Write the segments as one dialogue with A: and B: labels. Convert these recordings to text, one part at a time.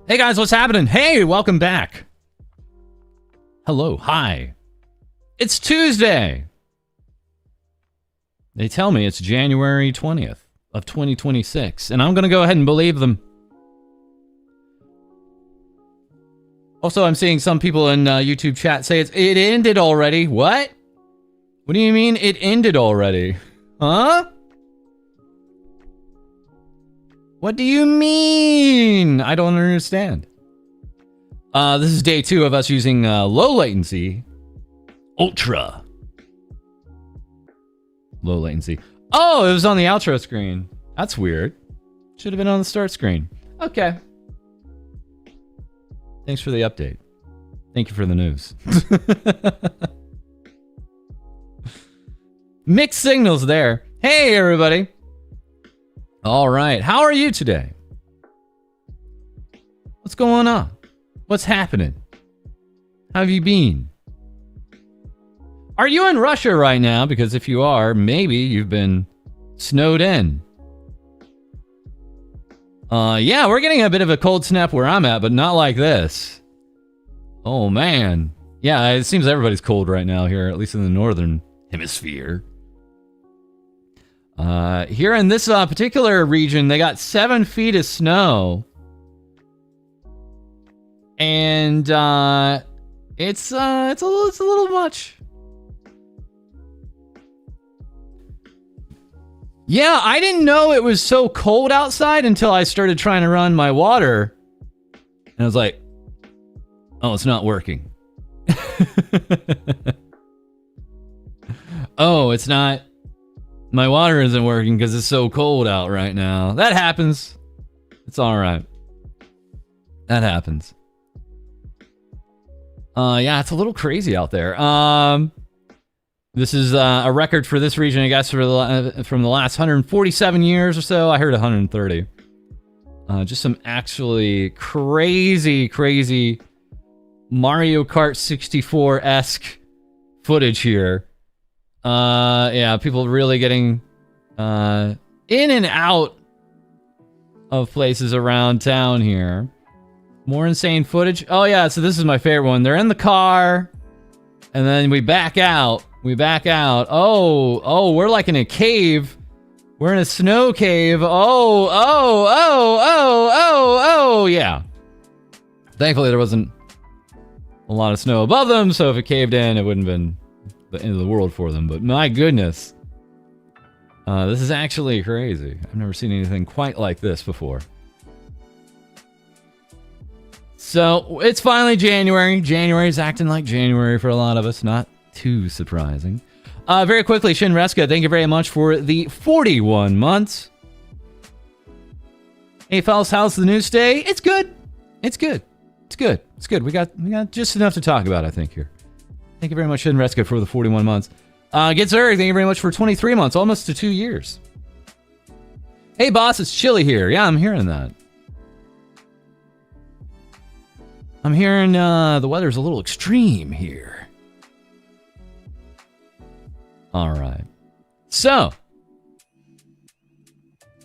A: Hey guys, what's happening? Hey, welcome back. Hello, hi. It's Tuesday. They tell me it's January 20th of 2026, and I'm going to go ahead and believe them. Also, I'm seeing some people in YouTube chat say it ended already. What? What do you mean it ended already? Huh? What do you mean? I don't understand. This is day 2 of us using low latency. Ultra. Low latency. Oh, it was on the outro screen. That's weird. Should have been on the start screen. Okay. Thanks for the update. Thank you for the news. Mixed signals there. Hey, everybody. All right. How are you today? What's going on? What's happening? How have you been? Are you in Russia right now? Because if you are, maybe you've been snowed in. Yeah, we're getting a bit of a cold snap where I'm at, but not like this. Oh, man. Yeah, it seems everybody's cold right now here, at least in the northern hemisphere. Here in this particular region, they got 7 feet of snow. And it's a little much. Yeah, I didn't know it was so cold outside until I started trying to run my water. And I was like, oh, it's not working. Oh, it's not. My water isn't working because it's so cold out right now. That happens. It's all right. That happens. Yeah, it's a little crazy out there. This is a record for this region, I guess, from the last 147 years or so. I heard 130. Just some actually crazy Mario Kart 64-esque footage here. Yeah, people really getting in and out of places around town here. More insane footage. Oh yeah, so this is my favorite one. They're in the car, and then we back out. Oh, we're like in a cave. We're in a snow cave. Oh, yeah. Thankfully, there wasn't a lot of snow above them, so if it caved in, it wouldn't have been the end of the world for them. But my goodness. This is actually crazy. I've never seen anything quite like this before. So, it's finally January. January's acting like January for a lot of us. Not too surprising. Very quickly, Shinreska, thank you very much for the 41 months. Hey, fellas, how's the news today? It's good. It's good. We got just enough to talk about, I think, here. Thank you very much, Shinreska, for the 41 months. Get Zurg, thank you very much for 23 months, almost to 2 years. Hey, boss, it's chilly here. Yeah, I'm hearing that. I'm hearing the weather's a little extreme here. All right. So,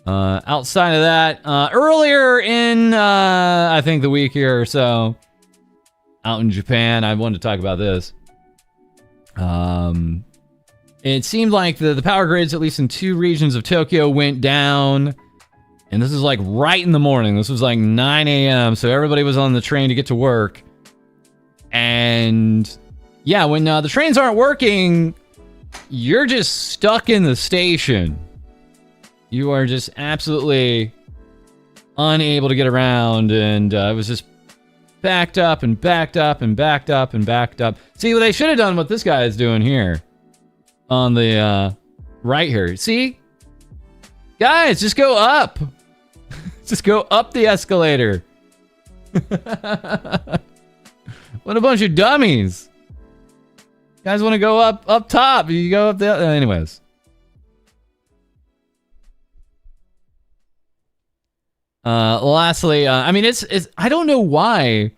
A: outside of that, earlier in, I think the week here or so, out in Japan, I wanted to talk about this. It seemed like the power grids, at least in 2 regions of Tokyo, went down. And this is like right in the morning. This was like 9 a.m. So everybody was on the train to get to work. And yeah, when the trains aren't working, you're just stuck in the station. You are just absolutely unable to get around. And it was just backed up and backed up and backed up and backed up. See, what they should have done what this guy is doing here on the right here. See? Guys, just go up. Just go up the escalator. What a bunch of dummies. You guys want to go up top? You go up there. Anyways. Lastly, I mean, it's I don't know why,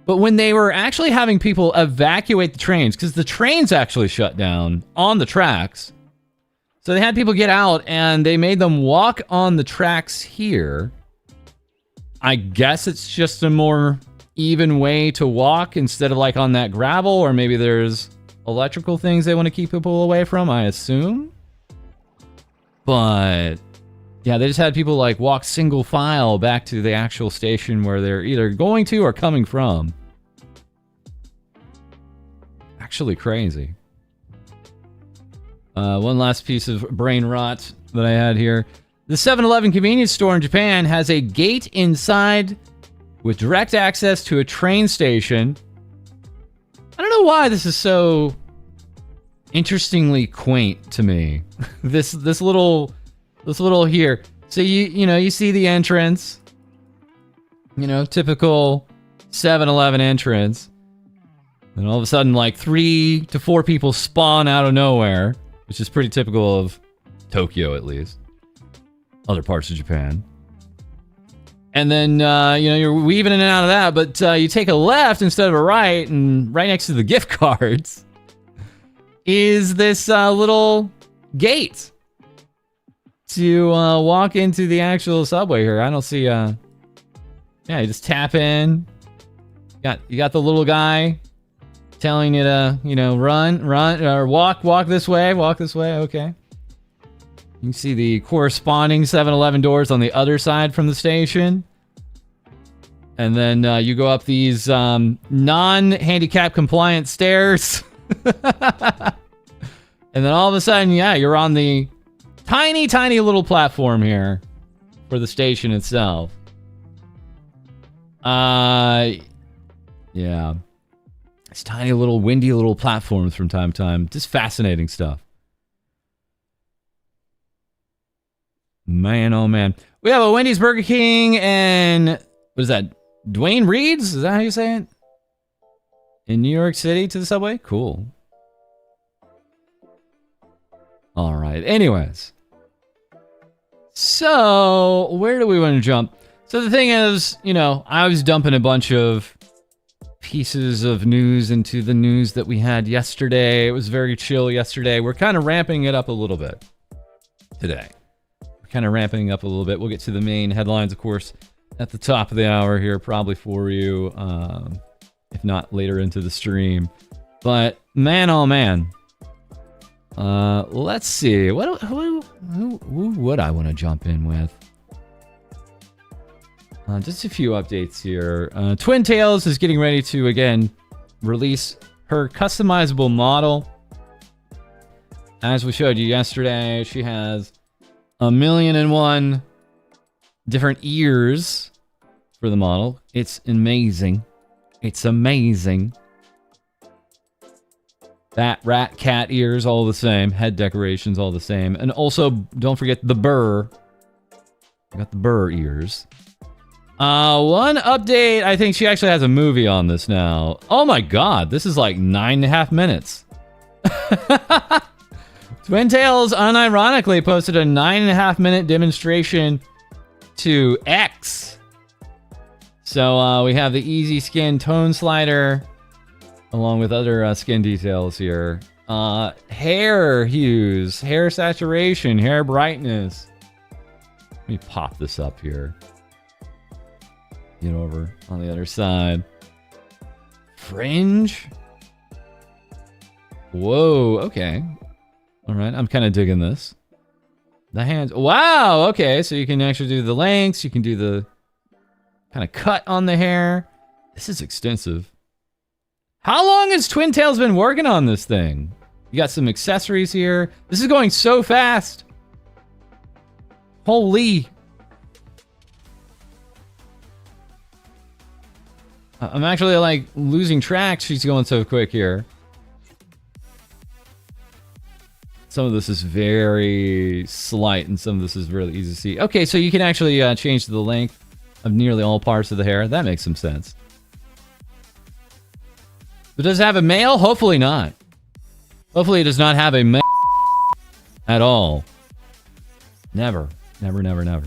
A: but when they were actually having people evacuate the trains, because the trains actually shut down on the tracks. So they had people get out and they made them walk on the tracks here. I guess it's just a more even way to walk instead of like on that gravel, or maybe there's electrical things they want to keep people away from, I assume. But yeah, they just had people like walk single file back to the actual station where they're either going to or coming from. Actually crazy. One last piece of brain rot that I had here. The 7-Eleven convenience store in Japan has a gate inside with direct access to a train station. I don't know why this is so interestingly quaint to me. this little here. So you see the entrance. Typical 7-Eleven entrance. And all of a sudden, like 3 to 4 people spawn out of nowhere, which is pretty typical of Tokyo, at least. Other parts of Japan. And then, you're weaving in and out of that, but you take a left instead of a right, and right next to the gift cards is this little gate to walk into the actual subway here. I don't see... you just tap in. You got the little guy telling you to, run, or walk this way, okay. You can see the corresponding 7-Eleven doors on the other side from the station. And then you go up these non-handicap compliant stairs. And then all of a sudden, you're on the tiny, tiny little platform here for the station itself. Yeah. It's tiny little windy little platforms from time to time. Just fascinating stuff. Man, oh man. We have a Wendy's, Burger King, and what is that? Dwayne Reed's? Is that how you say it? In New York City to the subway? Cool. All right. Anyways. So, where do we want to jump? So the thing is, I was dumping a bunch of pieces of news into the news that we had yesterday. It was very chill yesterday. We're kind of ramping it up a little bit today. Kind of ramping up a little bit. We'll get to the main headlines, of course, at the top of the hour here, probably for you, if not later into the stream. But man, oh man, let's see. Who would I want to jump in with? Just a few updates here. Twin Tails is getting ready to again release her customizable model. As we showed you yesterday, she has 1,000,001 different ears for the model. It's amazing. It's amazing. Bat, rat, cat ears, all the same. Head decorations, all the same. And also, don't forget the burr. I got the burr ears. One update. I think she actually has a movie on this now. Oh my god, this is like 9.5 minutes. Twin Tails unironically posted a 9.5 minute demonstration to X. So we have the easy skin tone slider along with other skin details here. Hair hues, hair saturation, hair brightness. Let me pop this up here. Get over on the other side. Fringe. Whoa, okay. All right, I'm kind of digging this. The hands. Wow, okay. So you can actually do the lengths. You can do the kind of cut on the hair. This is extensive. How long has Twin Tails been working on this thing? You got some accessories here. This is going so fast. Holy. I'm actually like losing track. She's going so quick here. Some of this is very slight, and some of this is really easy to see. Okay, so you can actually change the length of nearly all parts of the hair. That makes some sense. But does it have a male? Hopefully not. Hopefully it does not have a male at all. Never. Never, never, never.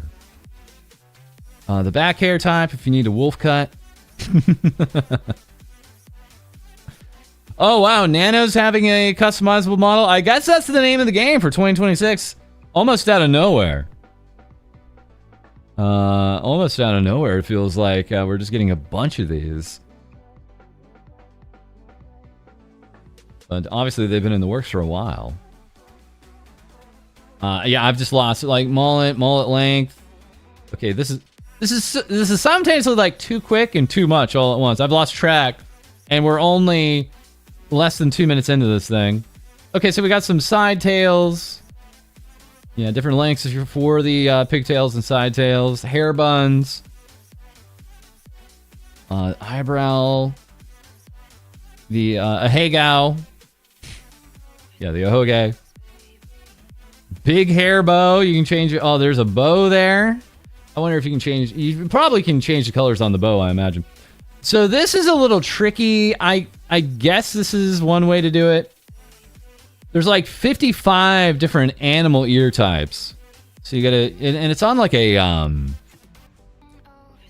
A: The back hair type, if you need a wolf cut. Oh, wow. Nano's having a customizable model. I guess that's the name of the game for 2026. Almost out of nowhere. Almost out of nowhere, it feels like we're just getting a bunch of these. But obviously they've been in the works for a while. Yeah, I've just lost it. Like mullet length. Okay, this is simultaneously like too quick and too much all at once. I've lost track, and we're only less than 2 minutes into this thing. Okay, so we got some side tails. Yeah, different lengths for the pigtails and side tails. Hair buns. Eyebrow. The ahegao. Yeah, the ahoge. Big hair bow. You can change it. Oh, there's a bow there. I wonder if you can change. You probably can change the colors on the bow, I imagine. So this is a little tricky. I guess this is one way to do it. There's like 55 different animal ear types. So you gotta, and it's on like a,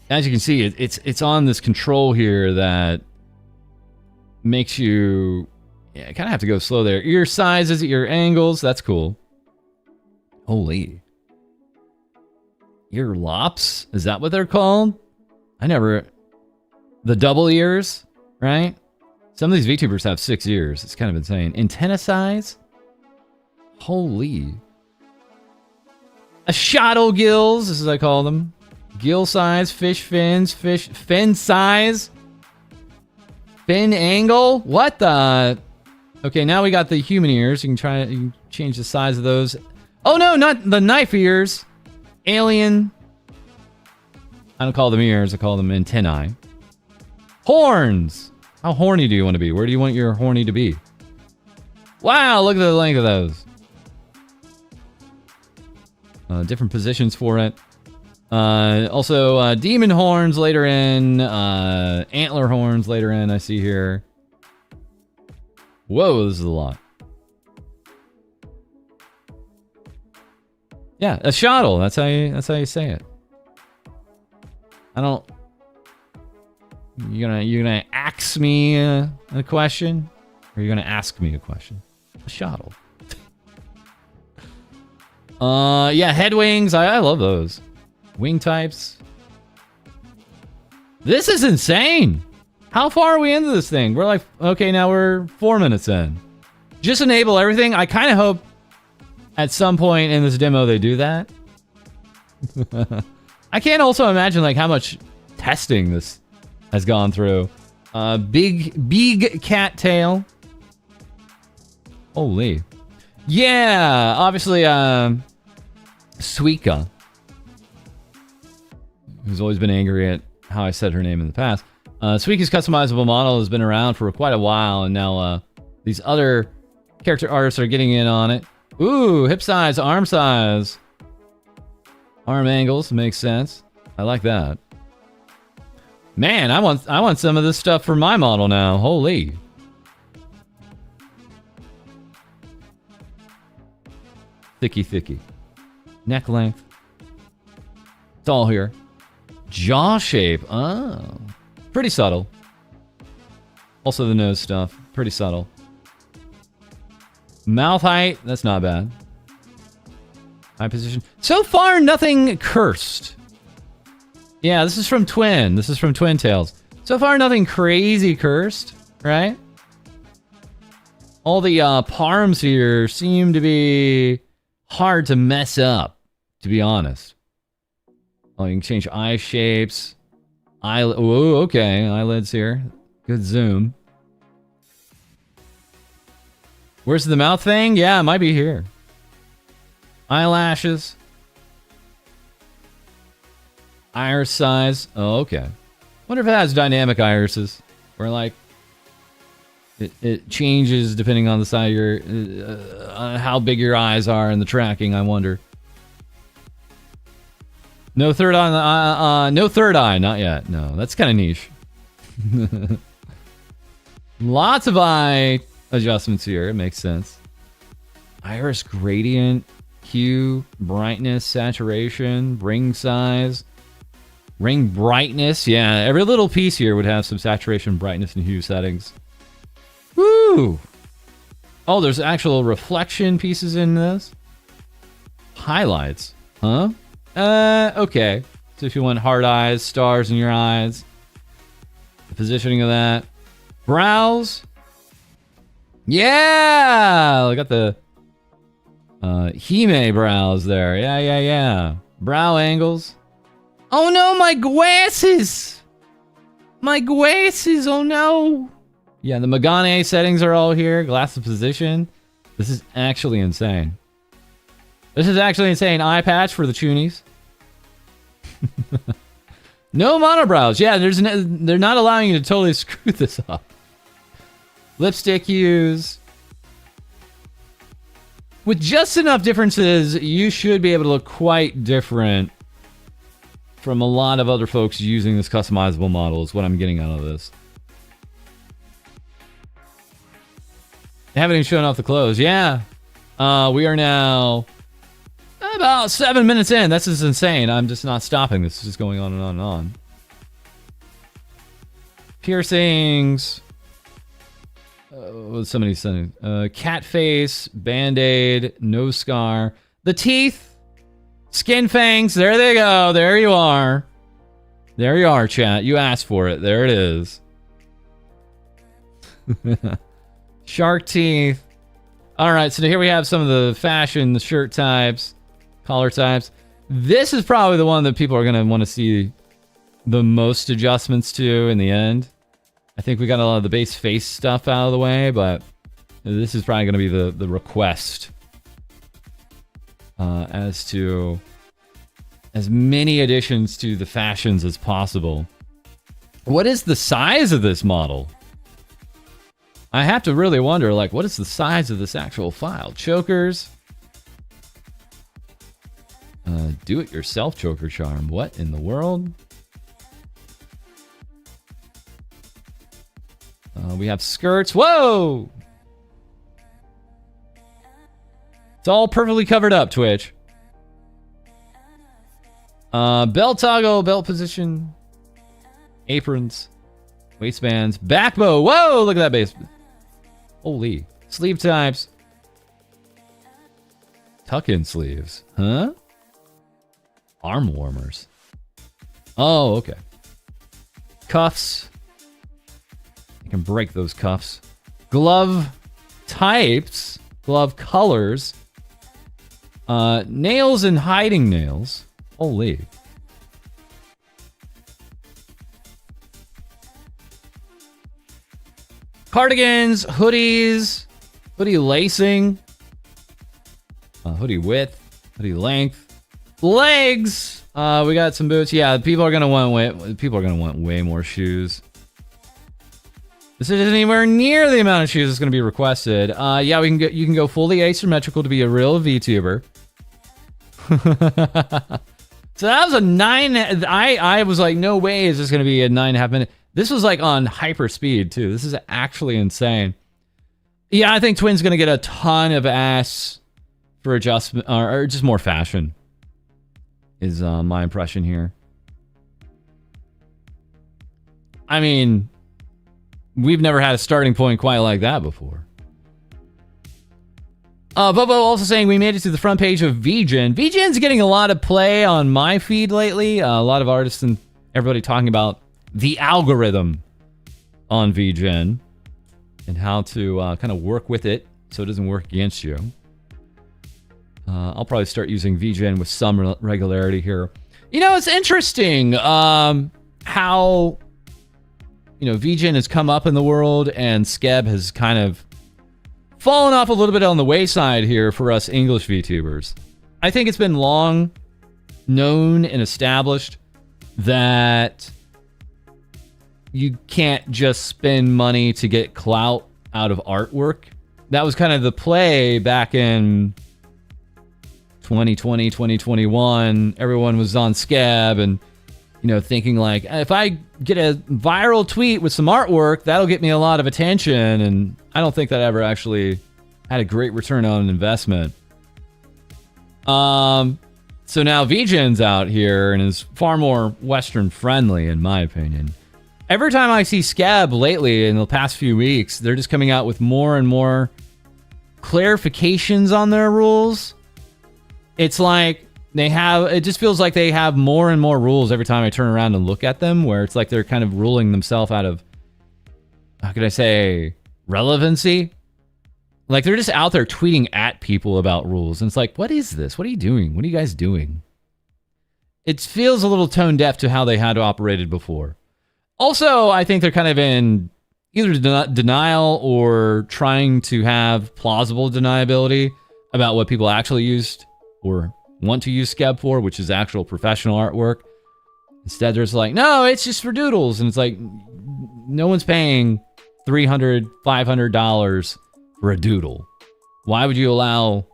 A: as you can see, it's on this control here that makes you, yeah, kind of have to go slow there. Ear sizes, ear angles, that's cool. Holy. Ear lops? Is that what they're called? The double ears, right? Some of these VTubers have 6 ears. It's kind of insane. Antenna size? Holy. A shottle gills, as I call them. Gill size, fish fins, fin size. Fin angle? What the? Okay, now we got the human ears. You can change the size of those. Oh no, not the knife ears. Alien. I don't call them ears, I call them antennae. Horns. How horny do you want to be? Where do you want your horny to be? Wow, look at the length of those. Different positions for it. Also, demon horns later in. Antler horns later in, I see here. Whoa, this is a lot. Yeah, a shottle. That's how you say it. I don't. You're gonna ask me a question, or you're gonna ask me a question? A shottle. Yeah, head wings. I love those. Wing types. This is insane. How far are we into this thing? We're like, okay, now we're 4 minutes in. Just enable everything. I kind of hope at some point in this demo they do that. I can't also imagine like how much testing this has gone through. Big cat tail. Holy. Yeah, obviously, Suika, who's always been angry at how I said her name in the past. Suika's customizable model has been around for quite a while, and now these other character artists are getting in on it. Ooh, hip size, arm size. Arm angles, makes sense. I like that. Man, I want some of this stuff for my model now. Holy. Thicky. Neck length. It's all here. Jaw shape. Oh. Pretty subtle. Also the nose stuff. Pretty subtle. Mouth height. That's not bad. Eye position. So far, nothing cursed. Yeah, this is from Twin. This is from Twin Tails. So far, nothing crazy cursed, right? All the parms here seem to be hard to mess up, to be honest. Oh, you can change eye shapes. Oh, okay. Eyelids here. Good zoom. Where's the mouth thing? Yeah, it might be here. Eyelashes. Iris size. Oh, okay. Wonder if it has dynamic irises. Where, like, it changes depending on the side of your... how big your eyes are in the tracking, I wonder. No third eye, no third eye, not yet. No, that's kind of niche. Lots of eye adjustments here. It makes sense. Iris gradient, hue, brightness, saturation, ring size, ring brightness. Yeah, every little piece here would have some saturation, brightness, and hue settings. Woo! Oh, there's actual reflection pieces in this. Highlights, huh? Okay. So if you want hard eyes, stars in your eyes, the positioning of that. Brows. Yeah! I got the Hime brows there. Yeah. Brow angles. Oh no, my glasses! My glasses, oh no! Yeah, the Magane settings are all here. Glasses position. This is actually insane. This is actually insane. Eye patch for the Chunies. No monobrows. Yeah, they're not allowing you to totally screw this up. Lipstick hues. With just enough differences, you should be able to look quite different from a lot of other folks using this customizable model is what I'm getting out of this. They haven't even shown off the clothes. Yeah. We are now about 7 minutes in. This is insane. I'm just not stopping. This is just going on and on and on. Piercings. What's somebody sending? Cat face, band-aid, nose scar. The teeth. Skin fangs. There they go. There you are. There you are, chat. You asked for it. There it is. Shark teeth. All right, so here we have some of the fashion, the shirt types, collar types. This is probably the one that people are going to want to see the most adjustments to in the end. I think we got a lot of the base face stuff out of the way, but this is probably going to be the request as to as many additions to the fashions as possible. What is the size of this model? I have to really wonder, like, what is the size of this actual file? Chokers. Do-it-yourself choker charm. What in the world? We have skirts. Whoa! It's all perfectly covered up, Twitch. Belt toggle, belt position. Aprons. Waistbands. Back bow. Whoa! Look at that base. Holy. Sleeve types. Tuck-in sleeves. Huh? Arm warmers. Oh, okay. Cuffs. You can break those cuffs. Glove types. Glove colors. Nails and hiding nails. Holy. Cardigans, hoodies, hoodie lacing, hoodie width, hoodie length, legs. We got some boots. Yeah, people are gonna want way more shoes. This isn't anywhere near the amount of shoes that's gonna be requested. Yeah, you can go fully asymmetrical to be a real VTuber. So that was a 9. I was like, no way is this gonna be a 9.5 minute. This was like on hyper speed too. This is actually insane. Yeah, I think Twin's gonna get a ton of ass for adjustment or just more fashion. Is my impression here. I mean, we've never had a starting point quite like that before. Bobo also saying we made it to the front page of VGen. VGen's getting a lot of play on my feed lately. A lot of artists and everybody talking about the algorithm on VGen and how to kind of work with it so it doesn't work against you. I'll probably start using VGen with some regularity here. You know, it's interesting how, you know, VGen has come up in the world and Skeb has kind of fallen off a little bit on the wayside here for us English VTubers. I think it's been long known and established that you can't just spend money to get clout out of artwork. That was kind of the play back in 2020, 2021. Everyone was on Scab and, you know, thinking like, if I get a viral tweet with some artwork, that'll get me a lot of attention. And I don't think that ever actually had a great return on investment. So now VGen's out here and is far more Western friendly, in my opinion. Every time I see Scab lately in the past few weeks, they're just coming out with more and more clarifications on their rules. It's like it just feels like they have more and more rules every time I turn around and look at them, where it's like they're kind of ruling themselves out of, how could I say, relevancy? Like, they're just out there tweeting at people about rules. And it's like, what is this? What are you doing? What are you guys doing? It feels a little tone deaf to how they had operated before. Also, I think they're kind of in either denial or trying to have plausible deniability about what people actually used or want to use Skeb for, which is actual professional artwork. Instead, they're just like, no, it's just for doodles. And it's like, no one's paying $300, $500 for a doodle. Why would you allow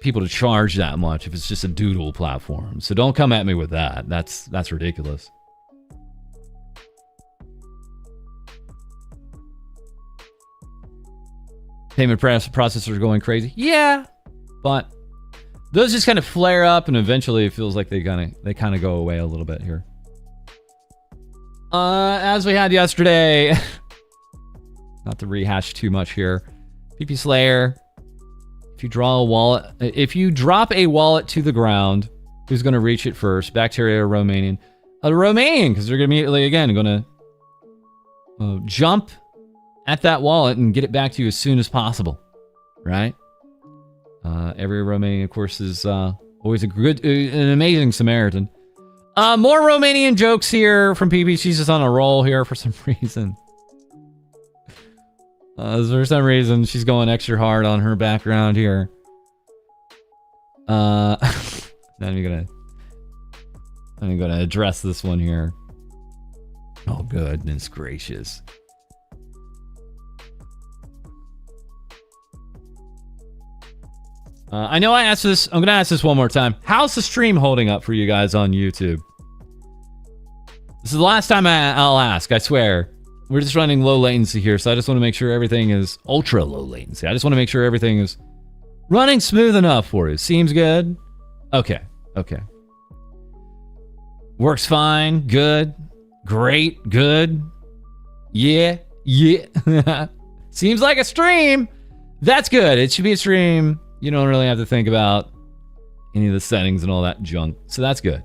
A: people to charge that much if it's just a doodle platform? So don't come at me with that. That's ridiculous. Payment processors going crazy. Yeah, but those just kind of flare up, and eventually it feels like they kind of go away a little bit here. As we had yesterday, not to rehash too much here. PP Slayer. If you drop a wallet to the ground, who's going to reach it first? Bacteria or Romanian? A Romanian, because they're immediately again going to jump at that wallet and get it back to you as soon as possible, right? Every Romanian, of course, is always an amazing Samaritan. More Romanian jokes here from PP. She's just on a roll here for some reason. For some reason, she's going extra hard on her background here. Now I'm gonna address this one here. Oh, goodness gracious. I know I asked this. I'm going to ask this one more time. How's the stream holding up for you guys on YouTube? This is the last time I'll ask, I swear. We're just running low latency here, so I just want to make sure everything is ultra low latency. I just want to make sure everything is running smooth enough for you. Seems good? Okay. Works fine. Good. Great. Good. Yeah. Seems like a stream. That's good. It should be a stream. You don't really have to think about any of the settings and all that junk. So that's good.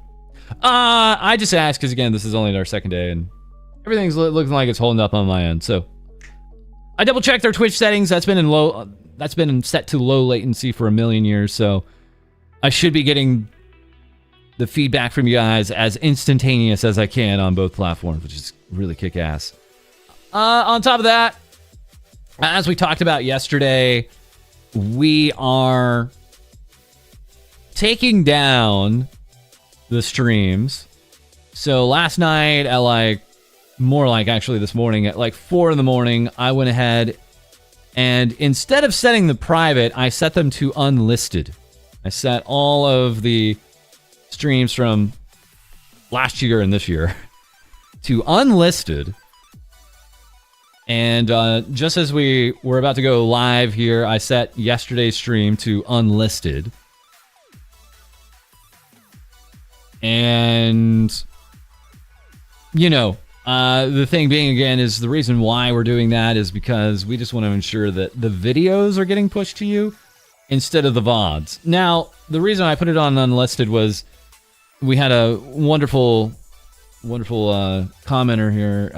A: I just asked because, again, this is only our second day and everything's looking like it's holding up on my end. So I double checked our Twitch settings. That's been set to low latency for a million years. So I should be getting the feedback from you guys as instantaneous as I can on both platforms, which is really kick ass. On top of that, as we talked about yesterday, we are taking down the streams. So last night at actually this morning at 4 in the morning, I went ahead and instead of setting the private, I set them to unlisted. I set all of the streams from last year and this year to unlisted. And just as we were about to go live here, I set yesterday's stream to unlisted. And, the thing being, again, is the reason why we're doing that is because we just want to ensure that the videos are getting pushed to you instead of the VODs. Now, the reason I put it on unlisted was we had a wonderful commenter here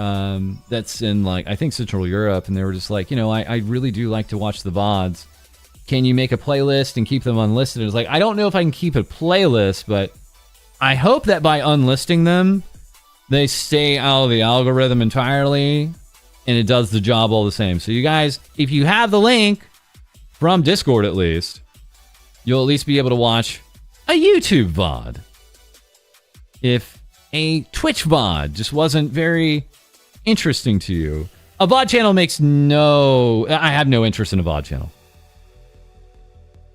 A: that's in I think Central Europe, and they were just like, I really do like to watch the VODs. Can you make a playlist and keep them unlisted? It was like, I don't know if I can keep a playlist, but I hope that by unlisting them, they stay out of the algorithm entirely, and it does the job all the same. So you guys, if you have the link from Discord at least, you'll at least be able to watch a YouTube VOD. If a Twitch VOD just wasn't very interesting to you, a VOD channel I have no interest in a VOD channel.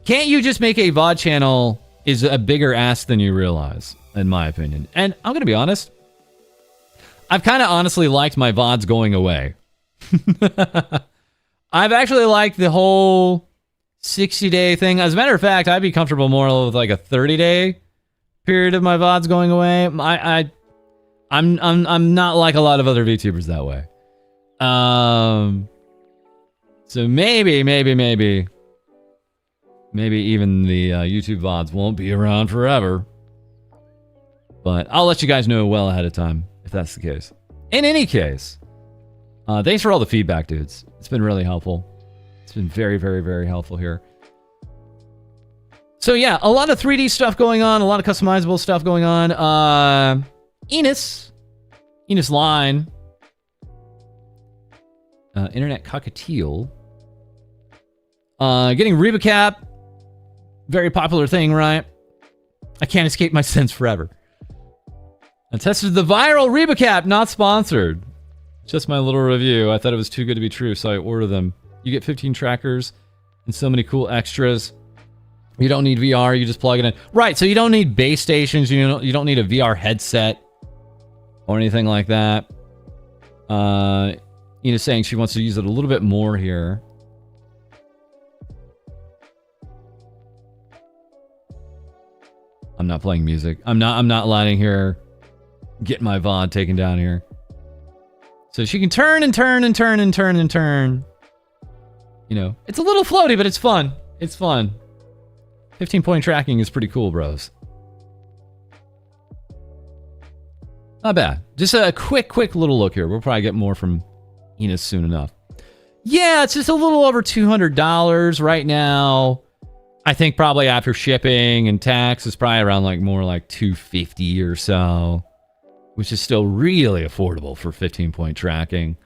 A: Can't you just make a VOD channel is a bigger ask than you realize, in my opinion. And I'm going to be honest, I've kind of honestly liked my VODs going away. I've actually liked the whole 60-day thing. As a matter of fact, I'd be comfortable more with a 30-day period of my VODs going away. I'm not like a lot of other VTubers that way. So maybe maybe even the YouTube VODs won't be around forever. But I'll let you guys know well ahead of time if that's the case. In any case, thanks for all the feedback, dudes. It's been really helpful. It's been very, very, very helpful here. So yeah, a lot of 3D stuff going on, a lot of customizable stuff going on. Enos Line, Internet Cockatiel, getting Reba Cap, very popular thing, right? I can't escape my sins forever. I tested the viral Reba Cap, not sponsored. Just my little review. I thought it was too good to be true, so I ordered them. You get 15 trackers and so many cool extras. You don't need VR, you just plug it in. Right, so you don't need base stations, you don't need a VR headset or anything like that. Ina's saying she wants to use it a little bit more here. I'm not playing music. I'm not letting her get my VOD taken down here. So she can turn and turn and turn and turn and turn. You know, it's a little floaty, but it's fun. It's fun. 15-point tracking is pretty cool, bros. Not bad. Just a quick little look here. We'll probably get more from Enos soon enough. Yeah, it's just a little over $200 right now. I think probably after shipping and tax, it's probably around like more like $250 or so, which is still really affordable for 15-point tracking.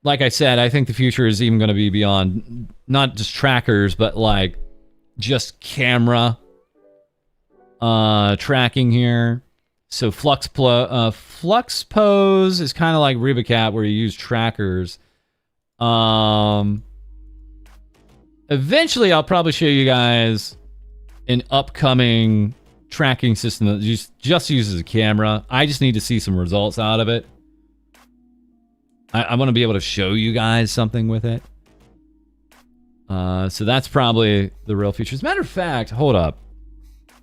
A: Like I said, I think the future is even going to be beyond not just trackers, but like just camera tracking here. So Flux Pose is kind of like Reba Cap, where you use trackers. Eventually, I'll probably show you guys an upcoming tracking system that just uses a camera. I just need to see some results out of it. I want to be able to show you guys something with it. So that's probably the real future. As a matter of fact, hold up.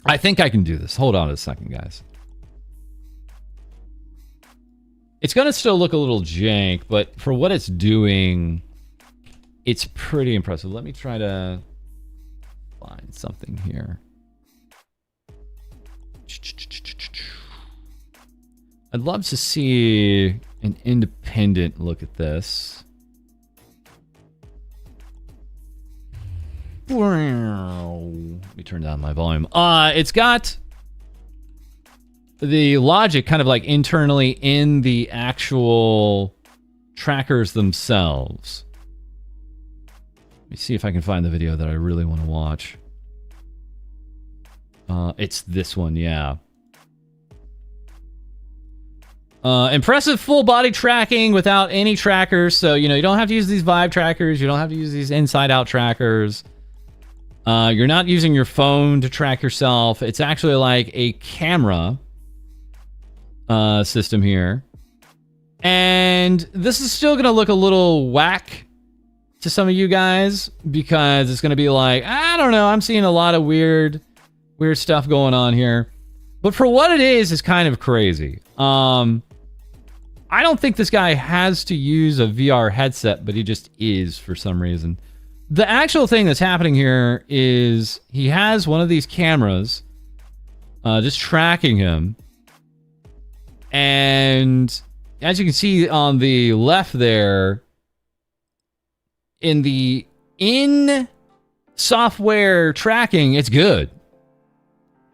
A: I think I can do this. Hold on a second, guys. It's going to still look a little jank, but for what it's doing, it's pretty impressive. Let me try to find something here. I'd love to see an independent look at this. Let me turn down my volume. It's got the logic kind of like internally in the actual trackers themselves. Let me see if I can find the video that I really want to watch. It's this one, yeah. Impressive full body tracking without any trackers. So, you know, you don't have to use these Vive trackers. You don't have to use these inside out trackers. You're not using your phone to track yourself. It's actually like a camera system here. And this is still going to look a little whack to some of you guys because it's going to be like, I don't know, I'm seeing a lot of weird stuff going on here. But for what it is, it's kind of crazy. I don't think this guy has to use a VR headset, but he just is for some reason. The actual thing that's happening here is he has one of these cameras just tracking him. And as you can see on the left there, in the in-software tracking, it's good.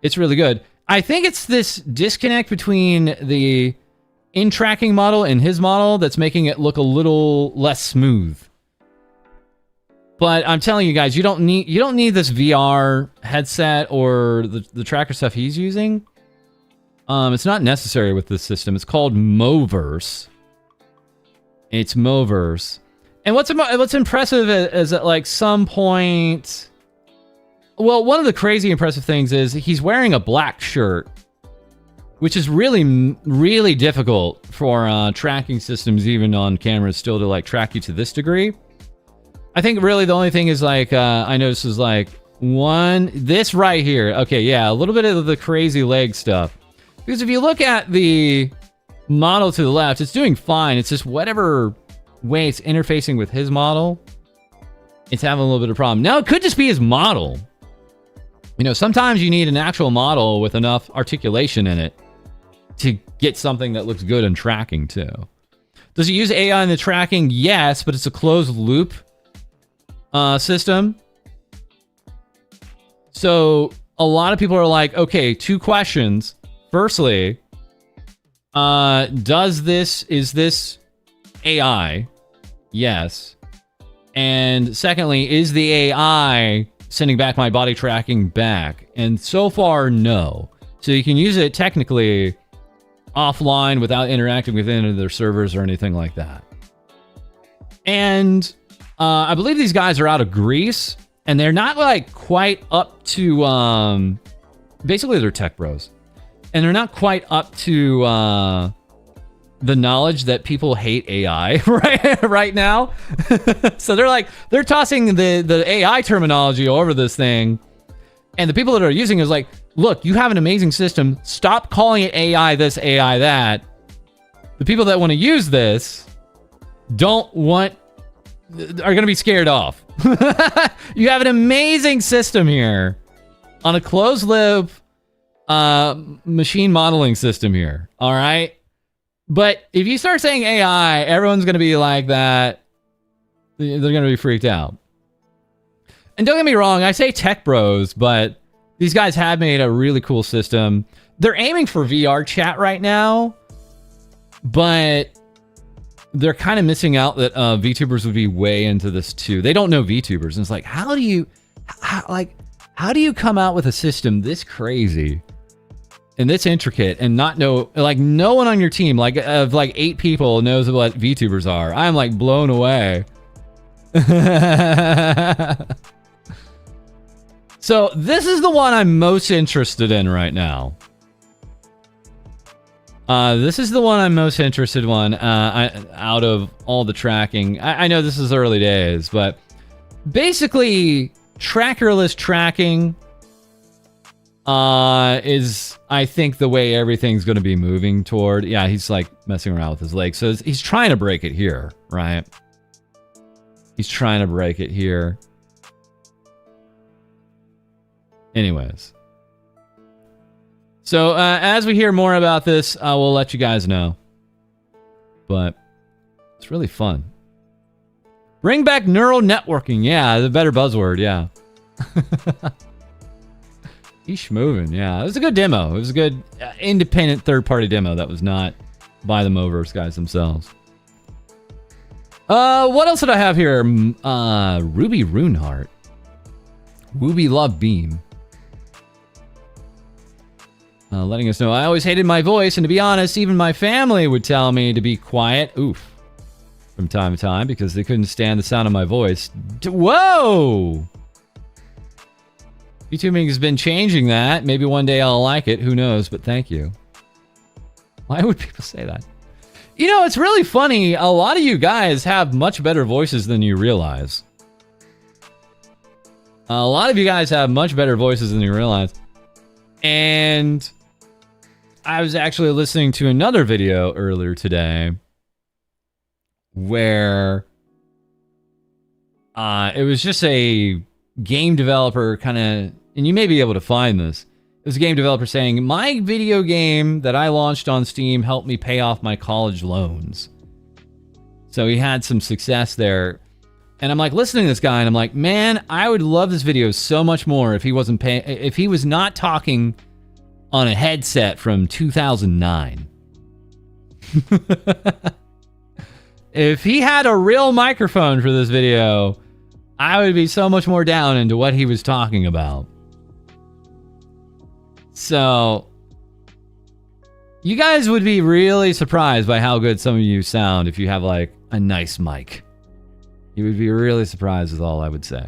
A: It's really good. I think it's this disconnect between the in-tracking model and his model that's making it look a little less smooth. But I'm telling you guys, you don't need this VR headset or the tracker stuff he's using. It's not necessary with this system. It's called Moverse. It's Moverse. And what's impressive is at like some point, well, one of the crazy impressive things is he's wearing a black shirt, which is really, really difficult for tracking systems, even on cameras, still to like track you to this degree. I think really the only thing is like, I noticed is like this right here. Okay, yeah, a little bit of the crazy leg stuff. Because if you look at the model to the left, it's doing fine. It's just whatever way it's interfacing with his model it's having a little bit of problem. Now, it could just be his model. You know, sometimes you need an actual model with enough articulation in it to get something that looks good in tracking, too. Does it use AI in the tracking? Yes, but it's a closed loop system. So a lot of people are like, okay, 2 questions. Firstly, is this AI? Yes. And secondly, is the AI sending back my body tracking back? And so far, no. So you can use it technically offline without interacting with any of their servers or anything like that. And I believe these guys are out of Greece, and they're not like quite up to basically they're tech bros, and they're not quite up to the knowledge that people hate AI right now. So they're tossing the AI terminology over this thing, and the people that are using it is like, look, you have an amazing system. Stop calling it AI this, AI that. The people that want to use this are going to be scared off. You have an amazing system here on a closed loop machine modeling system here. All right. But if you start saying AI, everyone's going to be like that. They're going to be freaked out. And don't get me wrong, I say tech bros, but these guys have made a really cool system. They're aiming for VR chat right now, but they're kind of missing out that VTubers would be way into this too. They don't know VTubers, and it's like, how do you come out with a system this crazy and this intricate and not know, like, no one on your team, like, of like 8 people knows what VTubers are? I'm like blown away. So this is the one I'm most interested in right now. This is the one I'm most interested in out of all the tracking. I know this is early days, but basically trackerless tracking is, I think, the way everything's going to be moving toward. Yeah, he's like messing around with his leg. So he's trying to break it here, right? He's trying to break it here. Anyways. So as we hear more about this, we'll let you guys know. But it's really fun. Bring back neural networking. Yeah, the better buzzword. Yeah. Eesh moving. Yeah, it was a good demo. It was a good independent third-party demo that was not by the Moverse guys themselves. What else did I have here? Ruby Runeheart. Ruby Love Beam. Letting us know, I always hated my voice, and to be honest, even my family would tell me to be quiet. Oof. From time to time, because they couldn't stand the sound of my voice. Whoa! VTubing has been changing that. Maybe one day I'll like it. Who knows? But thank you. Why would people say that? You know, it's really funny. A lot of you guys have much better voices than you realize. A lot of you guys have much better voices than you realize. And I was actually listening to another video earlier today where it was just a game developer kind of, and you may be able to find this. It was a game developer saying, my video game that I launched on Steam helped me pay off my college loans. So he had some success there. And I'm like listening to this guy and I'm like, man, I would love this video so much more if he wasn't if he was not talking on a headset from 2009. If he had a real microphone for this video, I would be so much more down into what he was talking about. So you guys would be really surprised by how good some of you sound if you have like a nice mic. You would be really surprised is all I would say.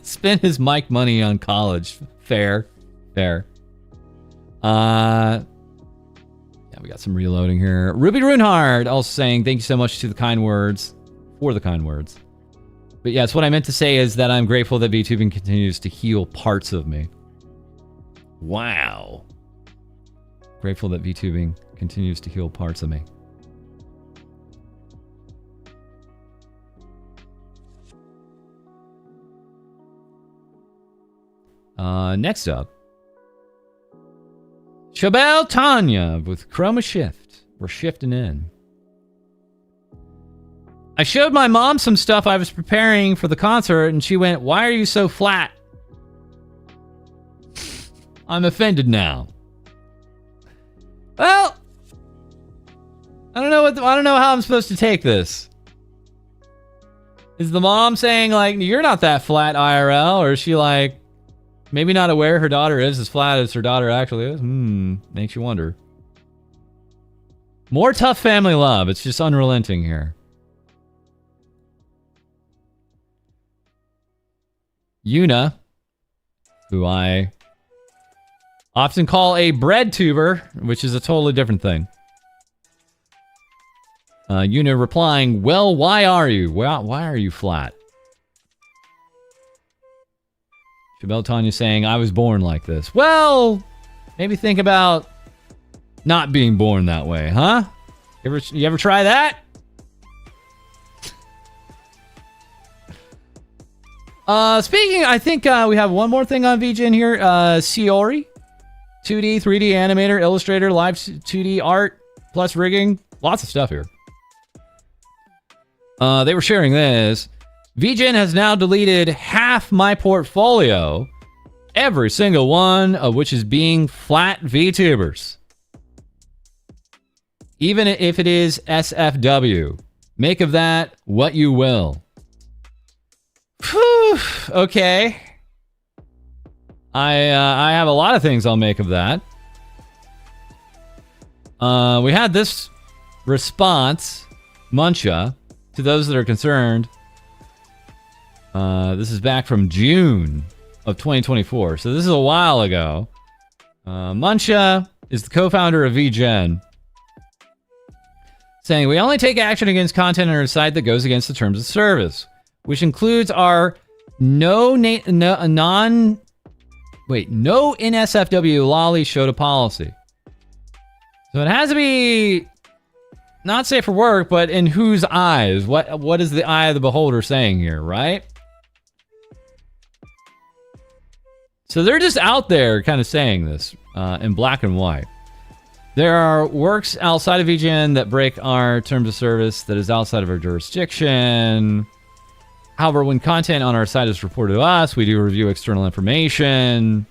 A: Spend his mic money on college. Fair. Fair. Yeah, we got some reloading here. Ruby Runeheart also saying, thank you so much to the kind words. For the kind words. But yes, what I meant to say is that I'm grateful that VTubing continues to heal parts of me. Wow. Grateful that VTubing continues to heal parts of me. Next up, Shabelle Tanya with Chroma Shift. We're shifting in. I showed my mom some stuff I was preparing for the concert, and she went, "Why are you so flat?" I'm offended now. Well, I don't know how I'm supposed to take this. Is the mom saying like, "You're not that flat, IRL," or is she like, maybe not aware her daughter is as flat as her daughter actually is? Makes you wonder. More tough family love. It's just unrelenting here. Yuna, who I often call a bread tuber, which is a totally different thing. Yuna replying, "Well, why are you? Why are you flat?" Shabelle Tanya saying, "I was born like this." Well, maybe think about not being born that way, huh? You ever try that? Speaking, I think we have one more thing on VGen here. Siori, 2D, 3D animator, illustrator, live 2D art, plus rigging. Lots of stuff here. They were sharing this. VGen has now deleted half my portfolio, every single one of which is being flat VTubers. Even if it is SFW. Make of that what you will. Whew, okay. I have a lot of things I'll make of that. We had this response, Muncha, to those that are concerned. This is back from June of 2024, so this is a while ago. Muncha is the co-founder of VGen, saying, "We only take action against content on our site that goes against the terms of service, which includes our no NSFW lolly shota policy." So it has to be not safe for work, but in whose eyes? What is the eye of the beholder saying here, right? So they're just out there kind of saying this in black and white. There are works outside of VGen that break our terms of service that is outside of our jurisdiction. However, when content on our site is reported to us, we do review external information.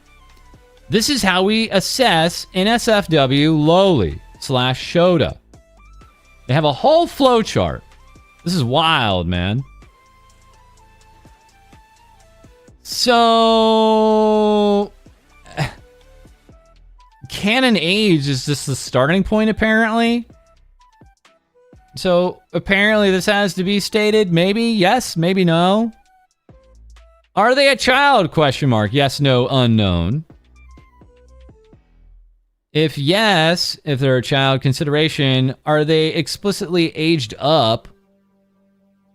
A: This is how we assess NSFW lowly /Shota. They have a whole flow chart. This is wild, man. So canon age is just the starting point, apparently. So apparently this has to be stated. Maybe yes, maybe no. Are they a child? Question mark. Yes, no, unknown. If yes, if they're a child, consideration, are they explicitly aged up?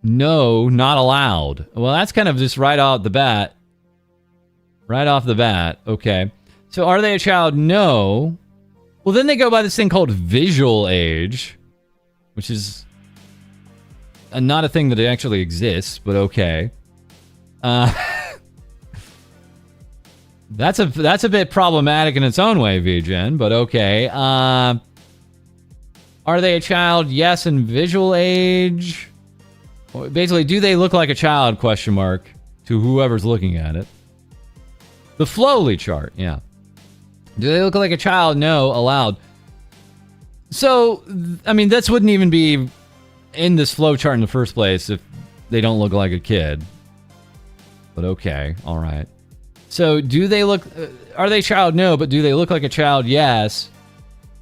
A: No, not allowed. Well, that's kind of just right off the bat. Right off the bat. Okay. So are they a child? No. Well, then they go by this thing called visual age, which is not a thing that actually exists, but okay. That's a bit problematic in its own way, VGen, but okay. Are they a child? Yes, in visual age. Basically, do they look like a child? Question mark to whoever's looking at it. The Flowly chart, yeah. Do they look like a child? No, allowed. So, I mean, this wouldn't even be in this flow chart in the first place if they don't look like a kid. But okay, all right. So, do they look... are they a child? No, but do they look like a child? Yes.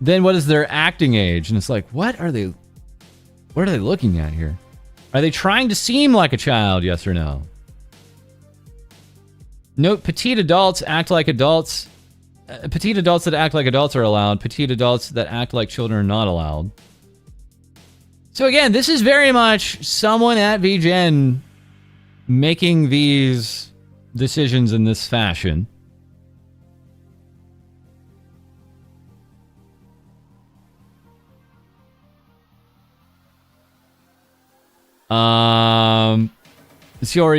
A: Then what is their acting age? And it's like, what are they looking at here? Are they trying to seem like a child? Yes or no? Note, petite adults act like adults. Petite adults that act like adults are allowed. Petite adults that act like children are not allowed. So again, this is very much someone at VGen making these decisions in this fashion. Siori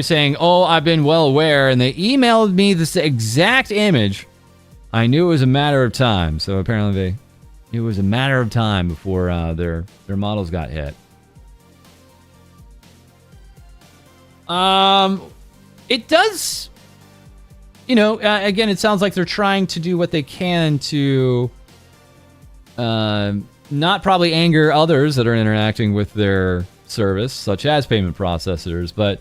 A: saying, oh, I've been well aware, and they emailed me this exact image. I knew it was a matter of time. So apparently it was a matter of time before their models got hit. It does, again, it sounds like they're trying to do what they can to not probably anger others that are interacting with their service, such as payment processors, but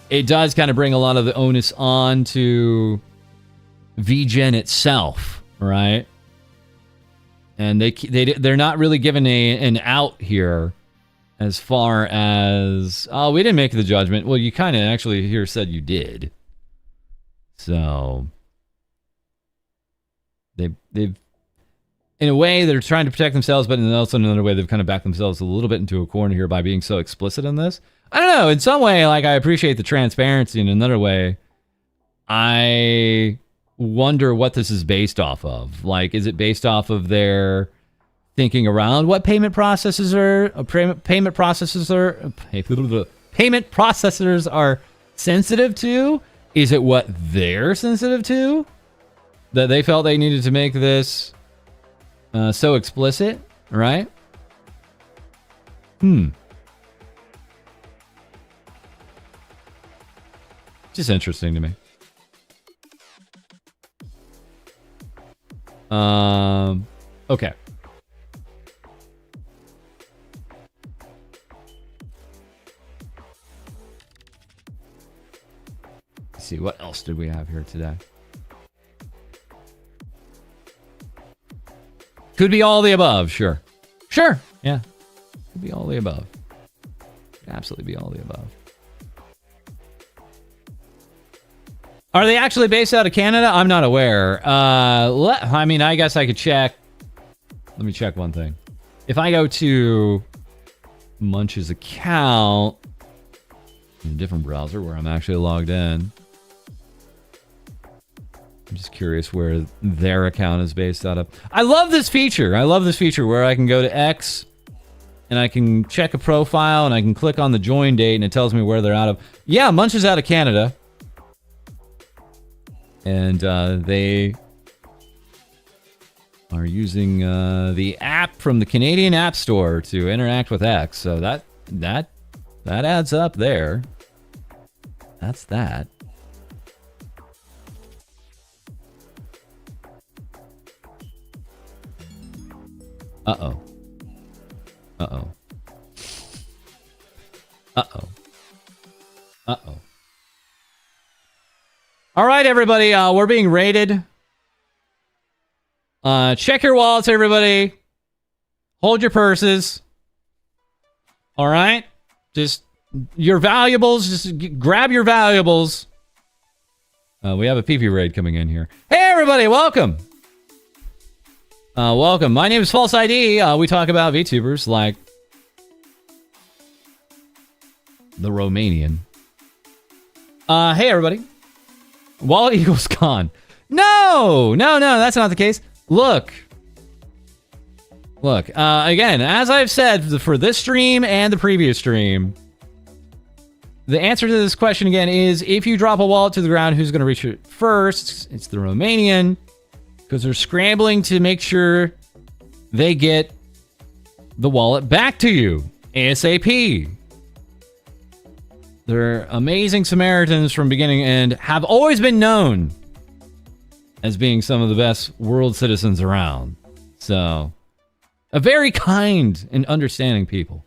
A: it does kind of bring a lot of the onus on to VGen itself, right? And they're not really given an out here as far as, oh, we didn't make the judgment. Well, you kind of actually here said you did. So they've in a way they're trying to protect themselves, but in also another way they've kind of backed themselves a little bit into a corner here by being so explicit in this. I don't know. In some way, like, I appreciate the transparency. In another way, I wonder what this is based off of. Like, is it based off of their thinking around what payment processors are sensitive to? Is it what they're sensitive to? That they felt they needed to make this so explicit, right? Just interesting to me. Okay. Let's see, what else did we have here today? Could be all the above, sure. Sure, yeah. Could be all the above. Could absolutely be all the above. Are they actually based out of Canada? I'm not aware. I mean, I guess I could check. Let me check one thing. If I go to Munch's account in a different browser where I'm actually logged in, I'm just curious where their account is based out of. I love this feature. I love this feature where I can go to X and I can check a profile and I can click on the join date and it tells me where they're out of. Yeah, Munch is out of Canada. And they are using the app from the Canadian App Store to interact with X. So that adds up there. That's that. Uh-oh. Uh-oh. Uh-oh. Uh-oh. All right, everybody. We're being raided. Check your wallets, everybody. Hold your purses. All right? Just your valuables. Just grab your valuables. We have a PP raid coming in here. Hey, everybody. Welcome. Welcome. My name is FalseEyeD. We talk about VTubers like the Romanian. Hey, everybody. Wallet equals gone. No, that's not the case. Look. Again, as I've said for this stream and the previous stream, the answer to this question again is if you drop a wallet to the ground, who's going to reach it first? It's the Romanian, because they're scrambling to make sure they get the wallet back to you ASAP. They're amazing Samaritans from beginning to end, have always been known as being some of the best world citizens around. So, a very kind and understanding people.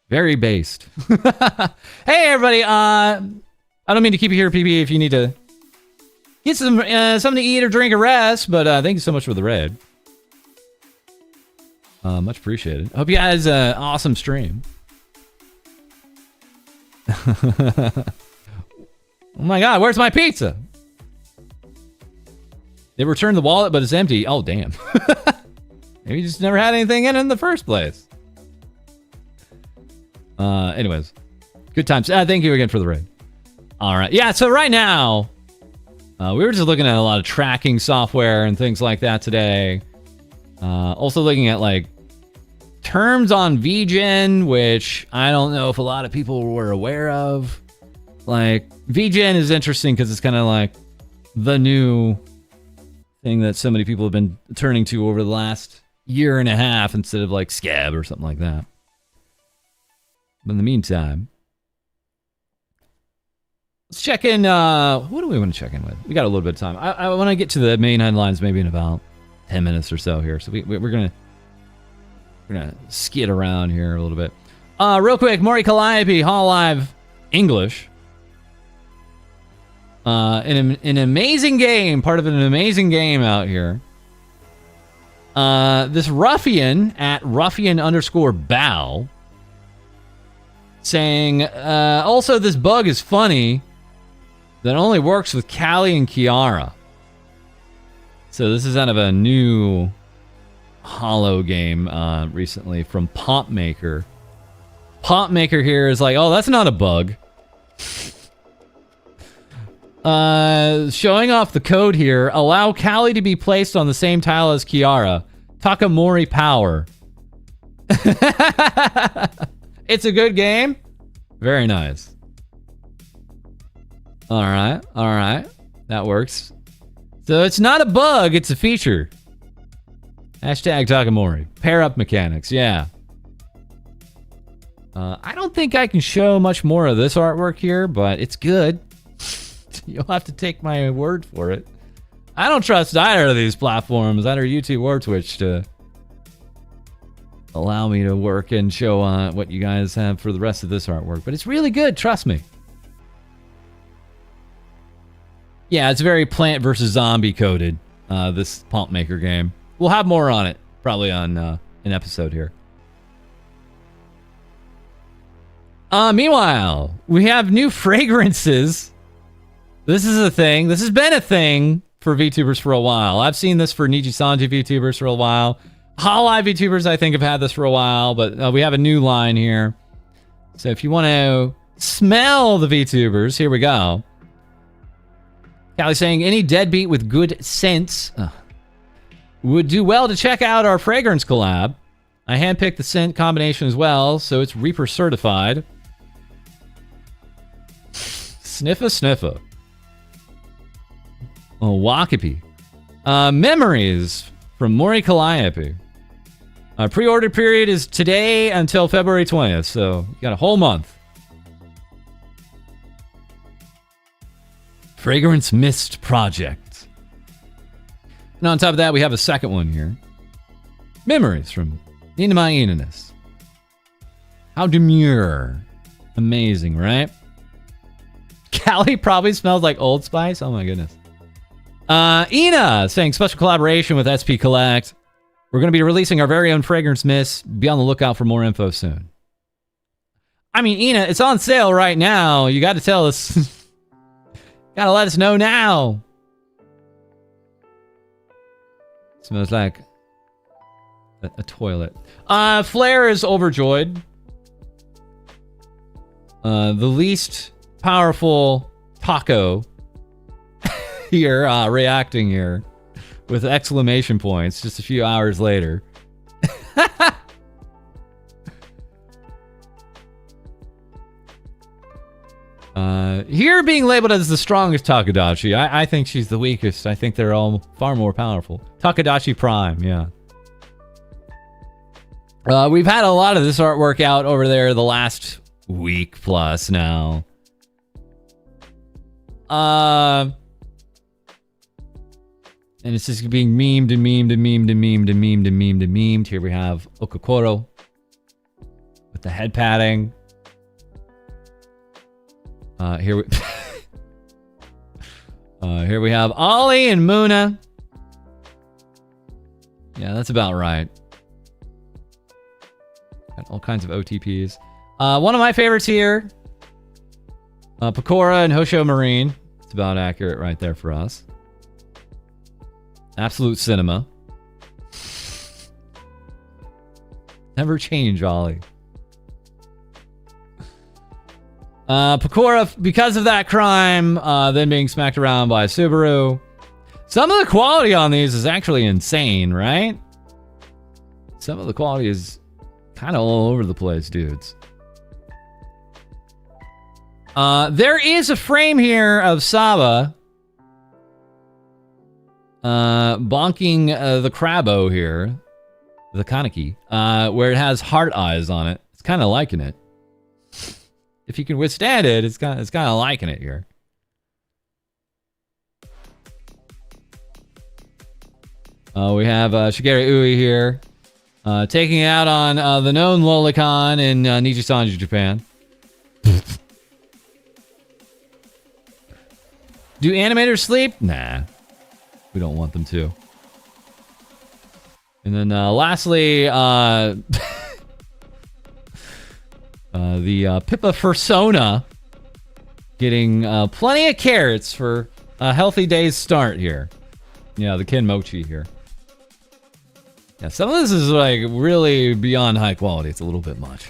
A: Very based. Hey, everybody. I don't mean to keep you here, PB, if you need to get some something to eat or drink or rest, but thank you so much for the raid. Much appreciated. Hope you guys awesome stream. Oh my god, where's my pizza? They returned the wallet, but it's empty. Oh, damn. Maybe you just never had anything in the first place. Anyways, good times. Thank you again for the raid. All right. Yeah, so right now, we were just looking at a lot of tracking software and things like that today. Also looking at, like, terms on VGen, which I don't know if a lot of people were aware of. Like, VGen is interesting because it's kind of like the new thing that so many people have been turning to over the last year and a half instead of like Scab or something like that. But in the meantime, let's check in. What do we want to check in with? We got a little bit of time. I want to get to the main headlines maybe in about 10 minutes or so here. So we're gonna skid around here a little bit. Real quick, Maury Calliope, Hololive English. In an amazing game, part of an amazing game out here. This ruffian at ruffian_bow saying, also this bug is funny that only works with Callie and Kiara. So this is out of a new Hollow game recently from Pomp Maker. Pomp Maker here is like, oh, that's not a bug. Showing off the code here. Allow Callie to be placed on the same tile as Kiara. Takamori power. It's a good game. Very nice. All right. That works. So it's not a bug, it's a feature. Hashtag Takamori. Pair up mechanics, yeah. I don't think I can show much more of this artwork here, but it's good. You'll have to take my word for it. I don't trust either of these platforms, either YouTube or Twitch, to allow me to work and show what you guys have for the rest of this artwork. But it's really good, trust me. Yeah, it's very Plant vs. Zombie coded, this Pomp Maker game. We'll have more on it, probably on an episode here. Meanwhile, we have new fragrances. This is a thing. This has been a thing for VTubers for a while. I've seen this for Nijisanji VTubers for a while. Hololive VTubers, I think, have had this for a while, but we have a new line here. So if you want to smell the VTubers, here we go. Callie saying, any deadbeat with good sense would do well to check out our fragrance collab. I handpicked the scent combination as well, so it's Reaper certified. Sniffa sniffa. Oh, Wakapi. Memories from Maury Calliope. Pre-order period is today until February 20th, so you got a whole month. Fragrance Mist Project. And on top of that, we have a second one here. Memories from Ninama Inanis. How demure. Amazing, right? Callie probably smells like Old Spice. Oh my goodness. Ina saying special collaboration with SP Collect. We're going to be releasing our very own fragrance mist. Be on the lookout for more info soon. I mean, Ina, it's on sale right now. You got to tell us. Gotta let us know now. Smells like a toilet. Flair is overjoyed. The least powerful taco here, reacting here with exclamation points just a few hours later. Here being labeled as the strongest Takadachi. I think she's the weakest. I think they're all far more powerful. Takadachi Prime, yeah. We've had a lot of this artwork out over there the last week plus now. And it's just being memed and memed and memed and memed and memed and memed and memed. Here we have Okokoro with the head padding. Here we have Ollie and Muna. Yeah, that's about right. Got all kinds of OTPs. One of my favorites here, Pecora and Hosho Marine. It's about accurate right there for us. Absolute cinema. Never change, Ollie. Pecora, because of that crime, then being smacked around by Subaru. Some of the quality on these is actually insane, right? Some of the quality is Kind of all over the place, dudes. There is a frame here of Saba bonking the Crabbo here, the Kaneki, where it has heart eyes on it. It's kind of liking it. If you can withstand it, it's kind of liking it here. We have Shigeru Ui here, taking it out on the known Lolicon in Nijisanji, Japan. Do animators sleep? Nah. We don't want them to. And then lastly, the Pippa Fursona getting plenty of carrots for a healthy day's start here. Yeah, the Ken Mochi here. Yeah, some of this is like really beyond high quality. It's a little bit much.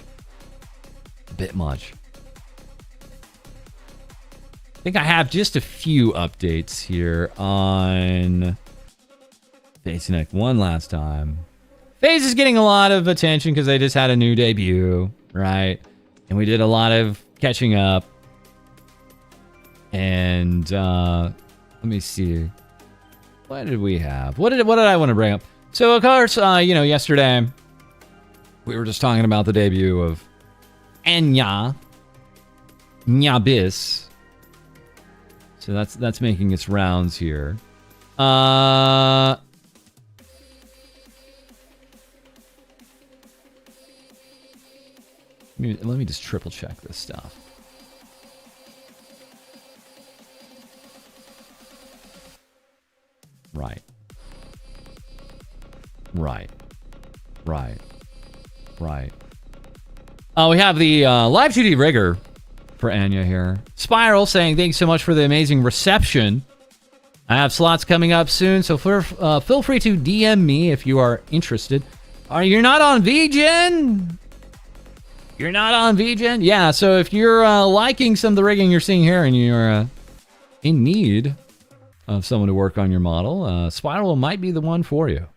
A: A bit much. I think I have just a few updates here on FaZe Connect one last time. FaZe is getting a lot of attention because they just had a new debut, right? And we did a lot of catching up. And let me see. What did we have? What did I want to bring up? So of course, yesterday we were just talking about the debut of Enya Nyabis. So that's making its rounds here. Let me just triple check this stuff. Right. We have the live 2D rigger for Anya here. Spiral saying, thanks so much for the amazing reception. I have slots coming up soon, so feel free to DM me if you are interested. You're not on VGen? You're not on VGen? Yeah, so if you're liking some of the rigging you're seeing here and you're in need of someone to work on your model, Spiral might be the one for you.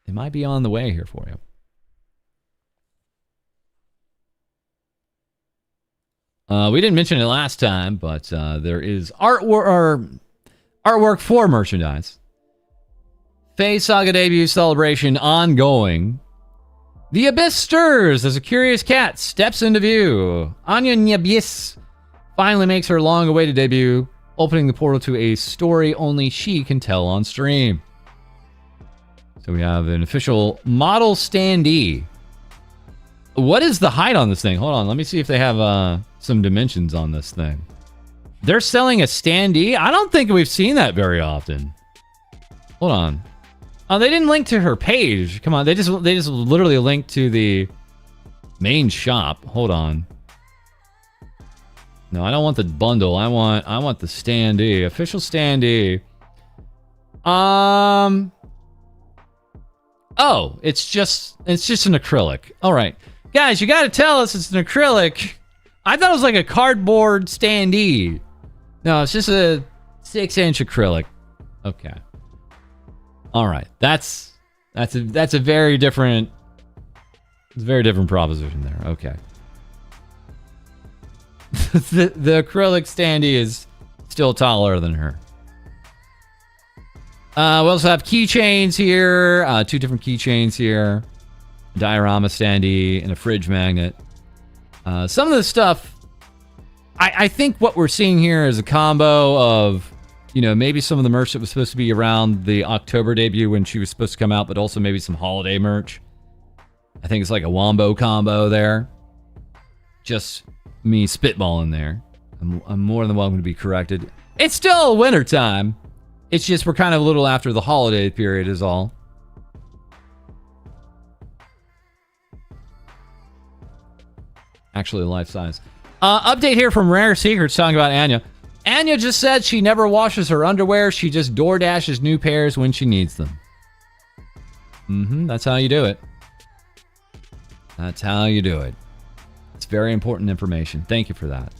A: It might be on the way here for you. We didn't mention it last time, but there is artwork for merchandise. FaZe Saga debut celebration ongoing. The abyss stirs as a curious cat steps into view. Anya Nyabis finally makes her long-awaited debut, opening the portal to a story only she can tell on stream. So we have an official model standee. What is the height on this thing? Hold on, let me see if they have some dimensions on this thing. They're selling a standee? I don't think we've seen that very often. Hold on. Oh, they didn't link to her page. Come on, they just literally linked to the main shop. Hold on. No, I don't want the bundle. I want the standee. Official standee. Oh, it's just an acrylic. All right. Guys, you got to tell us it's an acrylic. I thought it was like a cardboard standee. No, it's just a 6-inch acrylic. Okay. All right. That's a very different proposition there. Okay. the acrylic standee is still taller than her. We also have keychains here. 2 different keychains here. Diorama standee and a fridge magnet. Some of the stuff, I think what we're seeing here is a combo of, maybe some of the merch that was supposed to be around the October debut when she was supposed to come out, but also maybe some holiday merch. I think it's like a wombo combo there. Just me spitballing there. I'm more than welcome to be corrected. It's still wintertime. It's just we're kind of a little after the holiday period is all. Actually, life size. Update here from Rare Secrets talking about Anya. Anya just said she never washes her underwear. She just door dashes new pairs when she needs them. That's how you do it. That's how you do it. It's very important information. Thank you for that.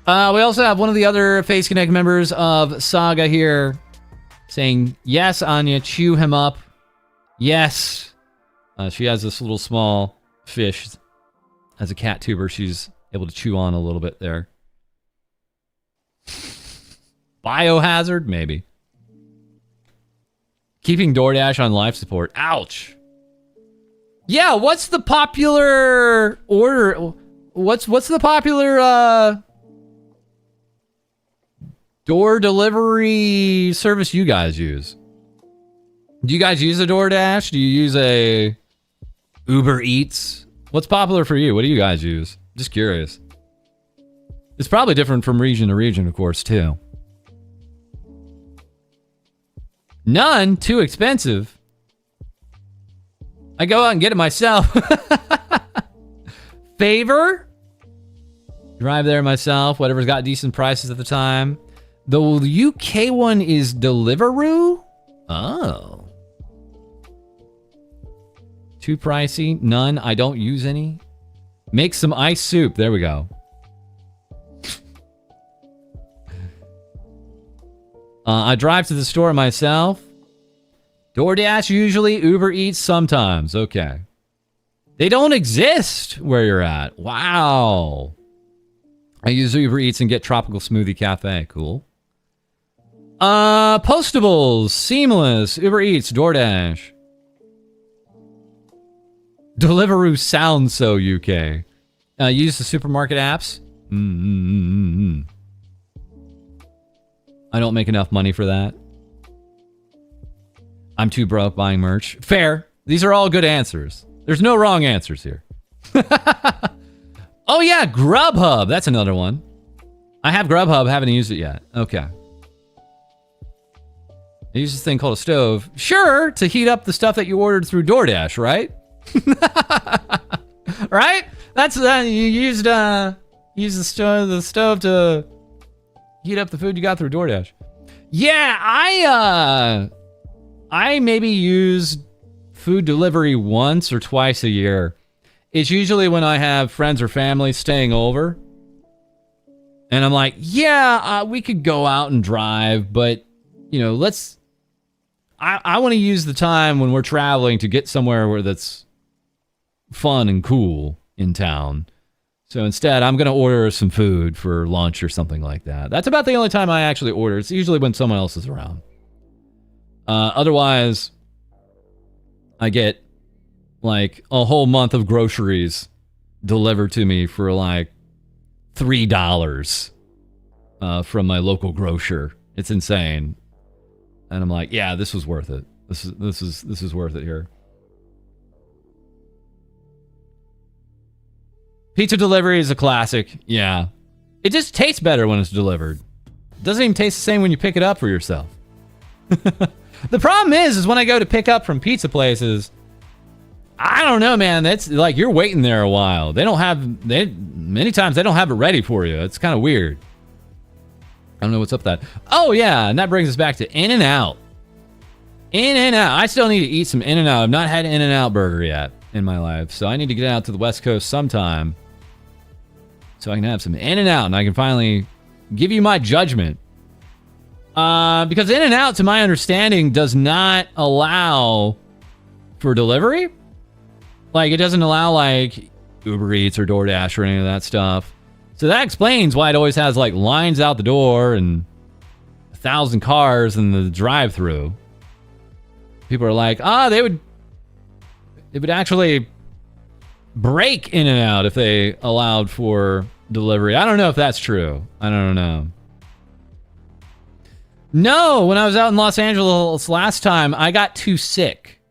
A: We also have one of the other FaZe Connect members of Saga here saying, yes, Anya, chew him up. Yes. She has this little small fish. As a cat tuber, she's able to chew on a little bit there. Biohazard? Maybe. Keeping DoorDash on life support. Ouch. Yeah, what's the popular order? What's the popular door delivery service you guys use? Do you guys use a DoorDash? Do you use a Uber Eats? What's popular for you? What do you guys use? Just curious. It's probably different from region to region, of course, too. None? Too expensive. I go out and get it myself. Favor? Drive there myself. Whatever's got decent prices at the time. The UK one is Deliveroo? Oh. Too pricey? None. I don't use any. Make some ice soup. There we go. I drive to the store myself. DoorDash usually. Uber Eats sometimes. Okay. They don't exist where you're at. Wow. I use Uber Eats and get Tropical Smoothie Cafe. Cool. Postables. Seamless. Uber Eats. DoorDash. Deliveroo sounds so UK. Use the supermarket apps. I don't make enough money for that. I'm too broke buying merch. Fair. These are all good answers. There's no wrong answers here. Oh yeah, Grubhub. That's another one. I have Grubhub. Haven't used it yet. Okay. I use this thing called a stove. Sure, to heat up the stuff that you ordered through DoorDash, right? Right? That's you used the stove to heat up the food you got through DoorDash. Yeah, I maybe use food delivery once or twice a year. It's usually when I have friends or family staying over. And I'm like, yeah, we could go out and drive, but you know, I want to use the time when we're traveling to get somewhere where that's fun and cool in town. So instead, I'm going to order some food for lunch or something like that. That's about the only time I actually order. It's usually when someone else is around. Otherwise, I get like a whole month of groceries delivered to me for like $3 from my local grocer. It's insane. And I'm like, yeah, this was worth it. This is worth it here. Pizza delivery is a classic. Yeah. It just tastes better when it's delivered. It doesn't even taste the same when you pick it up for yourself. The problem is when I go to pick up from pizza places, I don't know, man. That's like you're waiting there a while. Many times they don't have it ready for you. It's kind of weird. I don't know what's up with that. Oh, yeah. And that brings us back to In-N-Out. In-N-Out. I still need to eat some In-N-Out. I've not had an In-N-Out burger yet in my life. So I need to get out to the West Coast sometime so I can have some In-N-Out and I can finally give you my judgment. Because In-N-Out, to my understanding, does not allow for delivery. Like, it doesn't allow, like, Uber Eats or DoorDash or any of that stuff. So that explains why it always has like lines out the door and 1,000 cars in the drive-thru. People are like, they would actually break In-N-Out if they allowed for delivery. I don't know if that's true. I don't know. No, when I was out in Los Angeles last time, I got too sick.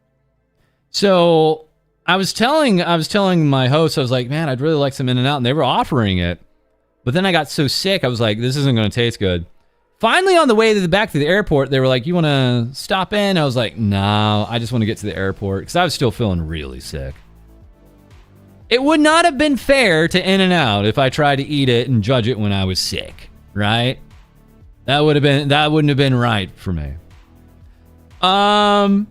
A: So I was telling my host, I was like, man, I'd really like some In-N-Out, and they were offering it. But then I got so sick, I was like, this isn't going to taste good. Finally, on the way back to the airport, they were like, you want to stop in? I was like, no, I just want to get to the airport because I was still feeling really sick. It would not have been fair to In-N-Out if I tried to eat it and judge it when I was sick, right? That wouldn't have been right for me. The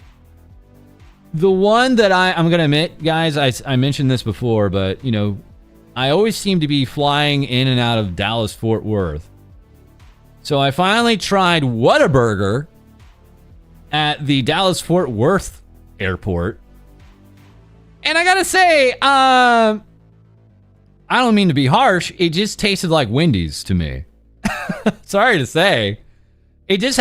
A: one that I'm going to admit, guys, I mentioned this before, but, you know, I always seem to be flying in and out of Dallas-Fort Worth. So I finally tried Whataburger at the Dallas-Fort Worth airport. And I gotta say, I don't mean to be harsh. It just tasted like Wendy's to me. Sorry to say. It just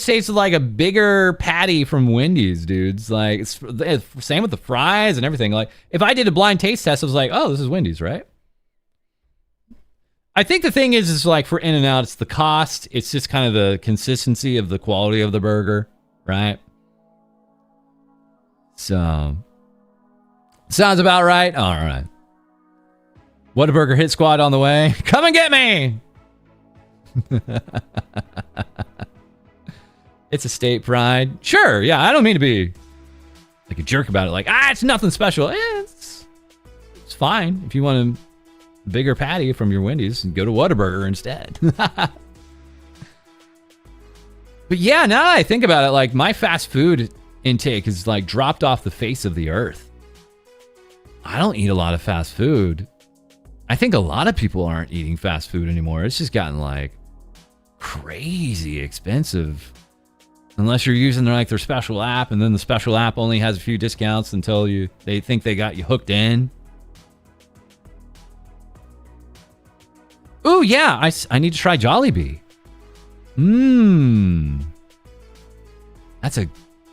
A: tasted like a bigger patty from Wendy's, dudes. Like, it's same with the fries and everything. Like, if I did a blind taste test, I was like, oh, this is Wendy's, right? I think the thing is like for In-N-Out, it's the cost. It's just kind of the consistency of the quality of the burger, right? So, sounds about right. All right. Whataburger Hit Squad on the way. Come and get me! It's a state pride. Sure, yeah, I don't mean to be like a jerk about it. Like, it's nothing special. It's fine. If you want a bigger patty from your Wendy's, go to Whataburger instead. But yeah, now that I think about it, like my fast food intake is like dropped off the face of the earth. I don't eat a lot of fast food. I think a lot of people aren't eating fast food anymore. It's just gotten like crazy expensive. Unless you're using their special app, and then the special app only has a few discounts until they think they got you hooked in. Ooh, yeah, I need to try Jollibee.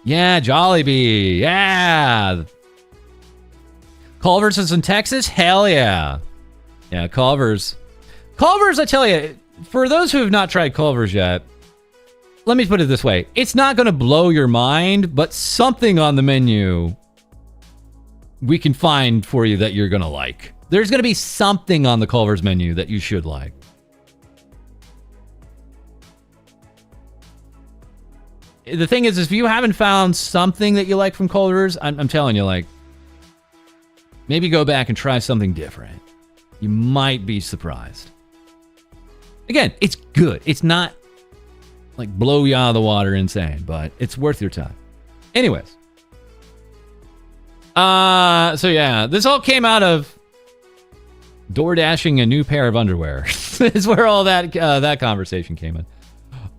A: Yeah, Jollibee. Yeah. Culver's is in Texas? Hell yeah. Yeah, Culver's. Culver's, I tell you, for those who have not tried Culver's yet, let me put it this way. It's not going to blow your mind, but something on the menu we can find for you that you're going to like. There's going to be something on the Culver's menu that you should like. The thing is if you haven't found something that you like from Culver's, I'm telling you, like, maybe go back and try something different. You might be surprised. Again, it's good. It's not like blow you out of the water insane, but it's worth your time. Anyways. So yeah, this all came out of door dashing a new pair of underwear. Is where all that conversation came in.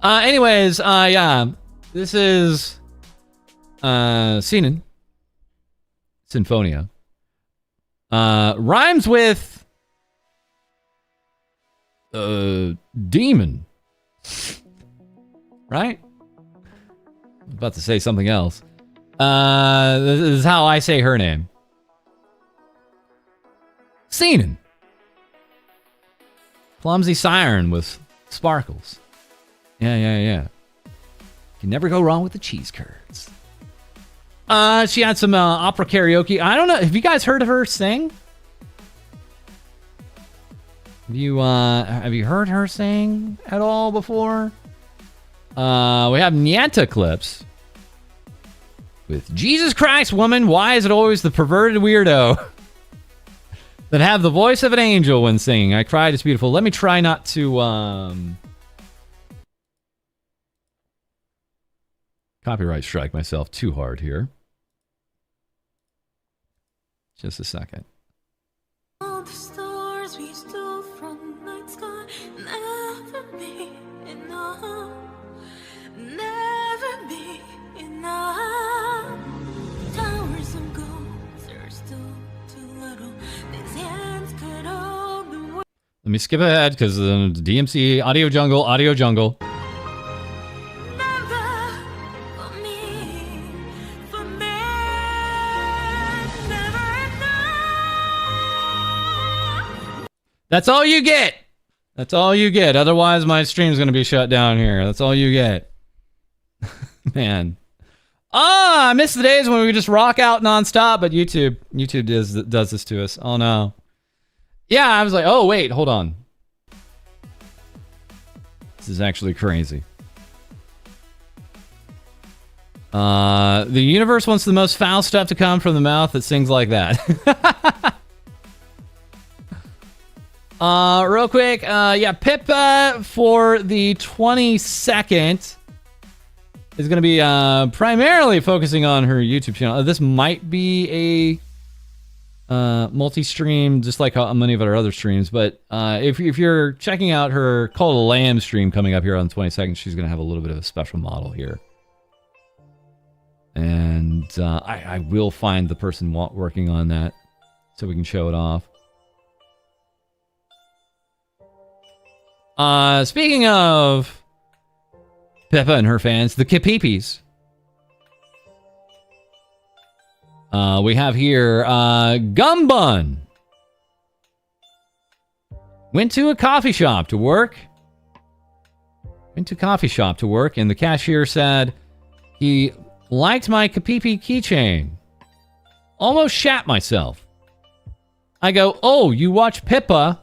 A: Anyways, yeah, this is Sinan. Sinfonia. Rhymes with demon. Right? I was about to say something else. This is how I say her name. Sinan. Clumsy siren with sparkles. Yeah. Can never go wrong with the cheese curds. She had some opera karaoke. I don't know. Have you guys heard of her sing? Have you heard her sing at all before? We have Nyanta clips with Jesus Christ, woman, why is it always the perverted weirdo that have the voice of an angel when singing? I cried, it's beautiful. Let me try not to copyright strike myself too hard here. Just a second.
B: All the stars we stole from night sky, never be enough. Never be enough. Towers of gold are still too little. These hands could hold the world.
A: Let me skip ahead because the DMC audio jungle.
B: Never for me, never enough.
A: That's all you get. That's all you get. Otherwise, my stream's going to be shut down here. That's all you get. Man. I miss the days when we just rock out nonstop, but YouTube does this to us. Oh, no. Yeah, I was like, oh, wait, hold on. This is actually crazy. The universe wants the most foul stuff to come from the mouth that sings like that. Real quick, yeah, Pippa for the 22nd is going to be primarily focusing on her YouTube channel. This might be a multi-stream, just like many of our other streams, but if you're checking out her Call to Lamb stream coming up here on the 22nd, she's going to have a little bit of a special model here. And I will find the person working on that so we can show it off. Speaking of Pippa and her fans, the Kipipis. We have here Gum Bun. Went to a coffee shop to work. And the cashier said he liked my Kapipi keychain. Almost shat myself. I go, oh, you watch Pippa?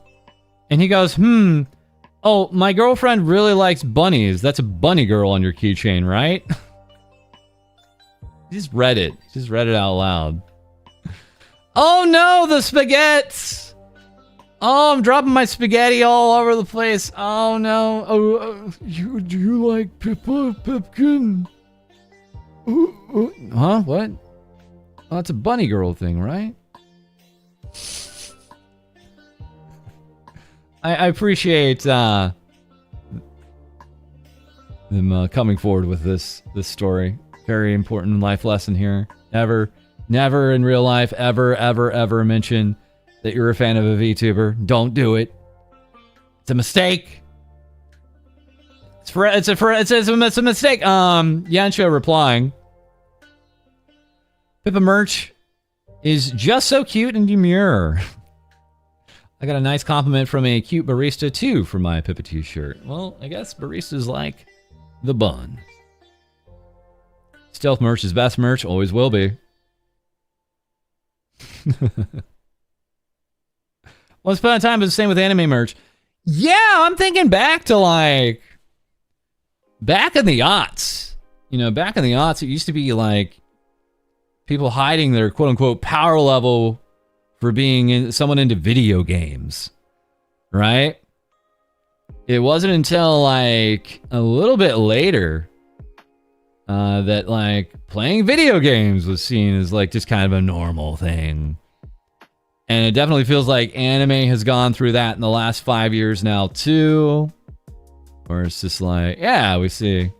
A: And he goes, oh, my girlfriend really likes bunnies. That's a bunny girl on your keychain, right? He just read it. He just read it out loud. Oh no, the spaghettis! Oh, I'm dropping my spaghetti all over the place. Oh no. Oh, do you like Pippa Pipkin? Huh? What? Oh, it's a bunny girl thing, right? I appreciate them coming forward with this story. Very important life lesson here. Never in real life ever mention that you're a fan of a VTuber. Don't do it. It's a mistake. It's a mistake. Yansho replying. Pippa merch is just so cute and demure. I got a nice compliment from a cute barista too for my Pippa t-shirt. Well, I guess baristas like the bun. Stealth merch is best merch, always will be. Once upon a time, it was the same with anime merch. Yeah, I'm thinking back to back in the aughts. You know, back in the aughts, it used to be like people hiding their quote unquote power level for being someone into video games, right? It wasn't until like a little bit later that like playing video games was seen as like just kind of a normal thing. And it definitely feels like anime has gone through that in the last 5 years now too. Where it's just like, yeah, we see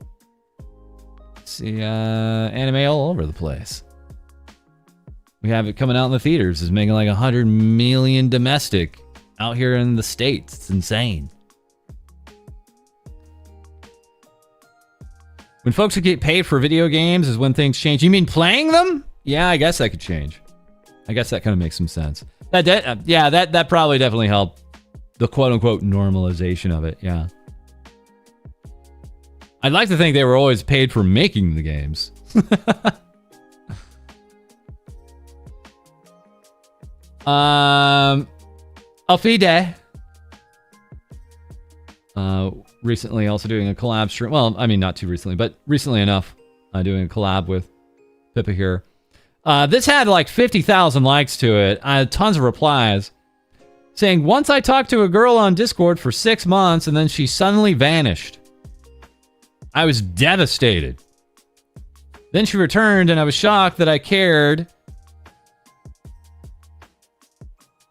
A: anime all over the place. We have it coming out in the theaters. It's making like 100 million domestic out here in the States. It's insane. When folks get paid for video games is when things change. You mean playing them? Yeah, I guess that could change. I guess that kind of makes some sense. That probably definitely helped the quote-unquote normalization of it, yeah. I'd like to think they were always paid for making the games. Alfide. Recently also doing a collab stream. Well, I mean, not too recently, but recently enough, doing a collab with Pippa here. This had like 50,000 likes to it. I had tons of replies saying, once I talked to a girl on Discord for 6 months and then she suddenly vanished. I was devastated. Then she returned and I was shocked that I cared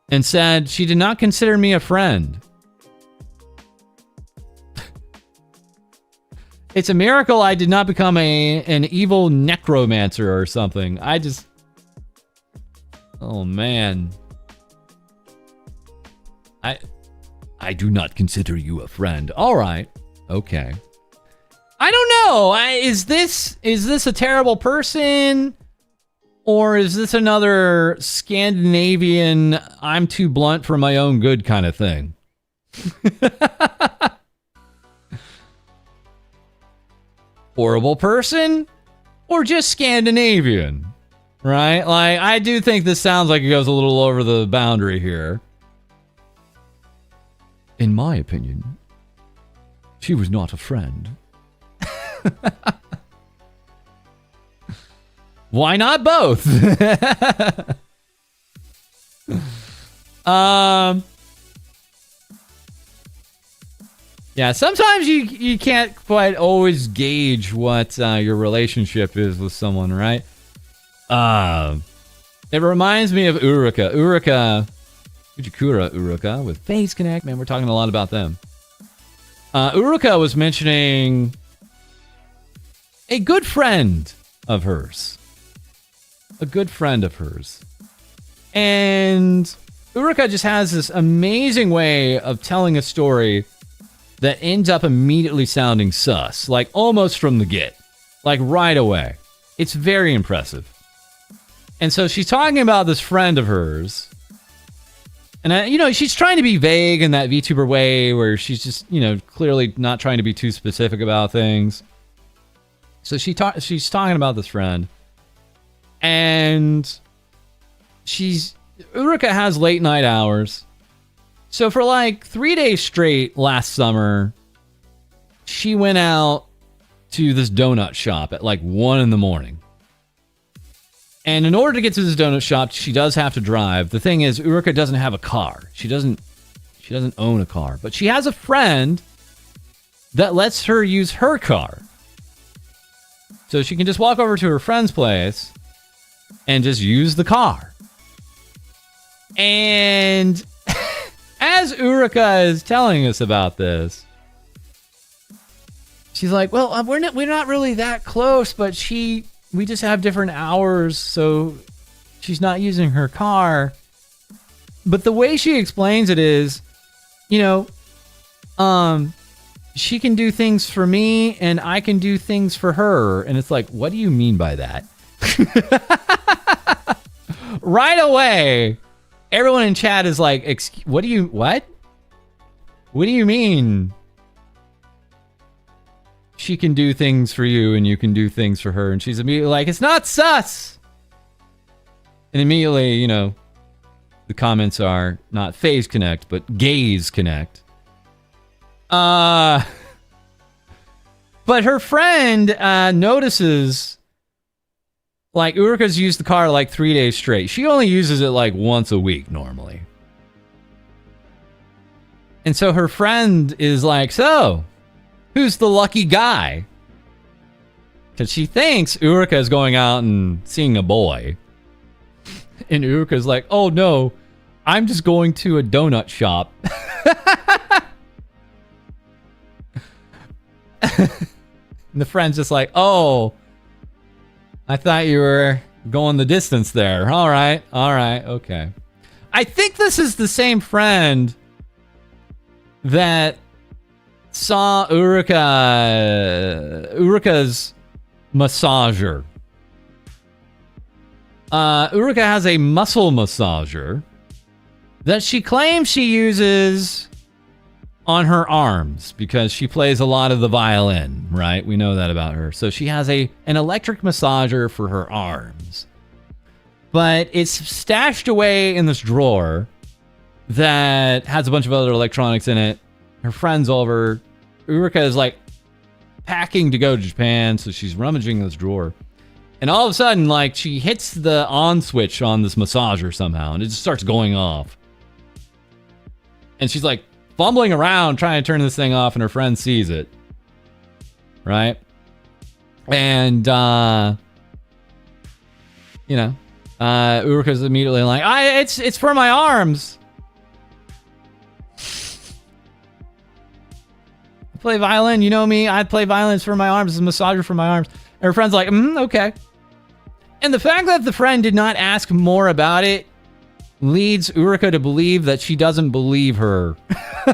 A: and said she did not consider me a friend. It's a miracle I did not become an evil necromancer or something. Oh man. I do not consider you a friend. All right. Okay. I don't know. Is this a terrible person? Or is this another Scandinavian, I'm too blunt for my own good kind of thing? Horrible person? Or just Scandinavian? Right? Like, I do think this sounds like it goes a little over the boundary here. In my opinion, she was not a friend. Why not both? Yeah, sometimes you can't quite always gauge what your relationship is with someone, right? It reminds me of Uruka, Fujikura Uruka with Phase Connect. Man, we're talking a lot about them. Uruka was mentioning a good friend of hers. A good friend of hers. And Uruka just has this amazing way of telling a story that ends up immediately sounding sus. Like, almost from the get. Like, right away. It's very impressive. And so she's talking about this friend of hers. And, she's trying to be vague in that VTuber way where she's just, clearly not trying to be too specific about things. So she's talking about this friend. And Uruka has late night hours. So for like 3 days straight last summer, she went out to this donut shop at like 1 in the morning. And in order to get to this donut shop, she does have to drive. The thing is, Uruka doesn't have a car. She doesn't own a car. But she has a friend that lets her use her car. So she can just walk over to her friend's place and just use the car. And as Uruka is telling us about this, she's like, well, we're not really that close, but we just have different hours, so she's not using her car. But the way she explains it is, she can do things for me and I can do things for her. And it's like, what do you mean by that? Right away, everyone in chat is like, what? What do you mean? She can do things for you and you can do things for her. And she's immediately like, it's not sus. And immediately, the comments are not phase connect, but gaze connect. But her friend notices, like, Uruka's used the car like 3 days straight. She only uses it like once a week normally. And so her friend is like, so, who's the lucky guy? Because she thinks Uruka is going out and seeing a boy. And Uruka's like, oh no, I'm just going to a donut shop. And the friend's just like, oh, I thought you were going the distance there. All right, okay. I think this is the same friend that saw Uruka's massager. Uruka has a muscle massager that she claims she uses on her arms because she plays a lot of the violin, right? We know that about her. So she has an electric massager for her arms. But it's stashed away in this drawer that has a bunch of other electronics in it. Her friend's over. Uruka is like packing to go to Japan, so she's rummaging this drawer. And all of a sudden, like, she hits the on switch on this massager somehow, and it just starts going off. And she's like fumbling around trying to turn this thing off, and her friend sees it. Right? And, Uruka's immediately like, it's for my arms. I play violin, you know me. I play violins for my arms. It's a massager for my arms. And her friend's like, okay. And the fact that the friend did not ask more about it leads Uruka to believe that she doesn't believe her. The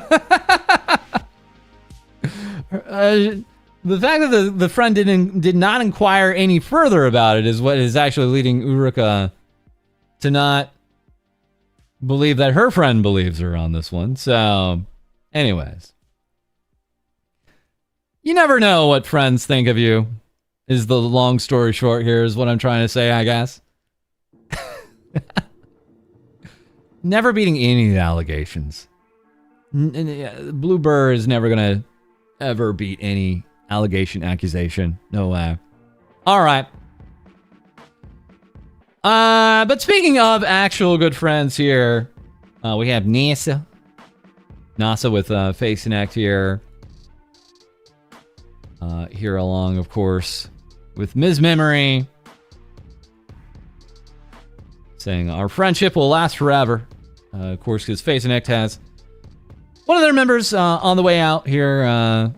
A: fact that the friend did not inquire any further about it is what is actually leading Uruka to not believe that her friend believes her on this one. So, anyways. You never know what friends think of you, is the long story short here, is what I'm trying to say, I guess. Never beating any of the allegations. Blue Burr is never going to ever beat any allegation, accusation. No way. All right. But speaking of actual good friends here, we have NASA. NASA with Face and Act here. Here along, of course, with Ms. Memory. Saying our friendship will last forever. Of course, because Face and Act has one of their members on the way out here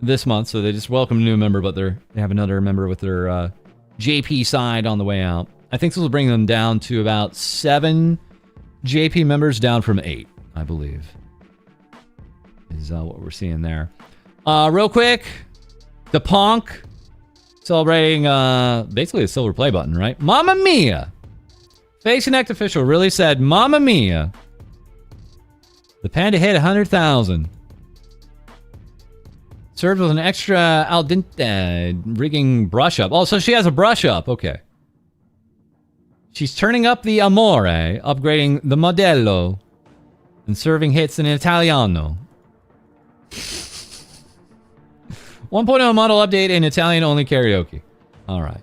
A: this month. So they just welcomed a new member, but they have another member with their JP side on the way out. I think this will bring them down to about 7 JP members, down from 8, I believe. Is what we're seeing there. Real quick, the Ponk celebrating basically a silver play button, right? Mamma Mia! Face Connect official really said, Mamma Mia! The Panda hit 100,000. Served with an extra al dente rigging brush up. Oh, so she has a brush up. Okay. She's turning up the Amore, upgrading the Modello, and serving hits in Italiano. 1.0 model update in Italian-only karaoke. All right.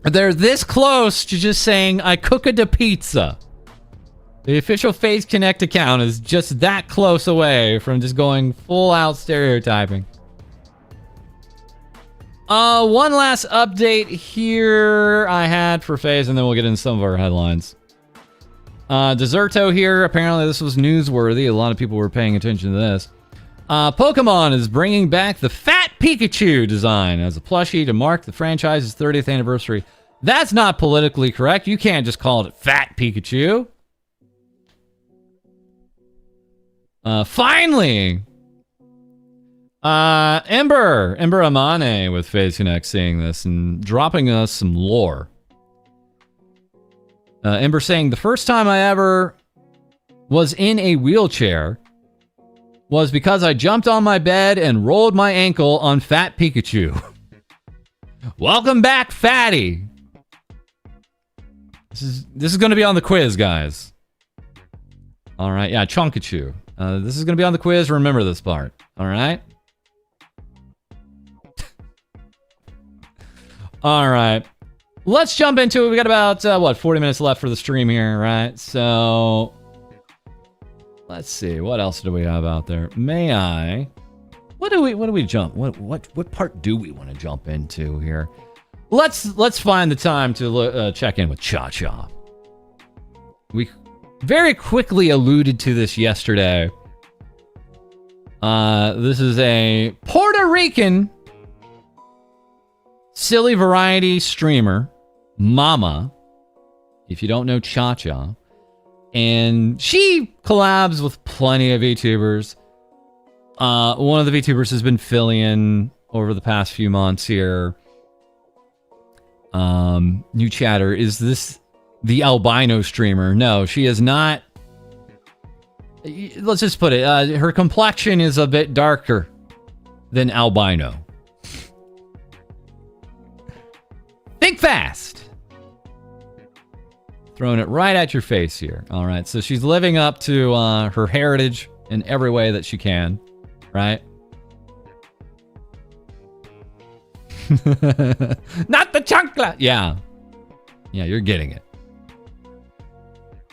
A: They're this close to just saying, I cook a pizza. The official Face Connect account is just that close away from just going full out stereotyping. One last update here I had for FaZe, and then we'll get into some of our headlines. Deserto here. Apparently this was newsworthy. A lot of people were paying attention to this. Pokemon is bringing back the Fat Pikachu design as a plushie to mark the franchise's 30th anniversary. That's not politically correct. You can't just call it Fat Pikachu. Finally, Ember Amane with FaZe Connect seeing this and dropping us some lore. Ember saying, the first time I ever was in a wheelchair was because I jumped on my bed and rolled my ankle on Fat Pikachu. Welcome back, Fatty. This is going to be on the quiz, guys. All right, yeah, Chonkachu. This is going to be on the quiz. Remember this part. All right? All right. Let's jump into it. We got about, 40 minutes left for the stream here, right? So, let's see. What else do we have out there? May I? What do we jump? What part do we want to jump into here? Let's find the time to check in with Cha-Cha. We very quickly alluded to this yesterday. This is a Puerto Rican silly variety streamer, Mama, if you don't know Cha-Cha. And she collabs with plenty of VTubers. One of the VTubers has been filling in over the past few months here. New chatter, is this the albino streamer? No, she is not. Let's just put it, her complexion is a bit darker than albino. Think fast. Throwing it right at your face here. All right, so she's living up to her heritage in every way that she can, right? Not the chancla. Yeah, you're getting it.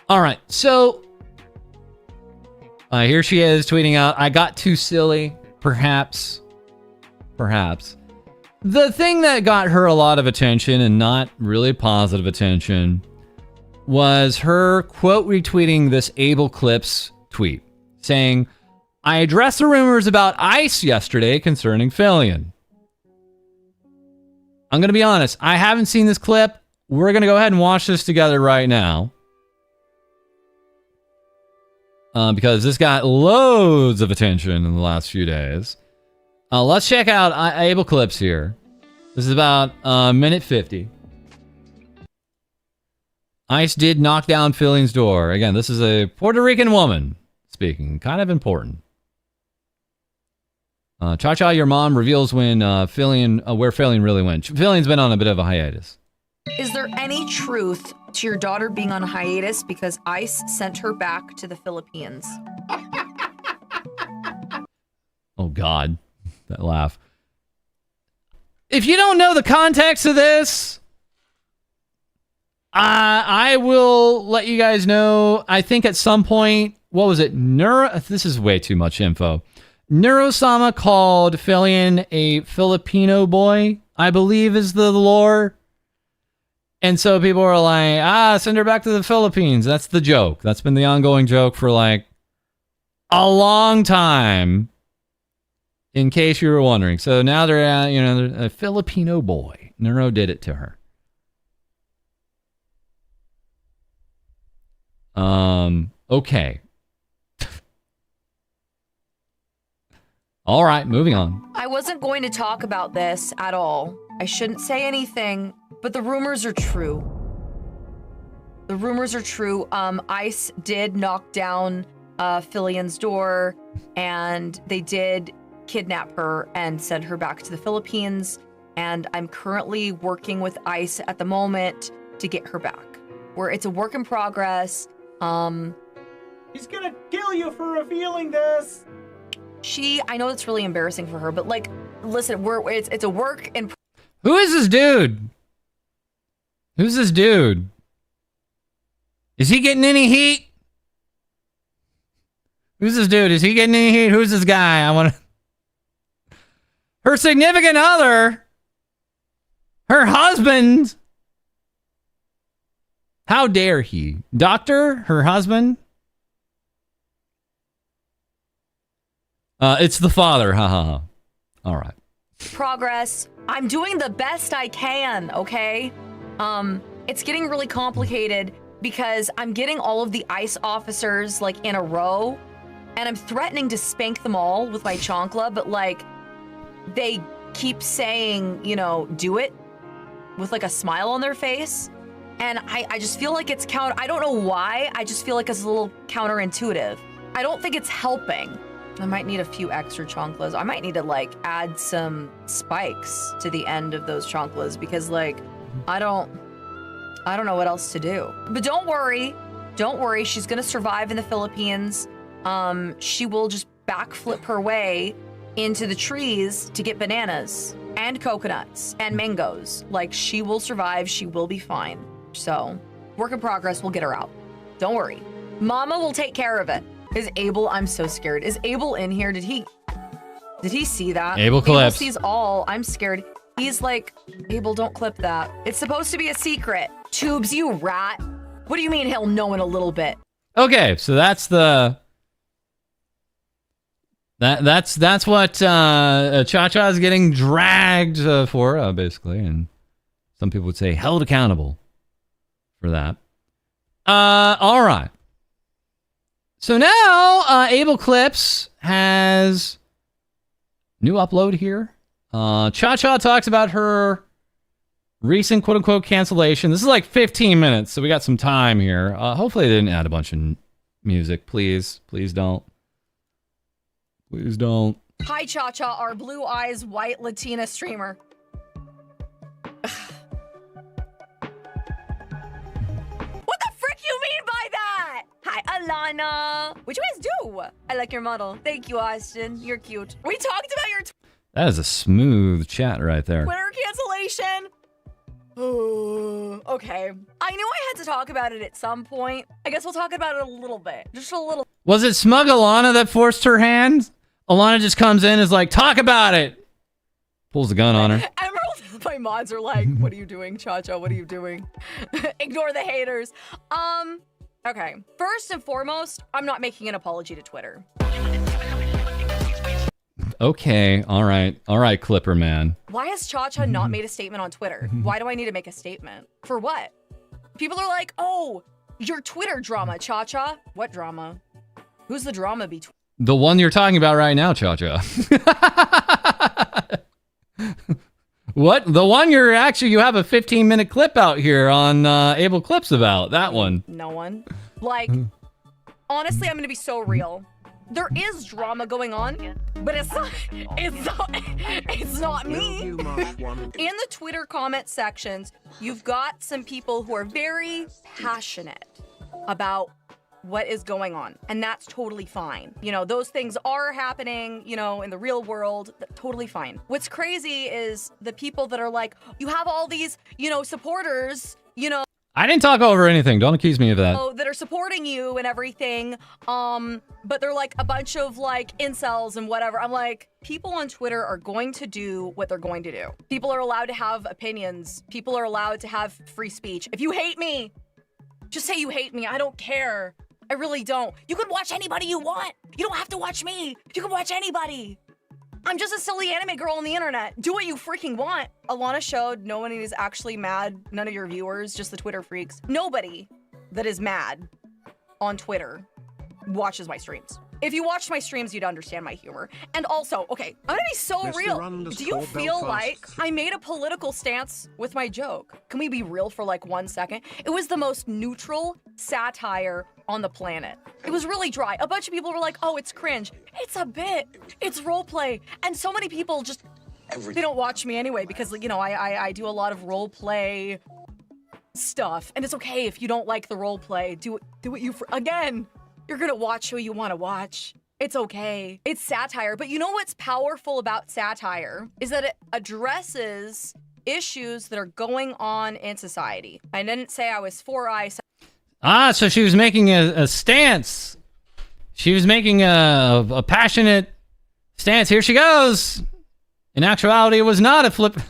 A: All right, so here she is tweeting out, I got too silly, perhaps. The thing that got her a lot of attention, and not really positive attention, was her quote retweeting this Abel Clips tweet, saying, I addressed the rumors about ICE yesterday concerning Fillion. I'm going to be honest, I haven't seen this clip. We're going to go ahead and watch this together right now. Because this got loads of attention in the last few days. Let's check out Abel Clips here. This is about minute 50. ICE did knock down Fillion's door. Again, this is a Puerto Rican woman speaking. Kind of important. Cha-Cha, your mom reveals when Fillion, where Fillion really went. Fillion's been on a bit of a hiatus.
C: Is there any truth to your daughter being on hiatus because ICE sent her back to the Philippines?
A: Oh, God. That laugh. If you don't know the context of this, I will let you guys know. I think at some point, what was it? This is way too much info. Neurosama called Fillion a Filipino boy, I believe is the lore. And so people are like, send her back to the Philippines. That's the joke. That's been the ongoing joke for like a long time, in case you were wondering. So now they're at, they're a Filipino boy. Neuro did it to her. Okay. All right, moving on.
C: I wasn't going to talk about this at all. I shouldn't say anything, but the rumors are true. The rumors are true. ICE did knock down Filian's door, and they did kidnap her and send her back to the Philippines. And I'm currently working with ICE at the moment to get her back. It's a work in progress.
D: He's gonna kill you for revealing this.
C: I know it's really embarrassing for her, but like, listen, it's a work in.
A: Who is this dude? Who's this dude? Is he getting any heat? Who's this dude? Is he getting any heat? Who's this guy? I want to. Her significant other. Her husband. How dare he? Doctor? Her husband? It's the father. Ha ha ha. All right.
C: Progress. I'm doing the best I can, okay? It's getting really complicated because I'm getting all of the ICE officers like in a row, and I'm threatening to spank them all with my chancla, but like they keep saying, do it with like a smile on their face. And I just feel like it's I don't know why. I just feel like it's a little counterintuitive. I don't think it's helping. I might need a few extra chanclas. I might need to like add some spikes to the end of those chanclas because like I don't know what else to do. But don't worry. She's gonna survive in the Philippines. She will just backflip her way into the trees to get bananas and coconuts and mangoes. Like she will survive. She will be fine. So work in progress. We'll get her out. Don't worry. Mama will take care of it. Is Abel? I'm so scared. Is Abel in here? Did he see that?
A: Abel clips.
C: Abel sees all. I'm scared. He's like, Abel, don't clip that. It's supposed to be a secret. Tubes, you rat. What do you mean he'll know in a little bit?
A: Okay, so that's what Cha-Cha is getting dragged for, basically, and some people would say held accountable for that. All right. So now, Abel Clips has new upload here. Cha-Cha talks about her recent quote-unquote cancellation. This is like 15 minutes, so we got some time here. Hopefully they didn't add a bunch of music. Please don't. Please don't.
C: Hi, Cha-Cha, our blue eyes white Latina streamer. What the frick you mean by that? Hi, Alana. What you guys do? I like your model. Thank you, Austin. You're cute. We talked about your
A: That is a smooth chat right there.
C: Twitter cancellation. Okay. I knew I had to talk about it at some point. I guess we'll talk about it a little bit. Just a little.
A: Was it smug Alana that forced her hand? Alana just comes in and is like, talk about it. Pulls the gun on her.
C: Emerald, my mods are like, what are you doing, Cha-Cha? What are you doing? Ignore the haters. Okay. First and foremost, I'm not making an apology to Twitter.
A: Okay. All right, Clipper man.
C: Why has Cha-Cha not made a statement on Twitter? Why do I need to make a statement? For what? People are like, oh, your Twitter drama, Cha-Cha. What drama? Who's the drama between?
A: The one you're talking about right now, Cha-Cha. What? The one you have a 15-minute clip out here on Able Clips about. That one.
C: No one. Like, honestly, I'm going to be so real. There is drama going on, but it's not me. In the Twitter comment sections, you've got some people who are very passionate about what is going on, and that's totally fine. You know, those things are happening, you know, in the real world, totally fine. What's crazy is the people that are like, you have all these, you know, supporters, you know.
A: I didn't talk over anything. Don't accuse me of that.
C: that are supporting you and everything, but they're like a bunch of like incels and whatever. I'm like, people on Twitter are going to do what they're going to do. People are allowed to have opinions. People are allowed to have free speech. If you hate me, just say you hate me. I don't care. I really don't. You can watch anybody you want. You don't have to watch me. You can watch anybody. I'm just a silly anime girl on the internet. Do what you freaking want. Alana showed no one is actually mad. None of your viewers, just the Twitter freaks. Nobody that is mad on Twitter watches my streams. If you watched my streams, you'd understand my humor. And also, okay, I'm gonna be so real. Do you feel like I made a political stance with my joke? Can we be real for like 1 second? It was the most neutral satire on the planet. It was really dry. A bunch of people were like, oh, it's cringe. It's a bit. It's roleplay. And so many people just, they don't watch me anyway because, you know, I do a lot of roleplay stuff. And it's okay if you don't like the roleplay. Do what you, again, you're gonna watch who you want to watch. It's okay. It's satire. But you know what's powerful about satire is that it addresses issues that are going on in society. I didn't say I was for
A: So she was making a stance. She was making a passionate stance. Here she goes. In actuality, it was not a flipping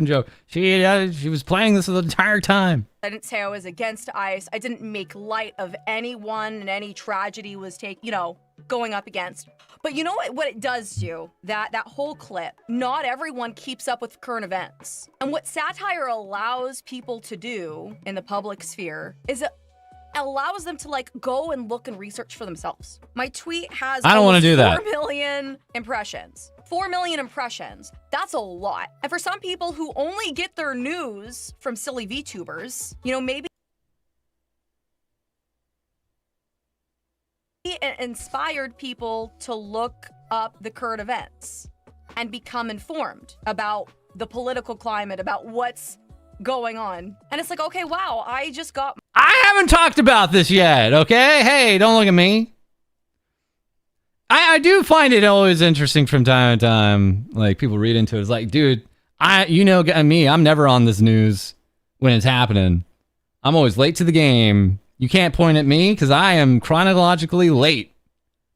A: joke. She was playing this the entire time.
C: I didn't say I was against ICE. I didn't make light of anyone and any tragedy was going up against. But you know what it does do? That whole clip, not everyone keeps up with current events. And what satire allows people to do in the public sphere is it allows them to like go and look and research for themselves. My tweet has
A: I don't want to do that.
C: 4 million impressions. 4 million impressions. That's a lot. And for some people who only get their news from silly VTubers, you know, maybe it inspired people to look up the current events and become informed about the political climate, about what's going on. And it's like, okay, wow, I
A: haven't talked about this yet, okay? Hey, don't look at me. I do find it always interesting from time to time. Like, people read into it. It's like, dude, me, I'm never on this news when it's happening. I'm always late to the game. You can't point at me because I am chronologically late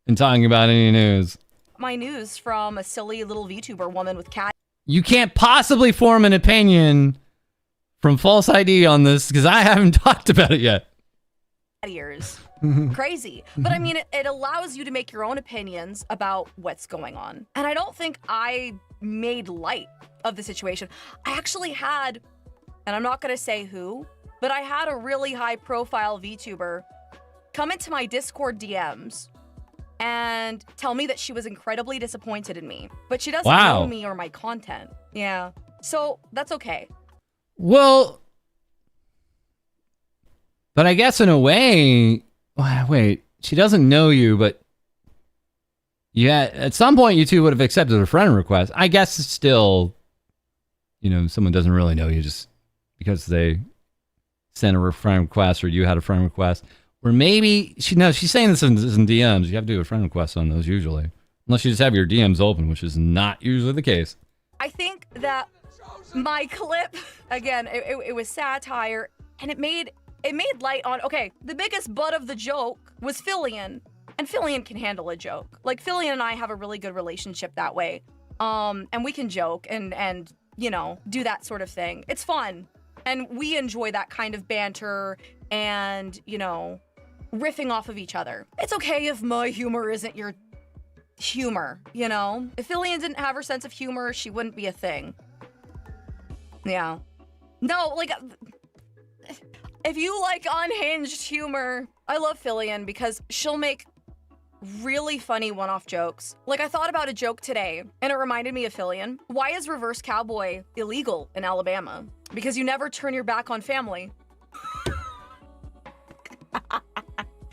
A: in talking about any news.
C: My news from a silly little VTuber woman with cat
A: You can't possibly form an opinion from FalseEyeD on this because I haven't talked about it yet.
C: ears. Crazy. But I mean, it allows you to make your own opinions about what's going on. And I don't think I made light of the situation. I actually had, and I'm not going to say who, but I had a really high profile VTuber come into my Discord DMs and tell me that she was incredibly disappointed in me, but she doesn't know me or my content. Yeah. So that's okay.
A: Well, but I guess in a way, wait, she doesn't know you, but yeah, at some point you two would have accepted a friend request. I guess it's still, someone doesn't really know you just because they sent a friend request or you had a friend request. Or maybe, she's saying this in DMs. You have to do a friend request on those usually. Unless you just have your DMs open, which is not usually the case.
C: I think that my clip, again, it was satire, and it made light on, okay, the biggest butt of the joke was Fillion. And Fillion can handle a joke. Like, Fillion and I have a really good relationship that way. And we can joke and do that sort of thing. It's fun. And we enjoy that kind of banter and, riffing off of each other. It's okay if my humor isn't your humor, If Fillion didn't have her sense of humor, she wouldn't be a thing. Yeah. No, like, if you like unhinged humor, I love Fillion because she'll make really funny one-off jokes. Like, I thought about a joke today, and it reminded me of Fillion. Why is reverse cowboy illegal in Alabama? Because you never turn your back on family.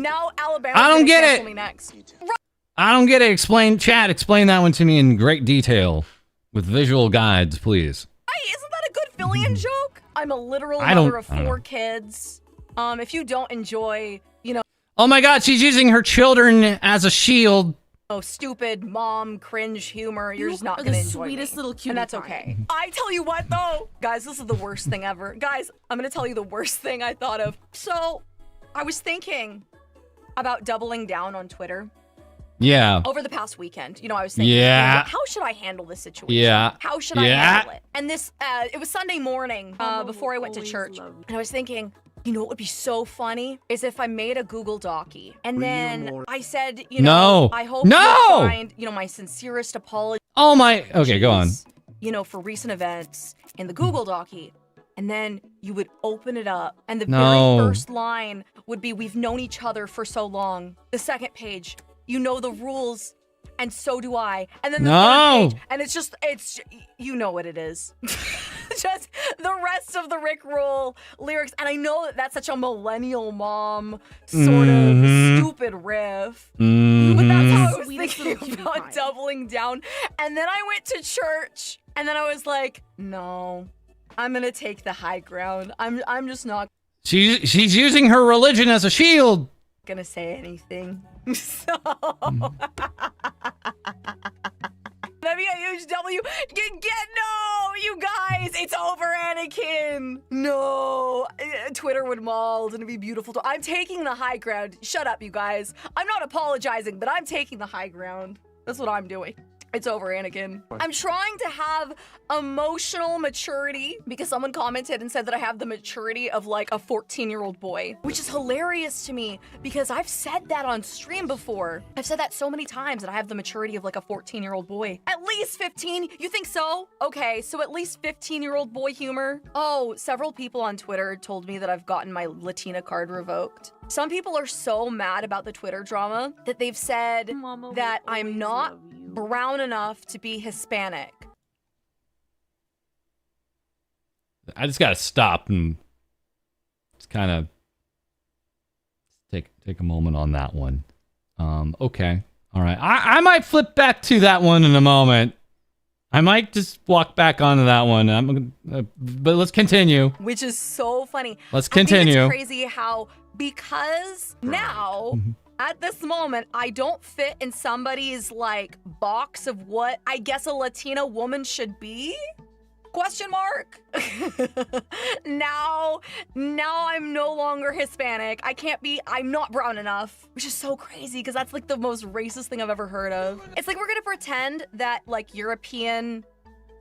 C: Now Alabama's
A: I don't get
C: cancel
A: it.
C: Me next.
A: I don't get it. Explain that one to me in great detail with visual guides, please.
C: Hey, isn't that a good Fillion joke? I'm a literal mother of 4 kids. If you don't enjoy,
A: Oh my God, she's using her children as a shield.
C: oh, stupid mom cringe humor. You're just not
E: are
C: gonna
E: the
C: enjoy
E: sweetest
C: me.
E: little cutie
C: and that's
E: pie.
C: okay. I tell you what though, guys, this is the worst thing ever. Guys, I'm gonna tell you the worst thing I thought of. So, I was thinking about doubling down on Twitter.
A: Yeah.
C: Over the past weekend, I was thinking,
A: Yeah.
C: how should I handle this situation?
A: Yeah.
C: How should I
A: Yeah.
C: handle it? And this, it was Sunday morning before I went to
E: always
C: church,
E: love you.
C: and I was thinking, what would be so funny is if I made a Google Docie, and then I said,
A: No.
C: I hope
A: No.
C: you find, my sincerest apology.
A: Oh my. Okay, go on.
C: For recent events in the Google Docie. And then you would open it up, and the
A: No.
C: very first line would be, "We've known each other for so long." The second page, "You know the rules, and so do I." And then the
A: No.
C: third page, and it's you know what it is. Just the rest of the Rick Roll lyrics. And I know that that's such a millennial mom sort of stupid riff. But that's how I was
E: Sweetest
C: thinking
E: little cutie
C: about
E: pie.
C: doubling down. And then I went to church, and then I was like, no, I'm gonna take the high ground. I'm just not
A: She's using her religion as a shield.
C: gonna say anything. So that'd be a huge W. No, you guys, it's over, Anakin. No, Twitter would mold and it'd be beautiful. I'm taking the high ground. Shut up, you guys. I'm not apologizing, but I'm taking the high ground. That's what I'm doing. It's over, Anakin. I'm trying to have emotional maturity because someone commented and said that I have the maturity of like a 14-year-old boy, which is hilarious to me because I've said that on stream before. I've said that so many times that I have the maturity of like a 14-year-old boy. At least 15? You think so? Okay, so at least 15-year-old boy humor. Oh, several people on Twitter told me that I've gotten my Latina card revoked. Some people are so mad about the Twitter drama that they've said
E: Mama will
C: that I'm
E: always
C: not
E: love you.
C: brown enough to be Hispanic.
A: I just gotta stop and just kind of take a moment on that one. Okay, all right. I might flip back to that one in a moment. I might just walk back onto that one. But let's continue.
C: Which is so funny.
A: Let's
C: I think
A: continue.
C: it's crazy how, because now, at this moment, I don't fit in somebody's, like, box of what I guess a Latina woman should be? Question mark? Now I'm no longer Hispanic. I'm not brown enough, which is so crazy because that's like the most racist thing I've ever heard of. It's like we're gonna pretend that like European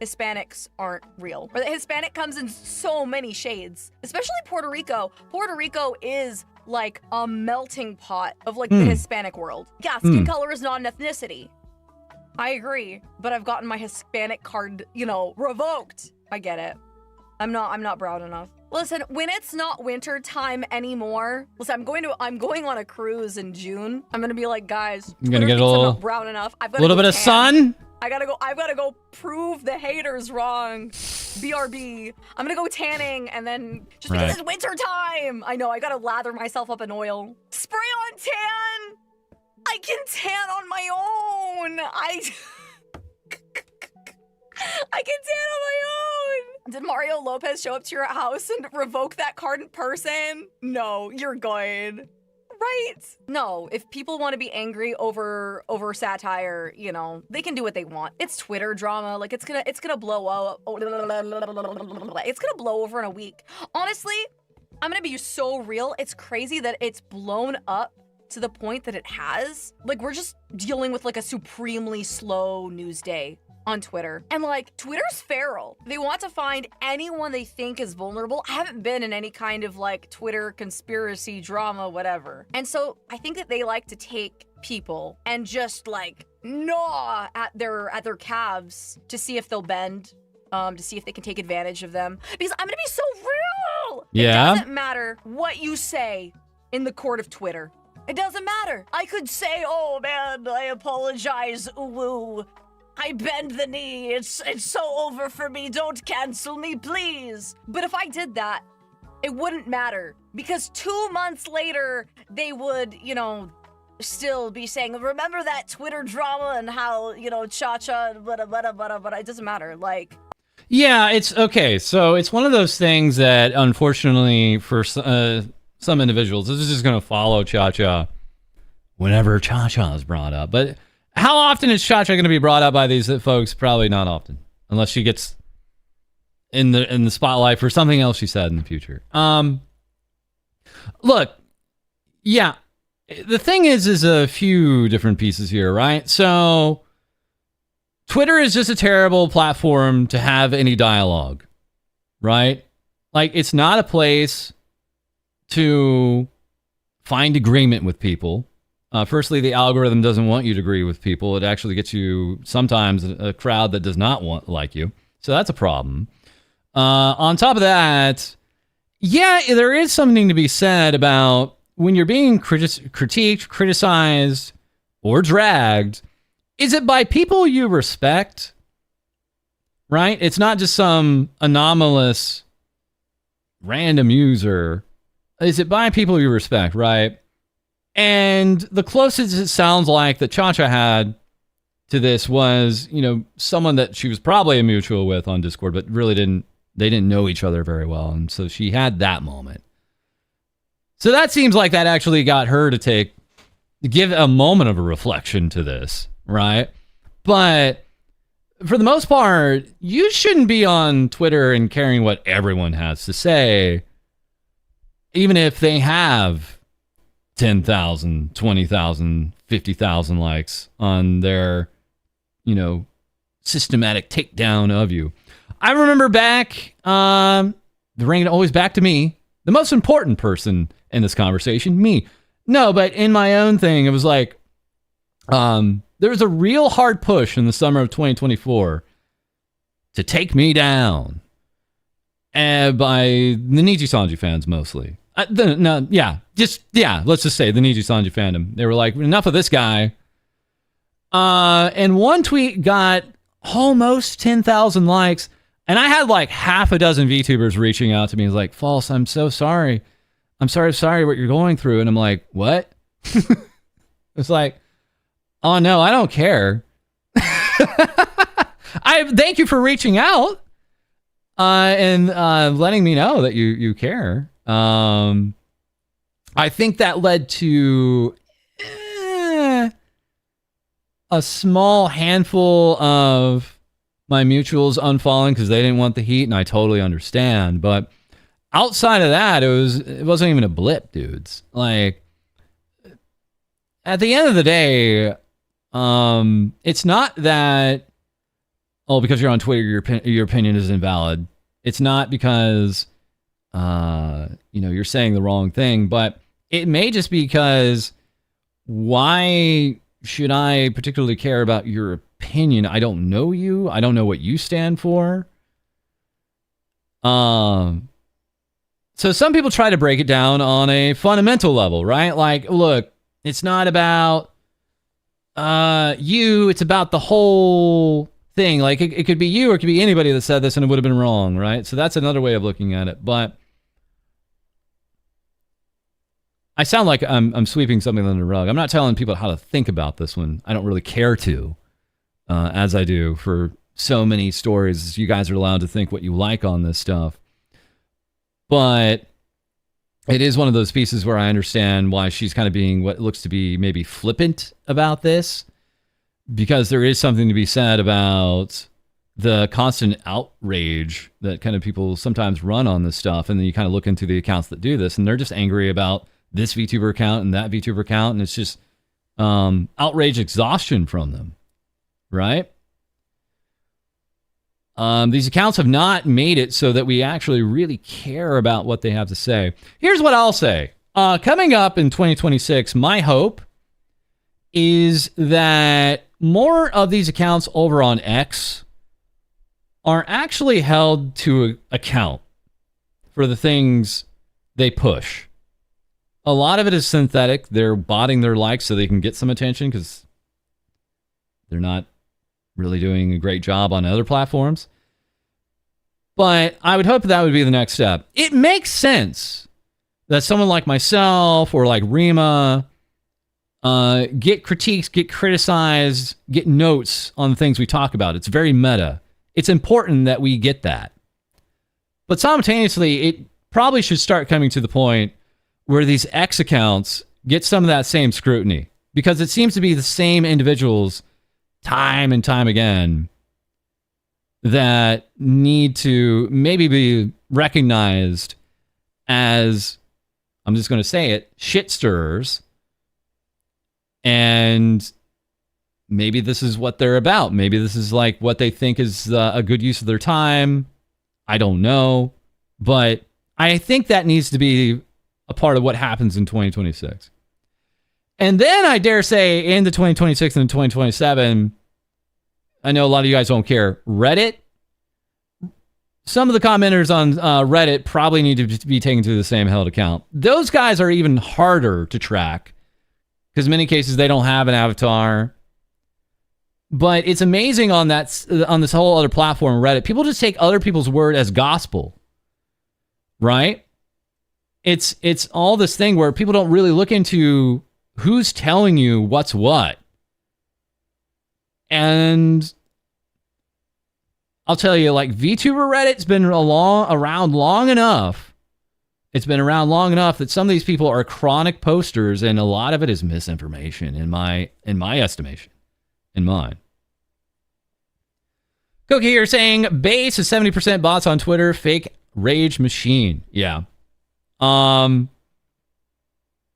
C: Hispanics aren't real, or that Hispanic comes in so many shades, especially Puerto Rico. Puerto Rico is like a melting pot of like the Hispanic world. Yeah, skin color is not an ethnicity. I agree, but I've gotten my Hispanic card, revoked. I get it. I'm not brown enough. Listen, when it's not winter time anymore, listen, I'm going on a cruise in June. I'm gonna be like, guys,
A: I'm gonna
C: Twitter
A: get a
C: thinks I'm
A: little-
C: not brown enough. I've got
A: A little bit of sun.
C: I've gotta go prove the haters wrong. BRB. I'm gonna go tanning and then just because
A: Right.
C: it's winter time. I know, I gotta lather myself up in oil. Spray on tan! I can tan on my own. I can tan on my own. Did Mario Lopez show up to your house and revoke that card in person? No, you're good. Right? No, if people want to be angry over satire, they can do what they want. It's Twitter drama. Like it's gonna blow up. It's gonna blow over in a week. Honestly, I'm gonna be so real. It's crazy that it's blown up to the point that it has. Like we're just dealing with like a supremely slow news day on Twitter. And like Twitter's feral. They want to find anyone they think is vulnerable. I haven't been in any kind of like Twitter conspiracy drama, whatever. And so I think that they like to take people and just like gnaw at their calves to see if they'll bend, to see if they can take advantage of them. Because I'm gonna be so real.
A: Yeah.
C: It doesn't matter what you say in the court of Twitter. It doesn't matter. I could say, oh man, I apologize, ooh, I bend the knee, it's so over for me, don't cancel me, please. But if I did that, it wouldn't matter. Because 2 months later, they would, still be saying, remember that Twitter drama and how, cha-cha, but it doesn't matter, like.
A: Yeah, it's okay. So it's one of those things that, unfortunately, for some individuals, this is just going to follow Cha-Cha whenever Cha-Cha is brought up. But How often is Chacha going to be brought up by these folks? Probably not often, unless she gets in the spotlight for something else she said in the future. Look, yeah, the thing is a few different pieces here, right? So Twitter is just a terrible platform to have any dialogue, right? Like, it's not a place to find agreement with people. Firstly, the algorithm doesn't want you to agree with people. It actually gets you sometimes a crowd that does not like you. So that's a problem. On top of that, yeah, there is something to be said about when you're being critiqued, criticized, or dragged. Is it by people you respect? Right? It's not just some anomalous random user. Is it by people you respect, right? And the closest it sounds like that Chacha had to this was, someone that she was probably a mutual with on Discord, but really they didn't know each other very well. And so she had that moment. So that seems like that actually got her to give a moment of a reflection to this, right? But for the most part, you shouldn't be on Twitter and caring what everyone has to say, even if they have 10,000, 20,000, 50,000 likes on their, systematic takedown of you. I remember back, bringing it always back to me, the most important person in this conversation, me. No, but in my own thing, it was like, there was a real hard push in the summer of 2024 to take me down, by the Niji Sanji fans mostly. Let's just say the Niji Sanji fandom. They were like, enough of this guy. And one tweet got almost 10,000 likes, and I had like half a dozen VTubers reaching out to me. It was like, False, I'm so sorry. I'm sorry what you're going through. And I'm like, what? It's like, oh no, I don't care. I thank you for reaching out and letting me know that you care. I think that led to a small handful of my mutuals unfollowing because they didn't want the heat, and I totally understand. But outside of that, it wasn't even a blip, dudes. Like, at the end of the day, it's not that, because you're on Twitter, your opinion is invalid. It's not because you're saying the wrong thing, but it may just be because, why should I particularly care about your opinion? I don't know you. I don't know what you stand for. So some people try to break it down on a fundamental level, right? Like, look, it's not about you. It's about the whole thing. Like, it could be you or it could be anybody that said this and it would have been wrong, right? So that's another way of looking at it. But I sound like I'm sweeping something under the rug. I'm not telling people how to think about this one. I don't really care to, as I do for so many stories. You guys are allowed to think what you like on this stuff. But it is one of those pieces where I understand why she's kind of being what looks to be maybe flippant about this, because there is something to be said about the constant outrage that kind of people sometimes run on this stuff. And then you kind of look into the accounts that do this, and they're just angry about this VTuber account and that VTuber account, and it's just outrage exhaustion from them, right? These accounts have not made it so that we actually really care about what they have to say. Here's what I'll say. Coming up in 2026, my hope is that more of these accounts over on X are actually held to account for the things they push. A lot of it is synthetic. They're botting their likes so they can get some attention because they're not really doing a great job on other platforms. But I would hope that would be the next step. It makes sense that someone like myself or like Rima get critiques, get criticized, get notes on the things we talk about. It's very meta. It's important that we get that. But simultaneously, it probably should start coming to the point where these X accounts get some of that same scrutiny. because it seems to be the same individuals time and time again that need to maybe be recognized as, I'm just going to say it, shit stirrers. And maybe this is what they're about. Maybe this is like what they think is a good use of their time. I don't know. But I think that needs to be a part of what happens in 2026. And then I dare say into 2026 and 2027, I know a lot of you guys don't care. Reddit, some of the commenters on Reddit probably need to be taken to the same held account. Those guys are even harder to track because in many cases they don't have an avatar. But it's amazing on this whole other platform, Reddit. People just take other people's word as gospel, right? It's all this thing where people don't really look into who's telling you what's what. And I'll tell you, like, VTuber Reddit's been around long enough. It's been around long enough that some of these people are chronic posters, and a lot of it is misinformation in my estimation. In mine. Cookie here saying base is 70% bots on Twitter, fake rage machine. Yeah.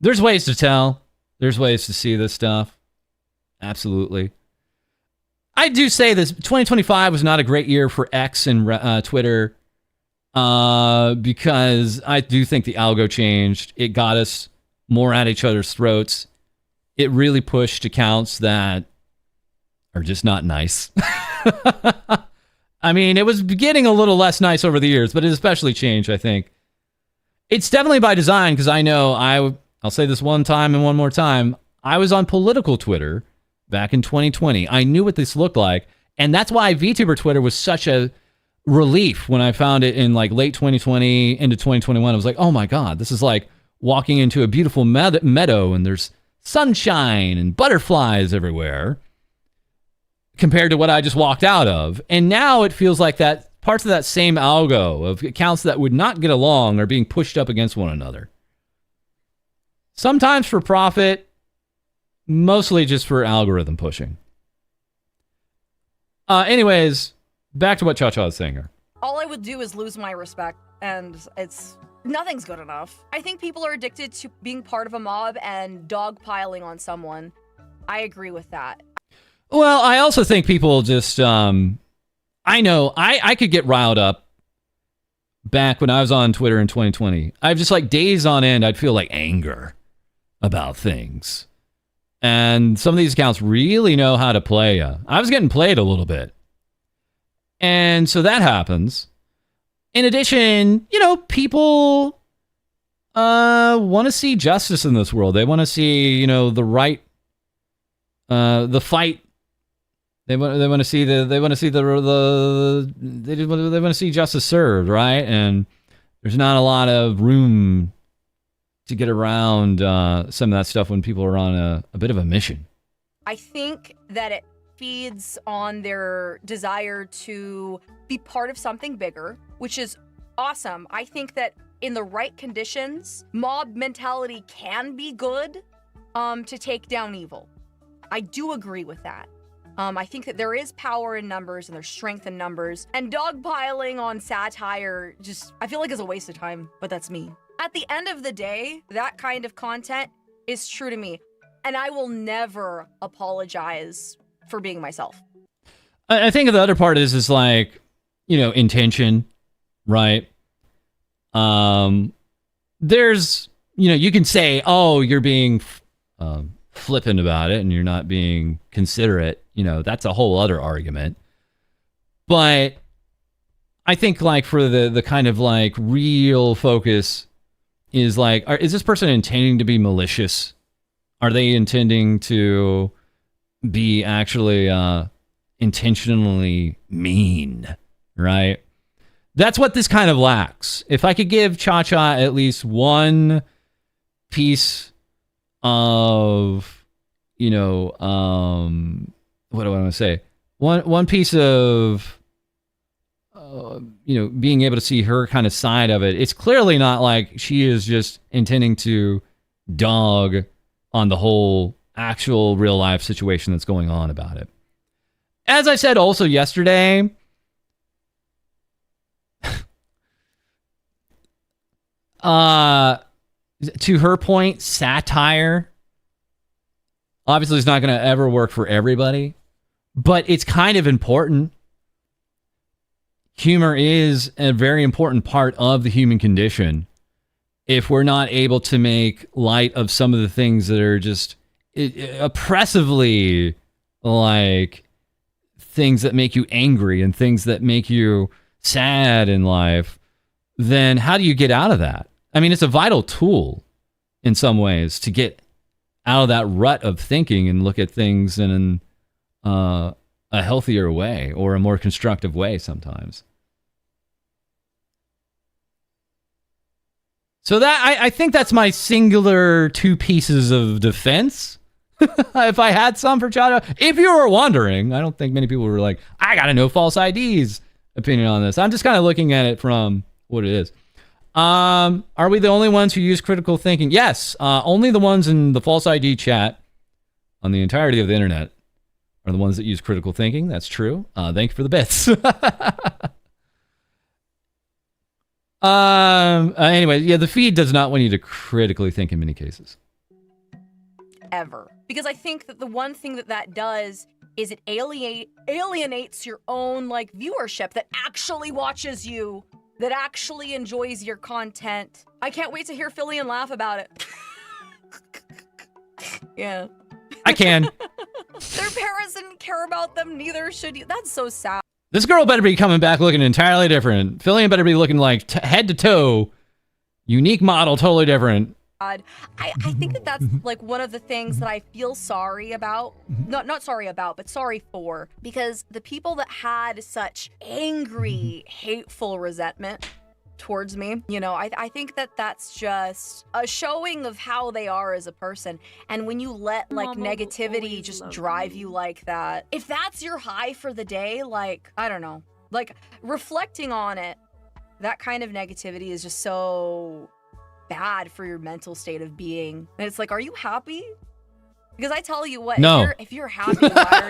A: There's ways to tell. There's ways to see this stuff. Absolutely. I do say this, 2025 was not a great year for X and Twitter because I do think the algo changed. It got us more at each other's throats. It really pushed accounts that are just not nice. I mean, it was getting a little less nice over the years, but it especially changed, I think. It's definitely by design because I know I'll say this one time and one more time. I was on political Twitter back in 2020. I knew what this looked like, and that's why VTuber Twitter was such a relief when I found it in like late 2020 into 2021. I was like, oh my God, this is like walking into a beautiful meadow and there's sunshine and butterflies everywhere compared to what I just walked out of. And now it feels like that parts of that same algo of accounts that would not get along are being pushed up against one another. Sometimes for profit, mostly just for algorithm pushing. Anyways, back to what Cha-Cha is saying here.
C: All I would do is lose my respect, and nothing's good enough. I think people are addicted to being part of a mob and dogpiling on someone. I agree with that.
A: Well, I also think people just, I know I could get riled up back when I was on Twitter in 2020. I've just like days on end, I'd feel like anger about things. And some of these accounts really know how to play you. I was getting played a little bit. And so that happens. In addition, people want to see justice in this world. They want to see, the right, the fight. They want to see they want to see justice served, right? And there's not a lot of room to get around some of that stuff when people are on a bit of a mission.
C: I think that it feeds on their desire to be part of something bigger, which is awesome. I think that in the right conditions, mob mentality can be good to take down evil. I do agree with that. I think that there is power in numbers and there's strength in numbers. And dogpiling on satire I feel like is a waste of time, but that's me. At the end of the day, that kind of content is true to me. And I will never apologize for being myself.
A: I think the other part is like, intention, right? There's, you can say, oh, you're being flippant about it and you're not being considerate. That's a whole other argument. But I think like for the kind of like real focus is like, is this person intending to be malicious? Are they intending to be actually intentionally mean, right? That's what this kind of lacks. If I could give Cha-Cha at least one piece of, what do I want to say? One piece of, being able to see her kind of side of it. It's clearly not like she is just intending to dog on the whole actual real life situation that's going on about it. As I said also yesterday, to her point, satire obviously is not going to ever work for everybody, but it's kind of important. Humor is a very important part of the human condition. If we're not able to make light of some of the things that are just oppressively like things that make you angry and things that make you sad in life, then how do you get out of that? I mean, it's a vital tool in some ways to get out of that rut of thinking and look at things in a healthier way or a more constructive way sometimes. So that I think that's my singular 2 pieces of defense. If I had some for Chacho, if you were wondering, I don't think many people were like, I gotta know FalseEyeD's opinion on this. I'm just kind of looking at it from what it is. Are we the only ones who use critical thinking? Yes, only the ones in the FalseEyeD chat on the entirety of the internet are the ones that use critical thinking. That's true. Thank you for the bits. Anyway, yeah, the feed does not want you to critically think in many cases.
C: Ever. Because I think that the one thing that does is it alienates your own like viewership that actually watches you, that actually enjoys your content. I can't wait to hear Philly laugh about it. Yeah.
A: I can.
C: Their parents didn't care about them, neither should you. That's so sad.
A: This girl better be coming back looking entirely different. Philly better be looking like head to toe, unique model, totally different.
C: I think that that's like one of the things that I feel sorry about. Not sorry about, but sorry for. Because the people that had such angry, hateful resentment towards me, you know, I think that that's just a showing of how they are as a person. And when you let like negativity just drive you like that, if that's your high for the day, like, I don't know, like reflecting on it, that kind of negativity is just so bad for your mental state of being. And it's like, are you happy? Because I tell you what,
A: no.
C: if you're happy, why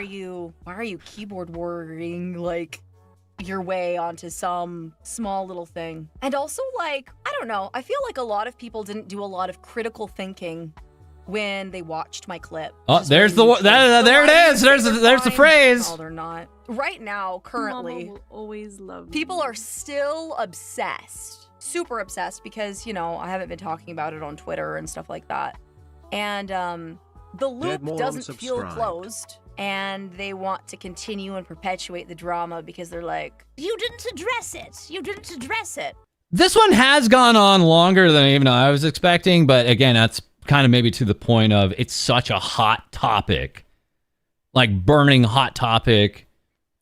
C: are you keyboard warring like your way onto some small little thing? And also, like, I don't know, I feel like a lot of people didn't do a lot of critical thinking when they watched my clip.
A: Oh, there's the there it is. There's the phrase.
C: No, they're not. Right now, currently,
E: Mama will always love
C: people
E: you.
C: are still obsessed, super obsessed, because, you know, I haven't been talking about it on Twitter and stuff like that. And the loop doesn't feel closed. And they want to continue and perpetuate the drama because they're like, you didn't address it. You didn't address it.
A: This one has gone on longer than even I was expecting, but again, that's kind of maybe to the point of it's such a hot topic, like burning hot topic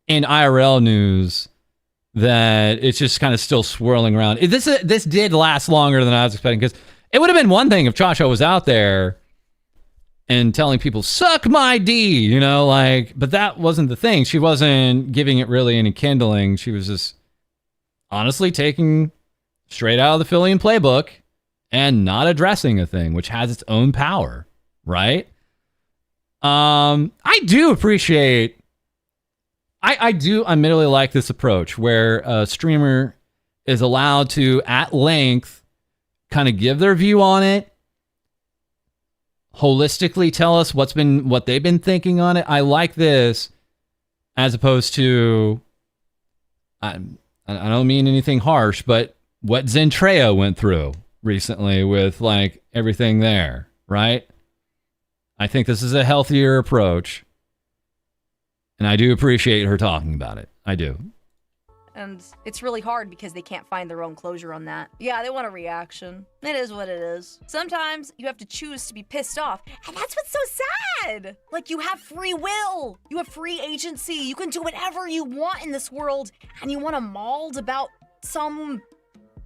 A: in IRL news, that it's just kind of still swirling around. This did last longer than I was expecting, because it would have been one thing if Chacho was out there and telling people, suck my D, you know, like, but that wasn't the thing. She wasn't giving it really any kindling. She was just honestly taking straight out of the Philly playbook and not addressing a thing, which has its own power, right? I do appreciate, I do admittedly like this approach where a streamer is allowed to, at length, kind of give their view on it, holistically tell us what they've been thinking on it. I like this, as opposed to, I don't mean anything harsh, but what Zentrea went through recently with like everything there, right? I think this is a healthier approach, and I do appreciate her talking about it. I do.
C: And it's really hard because they can't find their own closure on that. Yeah, they want a reaction. It is what it is. Sometimes you have to choose to be pissed off. And that's what's so sad. Like, you have free will. You have free agency. You can do whatever you want in this world. And you want to mauled about some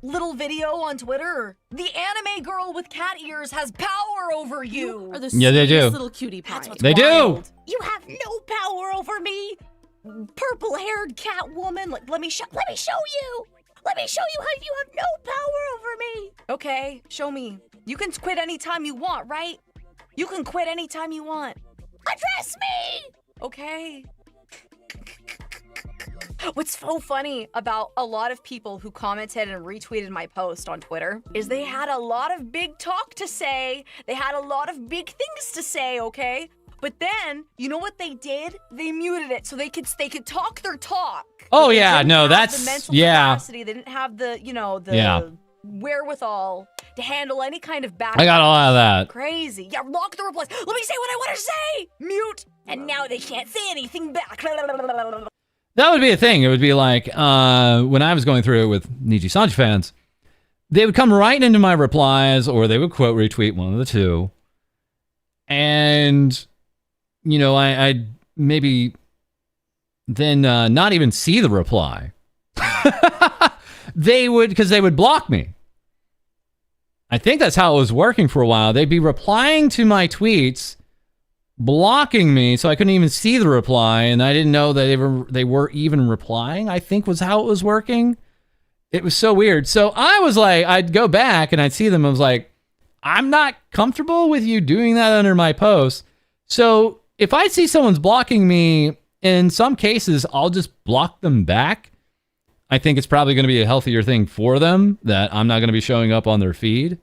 C: little video on Twitter. The anime girl with cat ears has power over you.
E: Are the
A: Yeah, they do.
E: little cutie pie.
C: That's what's
A: They do.
C: wild. You have no power over me. Purple-haired cat woman. Like, let me show you. Let me show you how you have no power over me. Okay, show me. You can quit anytime you want, right? You can quit anytime you want. Address me! Okay. What's so funny about a lot of people who commented and retweeted my post on Twitter is they had a lot of big talk to say. They had a lot of big things to say, okay? But then, you know what they did? They muted it so they could talk their talk.
A: Oh,
C: But they
A: yeah,
C: didn't
A: no,
C: have
A: that's-
C: the mental
A: yeah.
C: capacity. They didn't have the, the wherewithal to handle any kind of backlash.
A: I got a lot of that.
C: Crazy. Yeah, lock the replies. Let me say what I want to say. Mute. And now they can't say anything back.
A: That would be a thing. It would be like when I was going through it with Niji Sanji fans, they would come right into my replies or they would quote retweet, one of the two. And, you know, I'd maybe then not even see the reply. Because they would block me. I think that's how it was working for a while. They'd be replying to my tweets, blocking me, so I couldn't even see the reply, and I didn't know that they were even replying, I think was how it was working. It was so weird. So I was like, I'd go back and I'd see them. I was like, I'm not comfortable with you doing that under my post. So if I see someone's blocking me, in some cases, I'll just block them back. I think it's probably going to be a healthier thing for them that I'm not going to be showing up on their feed.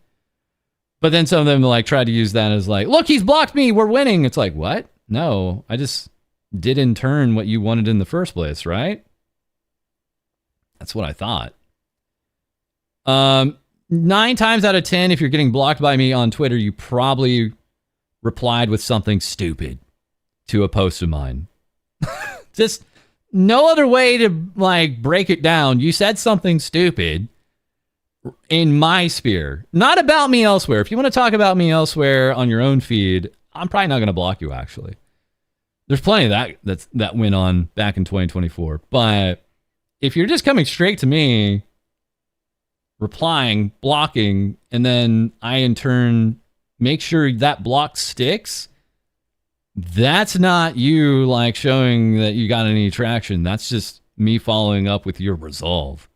A: But then some of them like try to use that as like, look, he's blocked me. We're winning. It's like, what? No, I just did in turn what you wanted in the first place, right? That's what I thought. 9 times out of 10, if you're getting blocked by me on Twitter, you probably replied with something stupid to a post of mine. Just no other way to like break it down. You said something stupid in my sphere, not about me elsewhere. If you want to talk about me elsewhere on your own feed, I'm probably not going to block you, actually. There's plenty of that went on back in 2024. But if you're just coming straight to me, replying, blocking, and then I in turn make sure that block sticks, that's not you like showing that you got any traction. That's just me following up with your resolve.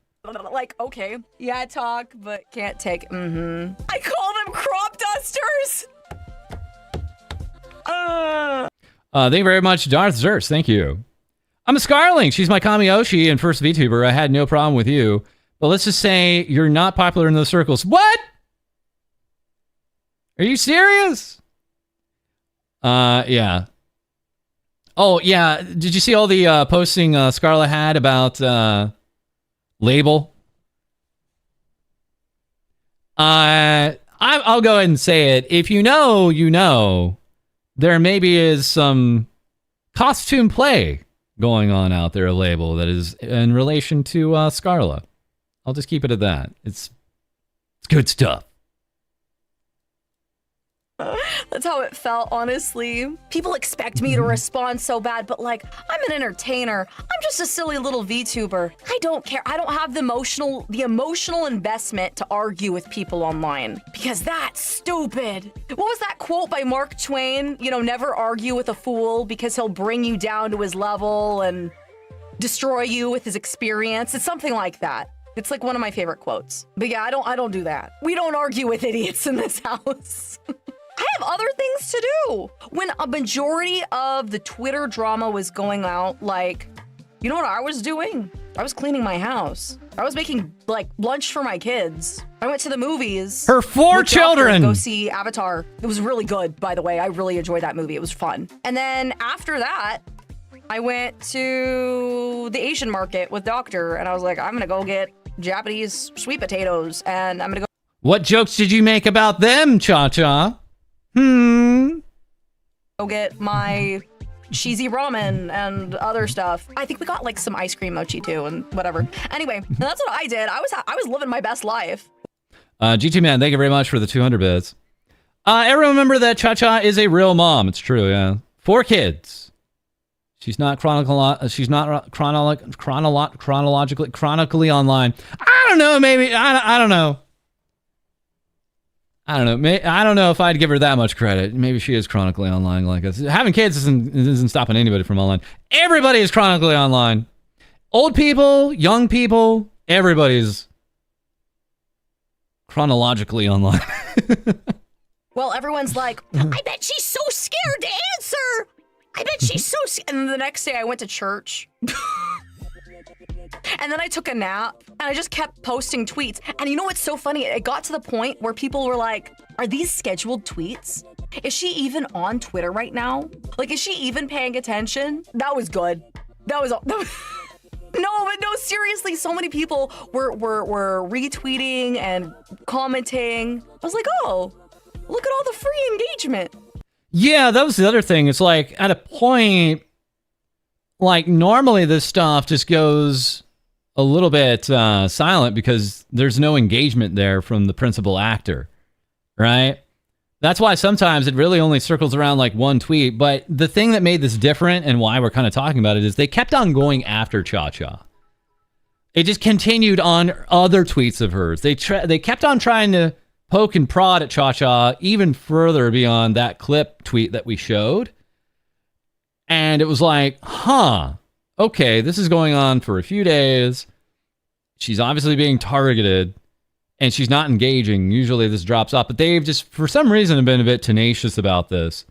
C: Like, okay, yeah, talk, but can't take. I call them crop dusters.
A: Thank you very much, Darth Zerst. Thank you. I'm a Scarling. She's my Kamiyoshi and first VTuber. I had no problem with you. But let's just say you're not popular in those circles. What? Are you serious? Yeah. Oh, yeah. Did you see all the posting Scarlet had about label? I'll go ahead and say it. If you know, you know. There maybe is some costume play going on out there, a label that is in relation to Scarlet. I'll just keep it at that. It's good stuff.
C: That's how it felt, honestly. People expect me to respond so bad, but like, I'm an entertainer. I'm just a silly little VTuber. I don't care. I don't have the emotional investment to argue with people online because that's stupid. What was that quote by Mark Twain? You know, never argue with a fool because he'll bring you down to his level and destroy you with his experience. It's something like that. It's like one of my favorite quotes. But yeah, I don't do that. We don't argue with idiots in this house. I have other things to do. When a majority of the Twitter drama was going out, like, you know what I was doing? I was cleaning my house. I was making, like, lunch for my kids. I went to the movies.
A: Her 4 children!
C: Go see Avatar. It was really good, by the way. I really enjoyed that movie. It was fun. And then after that, I went to the Asian market with Doctor, and I was like, I'm gonna go get Japanese sweet potatoes, and I'm gonna go.
A: What jokes did you make about them, Cha-Cha?
C: Go get my cheesy ramen and other stuff. I think we got like some ice cream mochi too, and whatever. Anyway, that's what I did. I was living my best life.
A: G2 Man, thank you very much for the 200 bits. Everyone remember that Cha-Cha is a real mom. It's true, yeah. 4 kids. She's not chronologically online. I don't know, maybe. I don't know. I don't know. I don't know if I'd give her that much credit. Maybe she is chronically online like us. Having kids isn't stopping anybody from online. Everybody is chronically online. Old people, young people, everybody's chronologically online.
C: Well, everyone's like, I bet she's so scared to answer. I bet she's so scared. And then the next day I went to church. And then I took a nap and I just kept posting tweets. And you know what's so funny? It got to the point where people were like, are these scheduled tweets? Is she even on Twitter right now? Like, is she even paying attention? That was good. That was no, seriously, so many people were retweeting and commenting. I was like, oh, look at all the free engagement.
A: Yeah, that was the other thing. It's like, at a point, like, normally this stuff just goes a little bit silent because there's no engagement there from the principal actor, right? That's why sometimes it really only circles around like one tweet. But the thing that made this different and why we're kind of talking about it is they kept on going after Cha-Cha. It just continued on other tweets of hers. They kept on trying to poke and prod at Cha-Cha even further beyond that clip tweet that we showed. And it was like, okay, this is going on for a few days. She's obviously being targeted. And she's not engaging. Usually this drops off. But they've just, for some reason, have been a bit tenacious about this.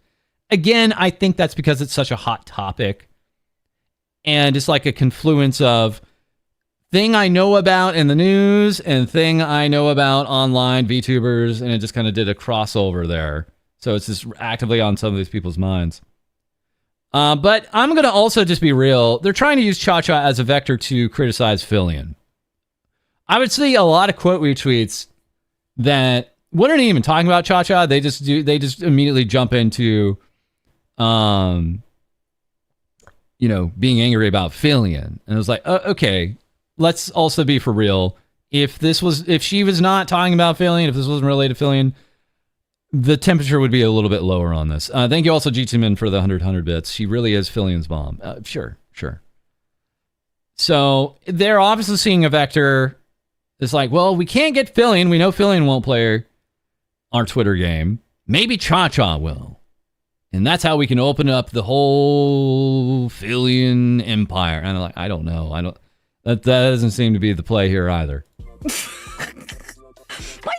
A: Again, I think that's because it's such a hot topic. And it's like a confluence of thing I know about in the news and thing I know about online, VTubers. And it just kind of did a crossover there. So it's just actively on some of these people's minds. But I'm going to also just be real. They're trying to use Cha-Cha as a vector to criticize Fillion. I would see a lot of quote retweets that weren't even talking about Cha-Cha. They just immediately jump into, being angry about Fillion. And it was like, okay, let's also be for real. If she was not talking about Fillion, if this wasn't related to Fillion, the temperature would be a little bit lower on this. Thank you also, GTmin, for the 100 bits. She really is Fillion's mom. Sure. So they're obviously seeing a vector. It's like, well, we can't get Fillion. We know Fillion won't play our Twitter game. Maybe Cha-Cha will. And that's how we can open up the whole Fillion empire. And I'm like, I don't know. That doesn't seem to be the play here either.
C: My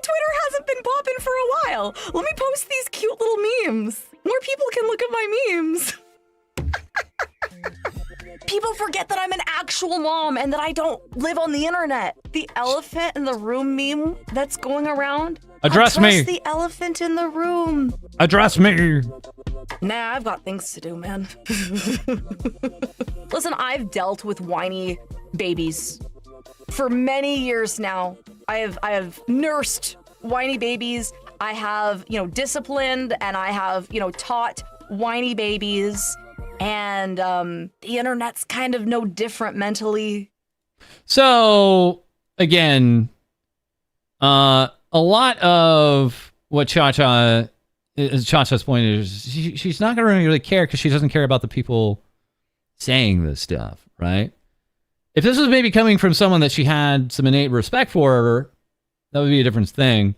C: Twitter hasn't been popping for a while. Let me post these cute little memes. More people can look at my memes. People forget that I'm an actual mom and that I don't live on the internet. The elephant in the room meme that's going around.
A: Address me.
C: The elephant in the room.
A: Address me.
C: Nah, I've got things to do, man. Listen, I've dealt with whiny babies for many years now. I have nursed whiny babies. I have, disciplined and I have, taught whiny babies. And the internet's kind of no different mentally. So, again, a lot of what Cha-Cha's point is, she's not going to really care because she doesn't care about the people saying this stuff, right? If this was maybe coming from someone that she had some innate respect for, that would be a different thing.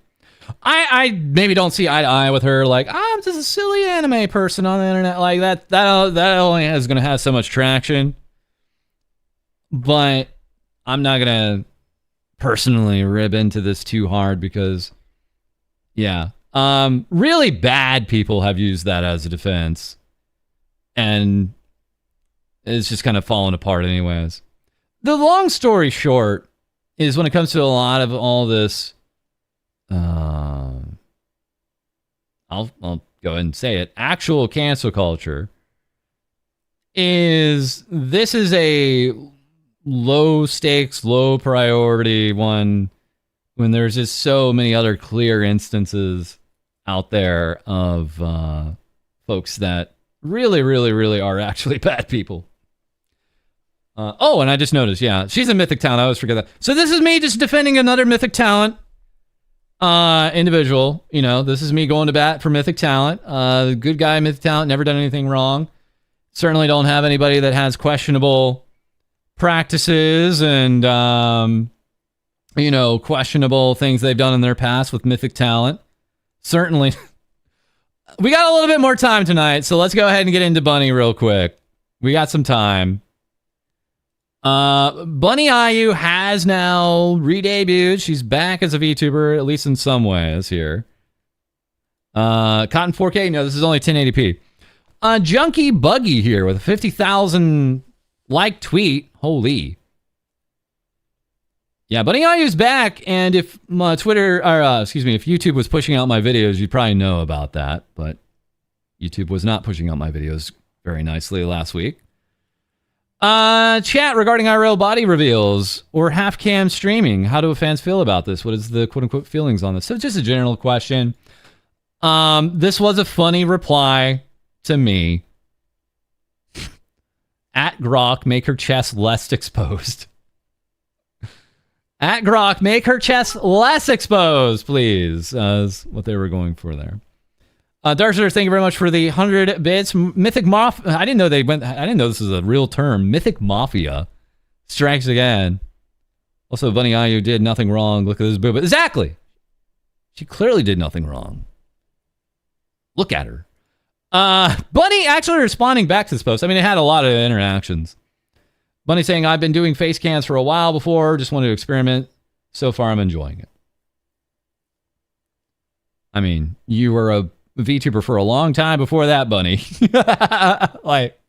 C: I maybe don't see eye to eye with her. Like, I'm just a silly anime person on the internet. Like that only is going to have so much traction. But I'm not going to personally rib into this too hard because, really bad people have used that as a defense, and it's just kind of fallen apart anyways. The long story short is when it comes to a lot of all this. I'll go ahead and say it. Actual cancel culture is a low stakes, low priority one when there's just so many other clear instances out there of folks that really, really, really are actually bad people. And I just noticed, she's a Mythic talent. I always forget that. So this is me just defending another Mythic talent. Individual, this is me going to bat for Mythic talent. Good guy, Mythic talent, never done anything wrong. Certainly don't have anybody that has questionable practices and, questionable things they've done in their past with Mythic talent. Certainly. We got a little bit more time tonight, so let's go ahead and get into Bunny real quick. We got some time. Bunny IU has now re-debuted. She's back as a VTuber, at least in some ways here.
A: Cotton 4K. No, this is only 1080p. Junkie Buggy here with a 50,000 like tweet. Holy. Yeah, Bunny Ayu's back, and if Twitter, or if YouTube was pushing out my videos, you'd probably know about that, but YouTube was not pushing out my videos very nicely last week. Chat regarding IRL body reveals or half cam streaming. How do fans feel about this? What is the quote unquote feelings on this? So just a general question. This was a funny reply to me. At Grok, make her chest less exposed. At Grok, make her chest less exposed, please. Is what they were going for there. Darksters, thank you very much for the 100 bits. Mythic Mafia. I didn't know this was a real term. Mythic Mafia strikes again. Also, Bunny Ayu did nothing wrong. Look at this boob. Exactly. She clearly did nothing wrong. Look at her. Bunny actually responding back to this post. I mean, it had a lot of interactions. Bunny saying, I've been doing face cams for a while before. Just wanted to experiment. So far, I'm enjoying it. I mean, you were a VTuber for a long time before that, Bunny. Like,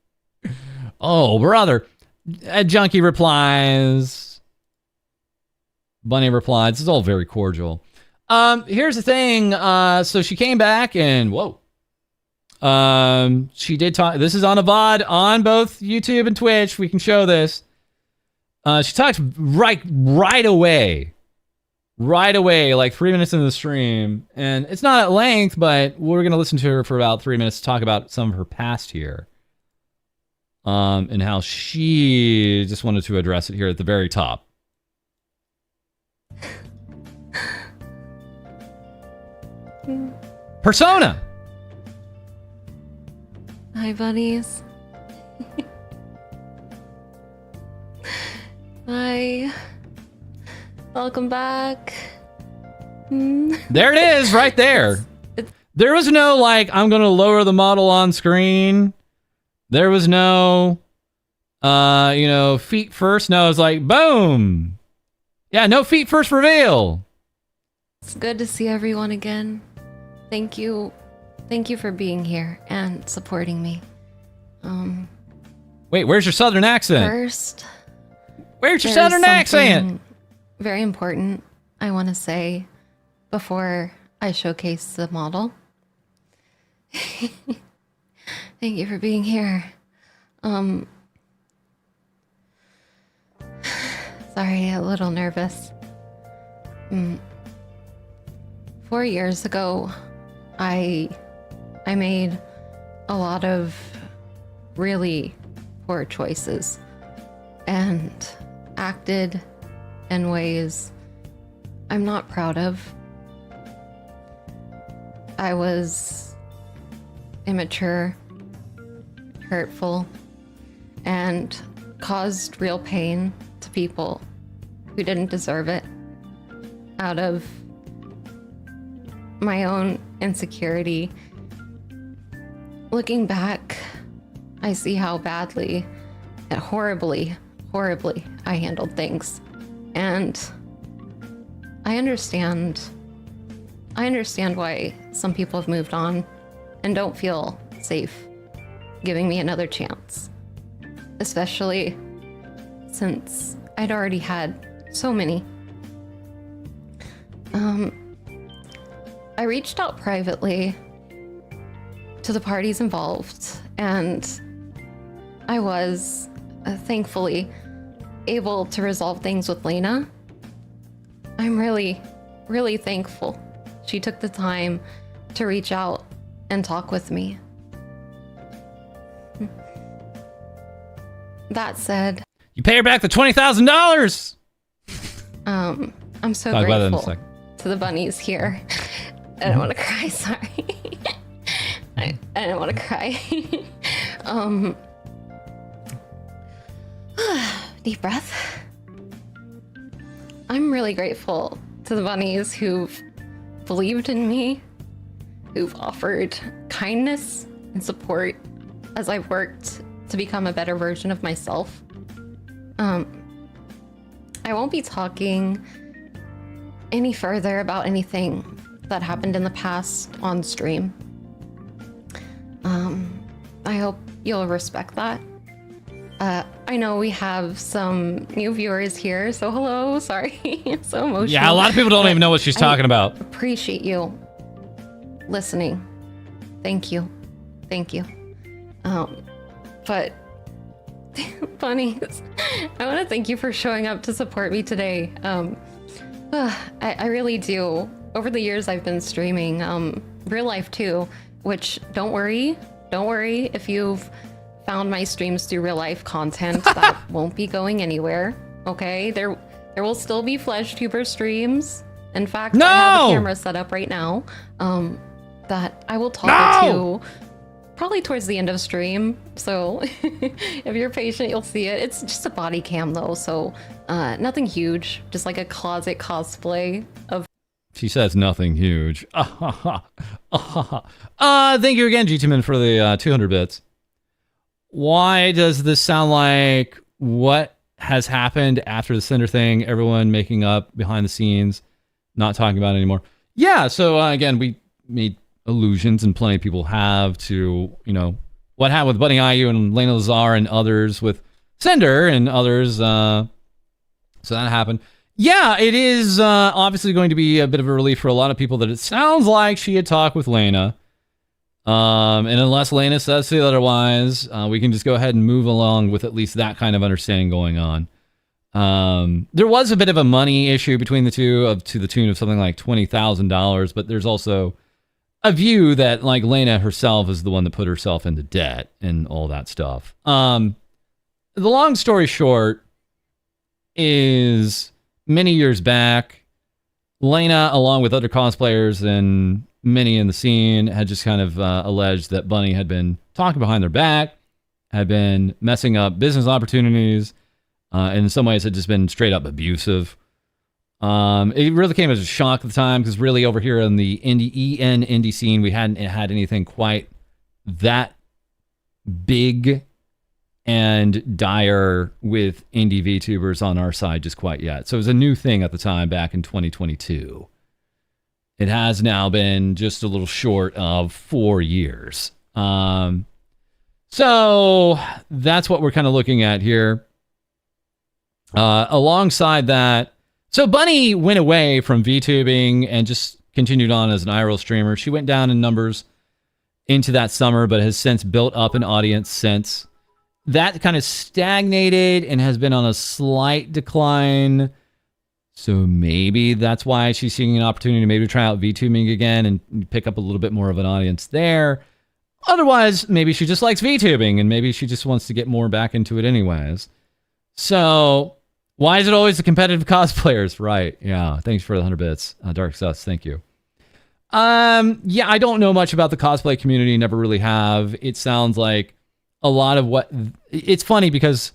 A: oh, brother. Junkie replies. Bunny replies. This is all very cordial. Here's the thing. So she came back and, whoa. She did talk. This is on a VOD on both YouTube and Twitch. We can show this. She talked right away, like 3 minutes into the stream, and it's not at length, but we're gonna listen to her for about 3 minutes to talk about some of her past here, and how she just wanted to address it here at the very top. Persona.
E: Hi, buddies. Hi. Welcome back.
A: There it is, right there. There was no, like, I'm going to lower the model on screen. There was no, feet first. No, it was like, boom. Yeah, no feet first reveal.
E: It's good to see everyone again. Thank you. Thank you for being here and supporting me.
A: Wait, where's your southern accent?
E: First,
A: where's your southern accent?
E: Very important I want to say before I showcase the model. Thank you for being here. Sorry, a little nervous. 4 years ago, I made a lot of really poor choices and acted in ways I'm not proud of. I was immature, hurtful, and caused real pain to people who didn't deserve it out of my own insecurity. Looking back, I see how badly and horribly I handled things. And I understand why some people have moved on and don't feel safe giving me another chance. Especially since I'd already had so many. I reached out privately to the parties involved, and I was thankfully able to resolve things with Lena. I'm really thankful she took the time to reach out and talk with me. That said,
A: you pay her back the $20,000.
E: I'm so
A: Talk about that in a
E: grateful
A: sec.
E: to the bunnies here. I don't want to cry, sorry. I didn't want to cry. Deep breath. I'm really grateful to the bunnies who've believed in me, who've offered kindness and support as I've worked to become a better version of myself. I won't be talking any further about anything that happened in the past on stream. I hope you'll respect that. I know we have some new viewers here, so hello. Sorry, I'm so emotional.
A: Yeah, a lot of people don't even know what she's talking about.
E: Appreciate you listening. Thank you. Thank you. But Bunnies, I want to thank you for showing up to support me today. I really do. Over the years I've been streaming, real life too, which don't worry if you've found my streams through real life content, that won't be going anywhere. Okay, there will still be FleshTuber streams. In fact, I have a camera set up right now that I will toggle to probably towards the end of stream. So if you're patient, you'll see it. It's just a body cam though, so nothing huge, just like a closet cosplay of.
A: She says nothing huge. Thank you again, GTman, for the 200 bits. Why does this sound like what has happened after the Cinder thing? Everyone making up behind the scenes, not talking about it anymore. Yeah, so again, we made allusions, and plenty of people have, to, you know, what happened with Bunny IU and Lena Lazar and others with Cinder and others. So that happened. Yeah, it is obviously going to be a bit of a relief for a lot of people that it sounds like she had talked with Lena. And unless Lena says otherwise, we can just go ahead and move along with at least that kind of understanding going on. There was a bit of a money issue between the two, to the tune of something like $20,000, but there's also a view that, like, Lena herself is the one that put herself into debt and all that stuff. The long story short is, many years back, Lena, along with other cosplayers and many in the scene, had just kind of alleged that Bunny had been talking behind their back, had been messing up business opportunities, and in some ways had just been straight up abusive. It really came as a shock at the time, because really over here in the indie scene, we hadn't had anything quite that big and dire with indie VTubers on our side just quite yet. So it was a new thing at the time back in 2022. It has now been just a little short of 4 years. So that's what we're kind of looking at here. Alongside that, so Bunny went away from VTubing and just continued on as an IRL streamer. She went down in numbers into that summer, but has since built up an audience since. That kind of stagnated and has been on a slight decline. So maybe that's why she's seeing an opportunity to maybe try out VTubing again and pick up a little bit more of an audience there. Otherwise, maybe she just likes VTubing and maybe she just wants to get more back into it anyways. So why is it always the competitive cosplayers? Right. Yeah. Thanks for the 100 bits. Dark Sus. Thank you. Yeah, I don't know much about the cosplay community. Never really have. It sounds like a lot of what, it's funny because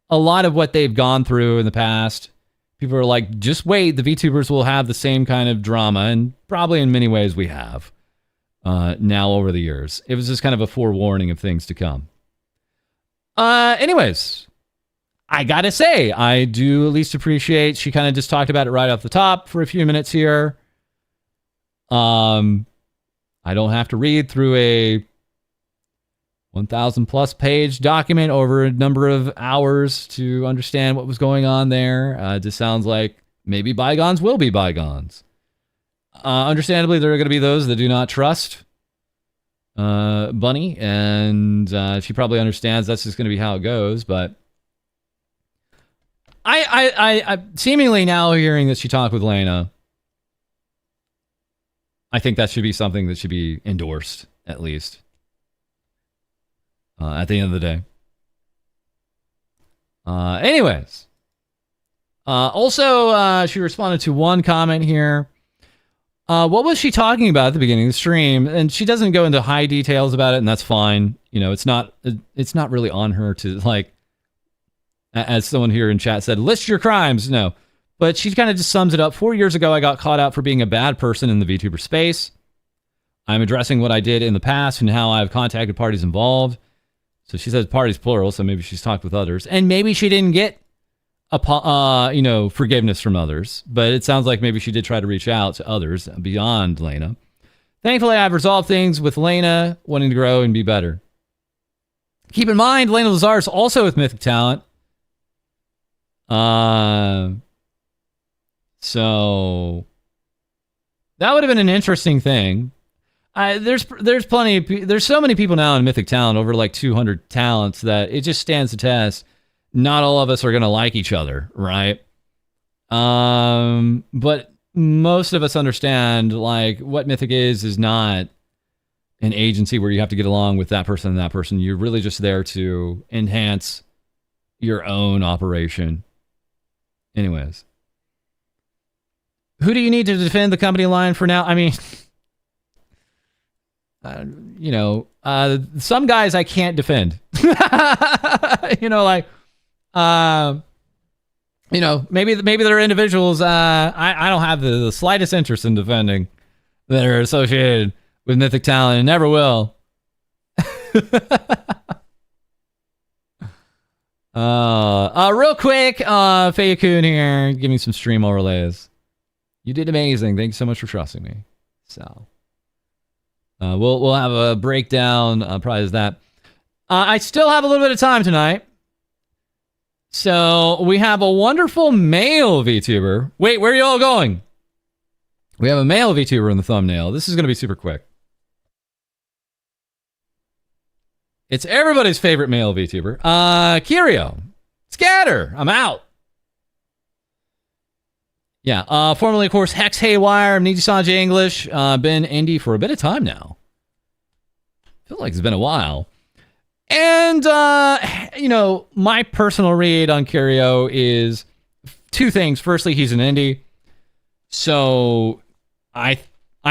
A: a lot of what they've gone through in the past, people are like, just wait, the VTubers will have the same kind of drama, and probably in many ways we have now over the years. It was just kind of a forewarning of things to come. Anyways, I gotta say, I do at least appreciate she kind of just talked about it right off the top for a few minutes here. I don't have to read through a 1,000 plus page document over a number of hours to understand what was going on there. It just sounds like maybe bygones will be bygones. Understandably, there are going to be those that do not trust Bunny, and she probably understands that's just going to be how it goes. But I seemingly now hearing that she talked with Lena, I think that should be something that should be endorsed, at least. At the end of the day. Anyways. Also, she responded to one comment here. What was she talking about at the beginning of the stream? And she doesn't go into high details about it, and that's fine. You know, it's not really on her to, like, as someone here in chat said, list your crimes. No. But she kind of just sums it up. 4 years ago, I got caught out for being a bad person in the VTuber space. I'm addressing what I did in the past and how I've contacted parties involved. So she says parties plural, so maybe she's talked with others. And maybe she didn't get forgiveness from others. But it sounds like maybe she did try to reach out to others beyond Lena. Thankfully, I've resolved things with Lena wanting to grow and be better. Keep in mind, Lena Lazar is also with Mythic Talent. So that would have been an interesting thing. There's so many people now in Mythic Talent, over like 200 talents, that it just stands the test. Not all of us are going to like each other, right? But most of us understand, like, what Mythic is not an agency where you have to get along with that person and that person. You're really just there to enhance your own operation. Anyways. Who do you need to defend the company line for now? I mean, some guys I can't defend. Maybe there are individuals I don't have the slightest interest in defending that are associated with Mythic Talent and never will. Real quick, Fayakun here, give me some stream overlays. You did amazing. Thank you so much for trusting me. So, we'll have a breakdown. Probably as that. I still have a little bit of time tonight. So we have a wonderful male VTuber. Wait, where are you all going? We have a male VTuber in the thumbnail. This is going to be super quick. It's everybody's favorite male VTuber. Kirio. Scatter. I'm out. Yeah. Formerly, of course, Hex Haywire. I'm Niji Sanjay English. Been indie for a bit of time now. Feel like it's been a while. And, my personal read on Kirio is two things. Firstly, he's an indie. So I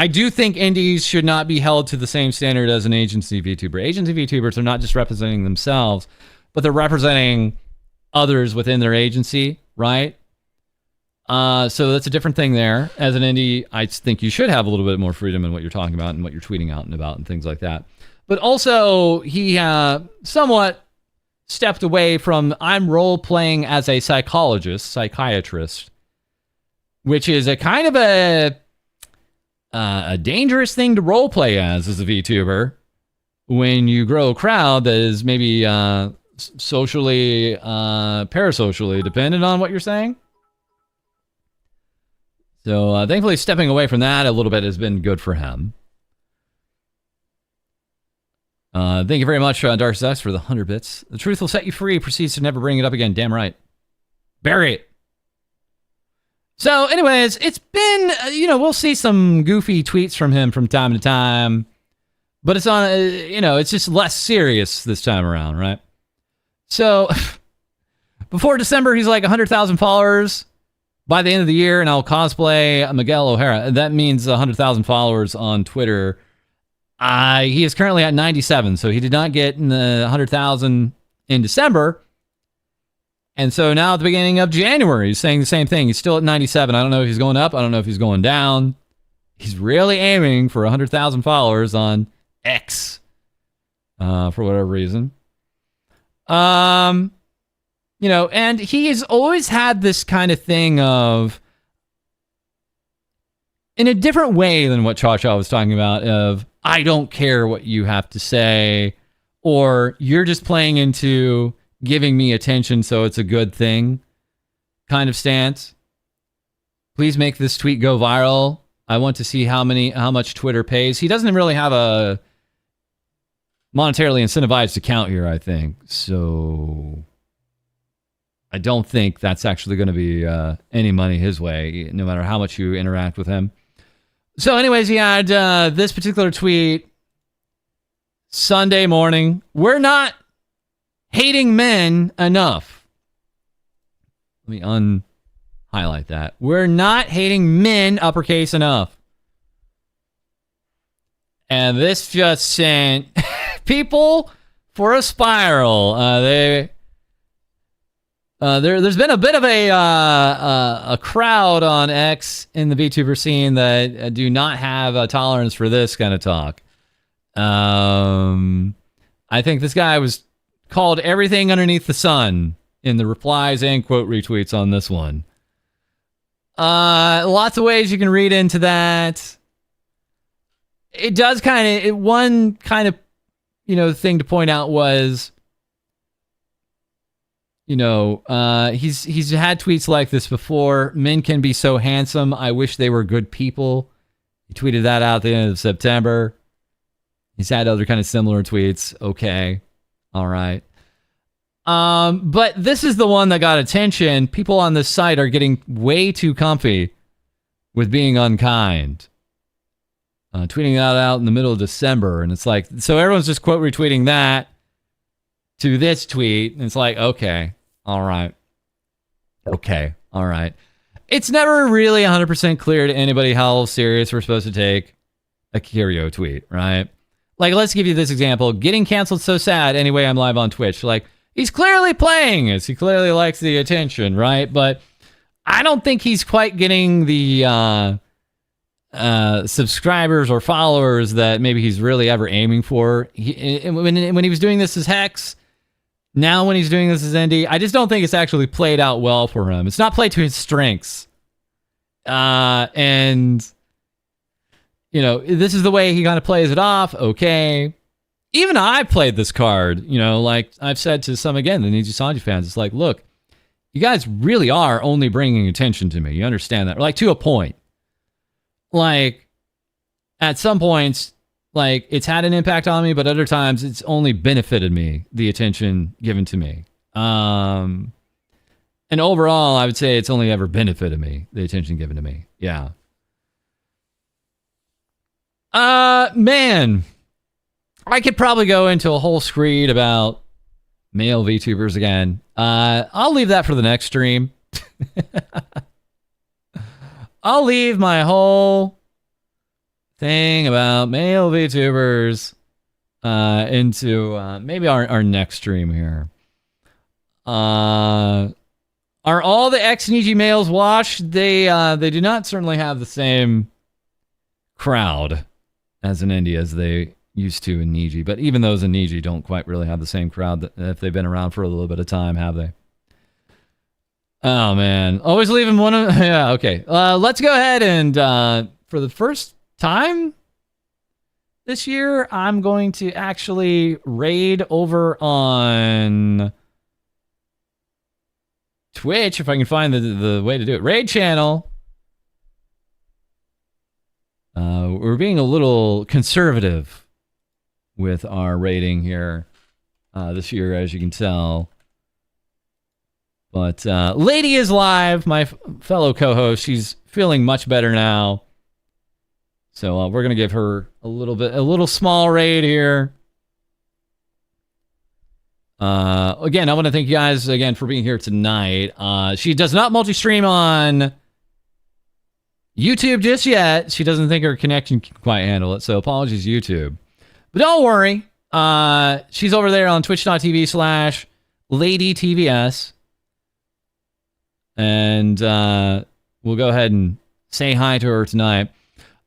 A: do think indies should not be held to the same standard as an agency VTuber. Agency VTubers are not just representing themselves, but they're representing others within their agency, right? So that's a different thing there. As an indie, I think you should have a little bit more freedom in what you're talking about and what you're tweeting out and about and things like that. But also, he somewhat stepped away from, I'm role-playing as a psychiatrist, which is a kind of a dangerous thing to role-play as a VTuber when you grow a crowd that is maybe socially, parasocially dependent on what you're saying. So, thankfully, stepping away from that a little bit has been good for him. Thank you very much, Dark Zex, for the 100 bits. The truth will set you free. Proceeds to never bring it up again. Damn right. Bury it. So, anyways, it's been, we'll see some goofy tweets from him from time to time. But it's on, it's just less serious this time around, right? So, before December, he's like 100,000 followers. By the end of the year, and I'll cosplay Miguel O'Hara. That means 100,000 followers on Twitter. He is currently at 97, so he did not get in the 100,000 in December. And so now at the beginning of January, he's saying the same thing. He's still at 97. I don't know if he's going up. I don't know if he's going down. He's really aiming for 100,000 followers on X for whatever reason. And he's always had this kind of thing of, in a different way than what Cha Cha was talking about, of, I don't care what you have to say, or you're just playing into giving me attention so it's a good thing kind of stance. Please make this tweet go viral. I want to see how much Twitter pays. He doesn't really have a monetarily incentivized account here, I think. So I don't think that's actually going to be any money his way, no matter how much you interact with him. So anyways, he had this particular tweet Sunday morning. We're not hating men enough. Let me unhighlight that. We're not hating men, uppercase, enough. And this just sent people for a spiral. There's been a bit of a crowd on X in the VTuber scene that do not have a tolerance for this kind of talk. I think this guy was called everything underneath the sun in the replies and quote retweets on this one. Lots of ways you can read into that. It does kind of, one kind of, thing to point out was, he's had tweets like this before. Men can be so handsome. I wish they were good people. He tweeted that out at the end of September. He's had other kind of similar tweets. Okay. All right. But this is the one that got attention. People on this site are getting way too comfy with being unkind. Tweeting that out in the middle of December. And it's like, so everyone's just quote retweeting that to this tweet. And it's like, okay. All right. Okay. All right. It's never really 100% clear to anybody how serious we're supposed to take a Kirio tweet, right? Like, let's give you this example. Getting canceled so sad. Anyway, I'm live on Twitch. Like, he's clearly playing us. He clearly likes the attention, right? But I don't think he's quite getting the subscribers or followers that maybe he's really ever aiming for. When he was doing this as Hex, now when he's doing this as Indy, I just don't think it's actually played out well for him. It's not played to his strengths. And... this is the way he kind of plays it off. Okay. Even I played this card, like I've said to some, again, the Niji Sanji fans, it's like, look, you guys really are only bringing attention to me. You understand that? Like, to a point. Like, at some points, like, it's had an impact on me, but other times it's only benefited me, the attention given to me. And overall, I would say it's only ever benefited me, the attention given to me. Yeah. Man, I could probably go into a whole screed about male VTubers again. I'll leave that for the next stream. I'll leave my whole thing about male VTubers into maybe our next stream here. Are all the ex-Niji males washed? They do not certainly have the same crowd as in India as they used to in Niji. But even those in Niji don't quite really have the same crowd that, if they've been around for a little bit of time, have they? Oh, man. Always leaving one of... Yeah, okay. Let's go ahead and, for the first time this year, I'm going to actually raid over on Twitch, if I can find the way to do it. Raid channel. We're being a little conservative with our rating here this year, as you can tell. But Lady is live, my fellow co-host. She's feeling much better now. So we're going to give her a little small raid here. Again, I want to thank you guys again for being here tonight. She does not multi-stream on YouTube just yet. She doesn't think her connection can quite handle it, so apologies, YouTube. But don't worry. She's over there on twitch.tv/LadyTVS. And we'll go ahead and say hi to her tonight.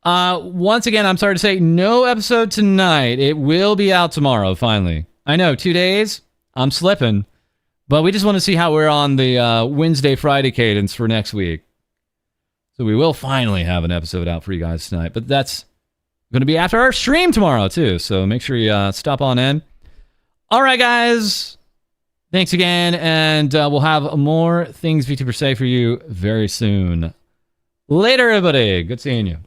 A: Once again, I'm sorry to say, no episode tonight. It will be out tomorrow, finally. I know, 2 days. I'm slipping. But we just want to see how we're on the Wednesday, Friday cadence for next week. So we will finally have an episode out for you guys tonight. But that's going to be after our stream tomorrow, too. So make sure you stop on in. All right, guys. Thanks again. And we'll have more things VTuber say for you very soon. Later, everybody. Good seeing you.